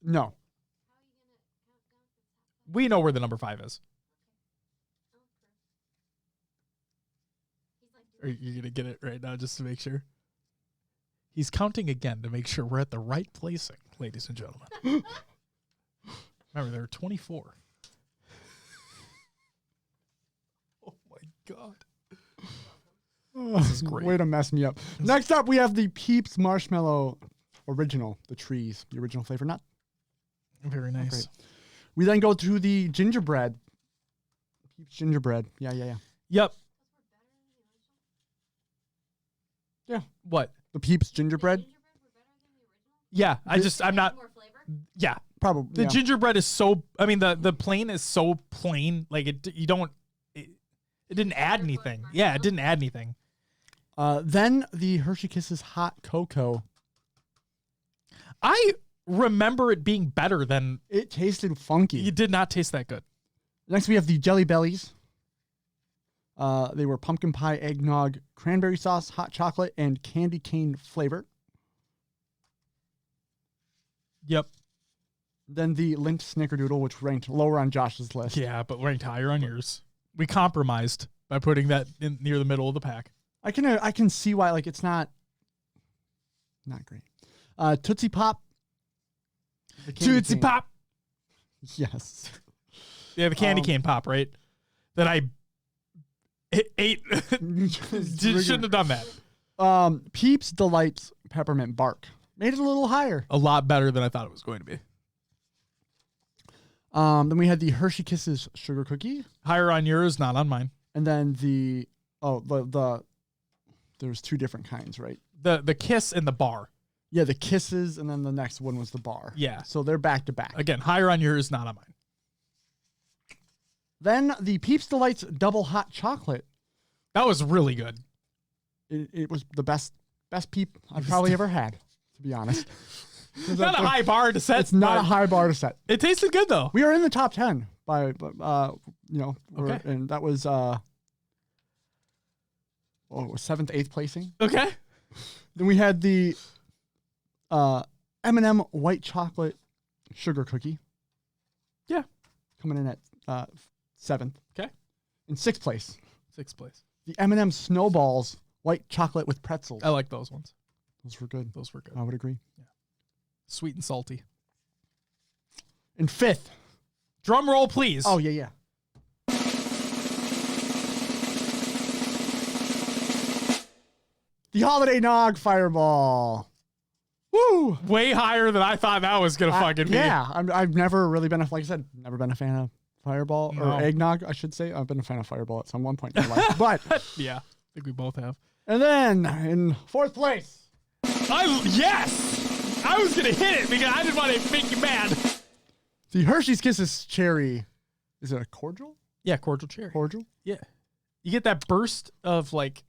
No. We know where the number 5 is. Are you going to get it right now just to make sure? He's counting again to make sure we're at the right placing, ladies and gentlemen. Remember, there are 24. Oh, my God. This is great. Way to mess me up. Next up, we have the Peeps Marshmallow Original, the trees, the original flavor nut. Very nice. Okay. We then go to the gingerbread. Peeps gingerbread. Yeah. Yep. Yeah. What? The Peeps gingerbread? Yeah, I'm not. Yeah. Probably. The gingerbread is so, I mean, the plain is so plain. Like, it didn't add anything. Yeah, it didn't add anything. Then the Hershey Kisses Hot Cocoa. I remember it being better than. It tasted funky. It did not taste that good. Next, we have the Jelly Bellies. They were pumpkin pie, eggnog, cranberry sauce, hot chocolate, and candy cane flavor. Yep. Then the Lindt Snickerdoodle, which ranked lower on Josh's list. Yeah, but ranked higher on yours. We compromised by putting that in near the middle of the pack. I can see why. Like, it's not great. Tootsie Pop. Tootsie Pop. Yes. Yeah, the candy cane pop, right? That I ate. Shouldn't have done that. Peeps Delights Peppermint Bark. Made it a little higher. A lot better than I thought it was going to be. Then we had the Hershey Kisses Sugar Cookie. Higher on yours, not on mine. And then there's 2 different kinds, right? The Kiss and the bar. Yeah, the Kisses, and then the next one was the bar. Yeah. So they're back to back. Again, higher on yours, not on mine. Then the Peeps Delights Double Hot Chocolate. That was really good. It was the best peep I've probably ever had, to be honest. It's not a high bar to set. It's not a high bar to set. It tasted good, though. We are in the top 10 by, Okay. And that was, it was 7th, 8th placing. Okay. Then we had the M&M White Chocolate Sugar Cookie. Yeah. Coming in at 7th. Okay. In 6th place. 6th place. The M&M Snowballs White Chocolate with Pretzels. I like those ones. Those were good. Those were good. I would agree. Yeah. Sweet and salty. In 5th. Drum roll, please. Oh, yeah. The Holiday Nog Fireball. Woo! Way higher than I thought that was gonna fucking be. Yeah, I've never really been like I said, never been a fan of Fireball or eggnog. I should say I've been a fan of Fireball at some one point in my life, but yeah, I think we both have. And then in fourth place, yes, I was gonna hit it because I didn't want to make you mad. the Hershey's Kisses cherry. Is it a cordial? Yeah, cordial cherry. Cordial? Yeah, you get that burst of like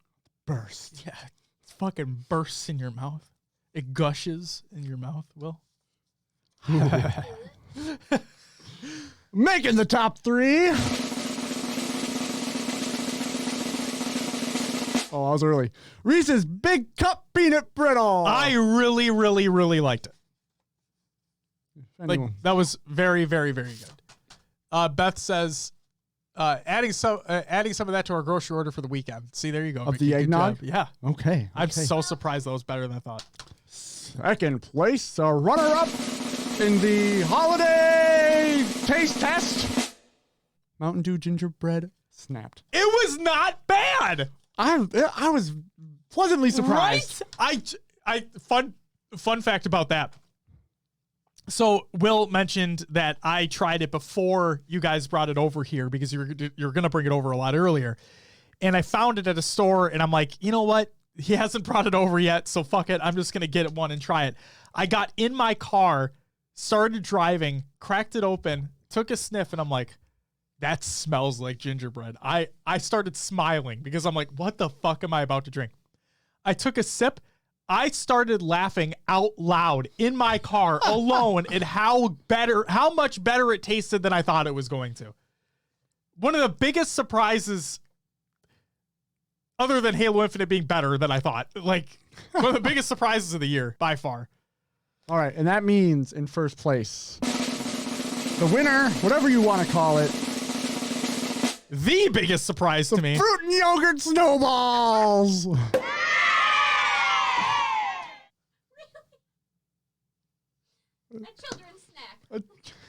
burst. Yeah, it fucking bursts in your mouth. It gushes in your mouth. Will. Making the top 3. Oh, I was early. Reese's Big Cup Peanut Brittle. I really, really, really liked it. Like that was very, very, very good. Beth says, adding some of that to our grocery order for the weekend. See, there you go. Of Mickey. the eggnog? Yeah. Okay. I'm so surprised that was better than I thought. Second place, a runner-up in the holiday taste test. Mountain Dew gingerbread snapped. It was not bad. I was pleasantly surprised. Right? Fun fact about that. So Will mentioned that I tried it before you guys brought it over here because you're going to bring it over a lot earlier. And I found it at a store and I'm like, you know what? He hasn't brought it over yet, so fuck it. I'm just going to get one and try it. I got in my car, started driving, cracked it open, took a sniff, and I'm like, that smells like gingerbread. I started smiling because I'm like, what the fuck am I about to drink? I took a sip. I started laughing out loud in my car alone at how much better it tasted than I thought it was going to. One of the biggest surprises, other than Halo Infinite being better than I thought, like one of the biggest surprises of the year by far. All right, and that means in first place, the winner, whatever you want to call it, the biggest surprise to me, fruit and yogurt snowballs. A children's snack.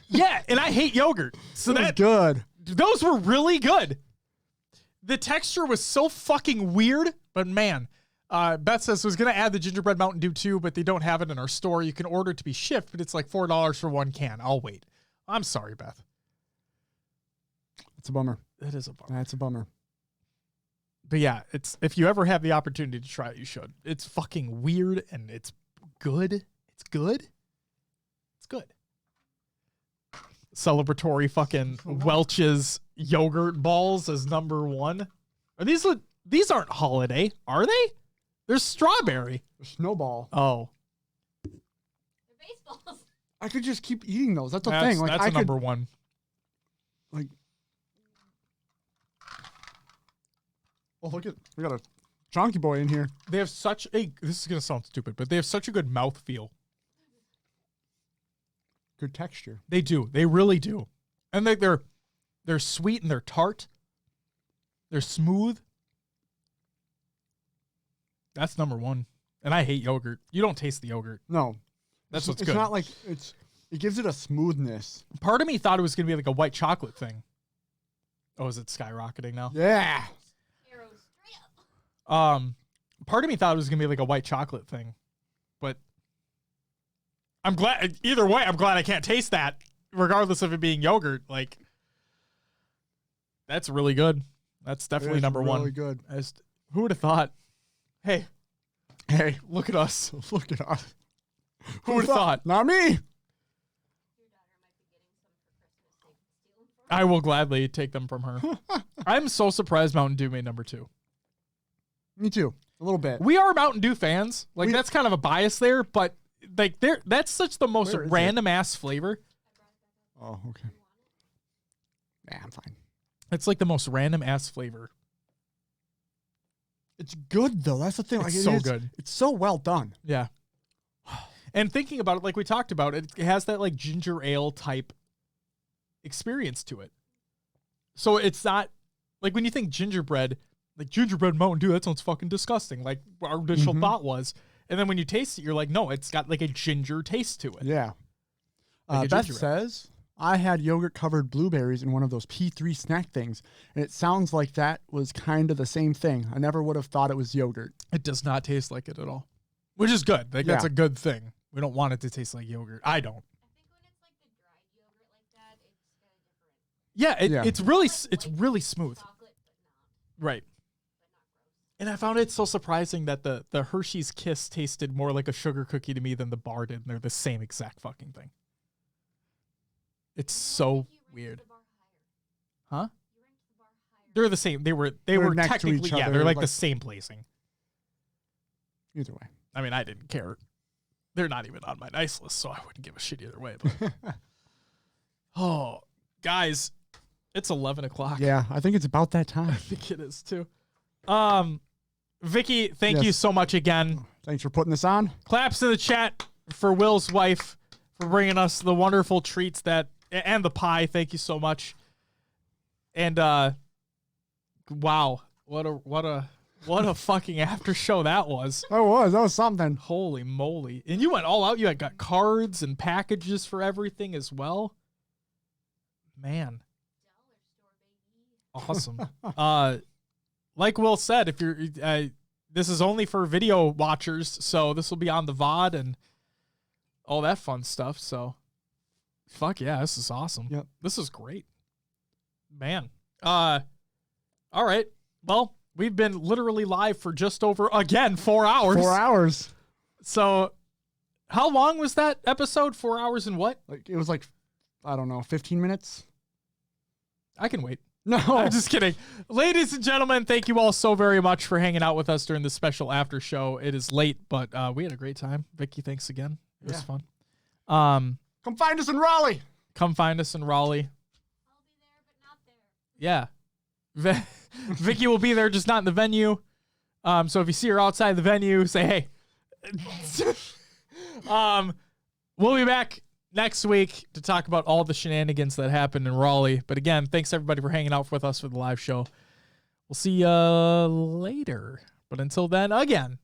Yeah, and I hate yogurt, so that's good. Those were really good. The texture was so fucking weird, but man, Beth says was going to add the gingerbread Mountain Dew too, but they don't have it in our store. You can order it to be shipped, but it's like $4 for one can. I'll wait. I'm sorry, Beth. It's a bummer. It is a bummer. That's a bummer. But yeah, it's if you ever have the opportunity to try it, you should. It's fucking weird and it's good. It's good. It's good. Celebratory fucking Welch's yogurt balls as number 1. Are these aren't holiday, are they? They're strawberry. Snowball. Oh. They're baseballs. I could just keep eating those. That's the thing. Like that's number 1. Like, oh, look at, we got a chonky boy in here. They have such a, this is going to sound stupid, but they have such a good mouthfeel. Good texture. They do. They really do. And they're sweet and they're tart. They're smooth. That's number 1. And I hate yogurt. You don't taste the yogurt. No. That's what's good. good. It's not like, it gives it a smoothness. Part of me thought it was going to be like a white chocolate thing. Oh, is it skyrocketing now? Yeah. Arrows straight up. Part of me thought it was going to be like a white chocolate thing. But I'm glad, either way, I'm glad I can't taste that, regardless of it being yogurt. Like, that's really good. That's definitely number really 1. Really good. Who would have thought? Hey, look at us. Look at us. Who would have thought? Not me. Your daughter might be getting some for Christmas. They can steal them from I will gladly take them from her. I'm so surprised Mountain Dew made number 2. Me too. A little bit. We are Mountain Dew fans. Like, that's kind of a bias there, but like, that's such the most random ass flavor. Oh, okay. Yeah, I'm fine. It's like the most random ass flavor. It's good though. That's the thing. It's so good. It's so well done. Yeah. And thinking about it, like we talked about, it has that like ginger ale type experience to it. So it's not like when you think gingerbread, like gingerbread Mountain Dew, that sounds fucking disgusting. Like our initial thought was. And then when you taste it, you're like, no, it's got like a ginger taste to it. Yeah. Like Beth says, I had yogurt-covered blueberries in one of those P3 snack things, and it sounds like that was kind of the same thing. I never would have thought it was yogurt. It does not taste like it at all, which is good. Like, that's a good thing. We don't want it to taste like yogurt. I don't. I think when it's like the dried yogurt like that, it's kind of different. Yeah, it's really smooth. Chocolate, but not. Right. And I found it so surprising that the Hershey's Kiss tasted more like a sugar cookie to me than the bar did, and they're the same exact fucking thing. It's so weird. Huh? They're the same. They were next to technically, each yeah, other, they're like like- the same placing. Either way. I mean, I didn't care. They're not even on my nice list, so I wouldn't give a shit either way. But oh, guys, it's 11 o'clock. Yeah, I think it's about that time. I think it is too. Vicky, thank you Yes. so much again. Thanks for putting this on. Claps in the chat for Will's wife for bringing us the wonderful treats and the pie. Thank you so much. And wow, what a fucking after show that was. That was something. Holy moly. And you went all out. You had got cards and packages for everything as well. Man. Awesome. Like Will said, if you're this is only for video watchers, so this will be on the VOD and all that fun stuff. So fuck yeah, this is awesome. Yep. This is great. Man. All right. Well, we've been literally live for just over, again, 4 hours. 4 hours. So how long was that episode? 4 hours and what? Like it was like, I don't know, 15 minutes. I can wait. No, I'm just kidding. Ladies and gentlemen, thank you all so very much for hanging out with us during this special after show. It is late, but we had a great time. Vicky, thanks again. It was fun. Come find us in Raleigh. Come find us in Raleigh. I'll be there, but not there. Yeah. Vicky will be there, just not in the venue. So if you see her outside the venue, say hey. We'll be back next week to talk about all the shenanigans that happened in Raleigh. But again, thanks everybody for hanging out with us for the live show. We'll see you later. But until then, again,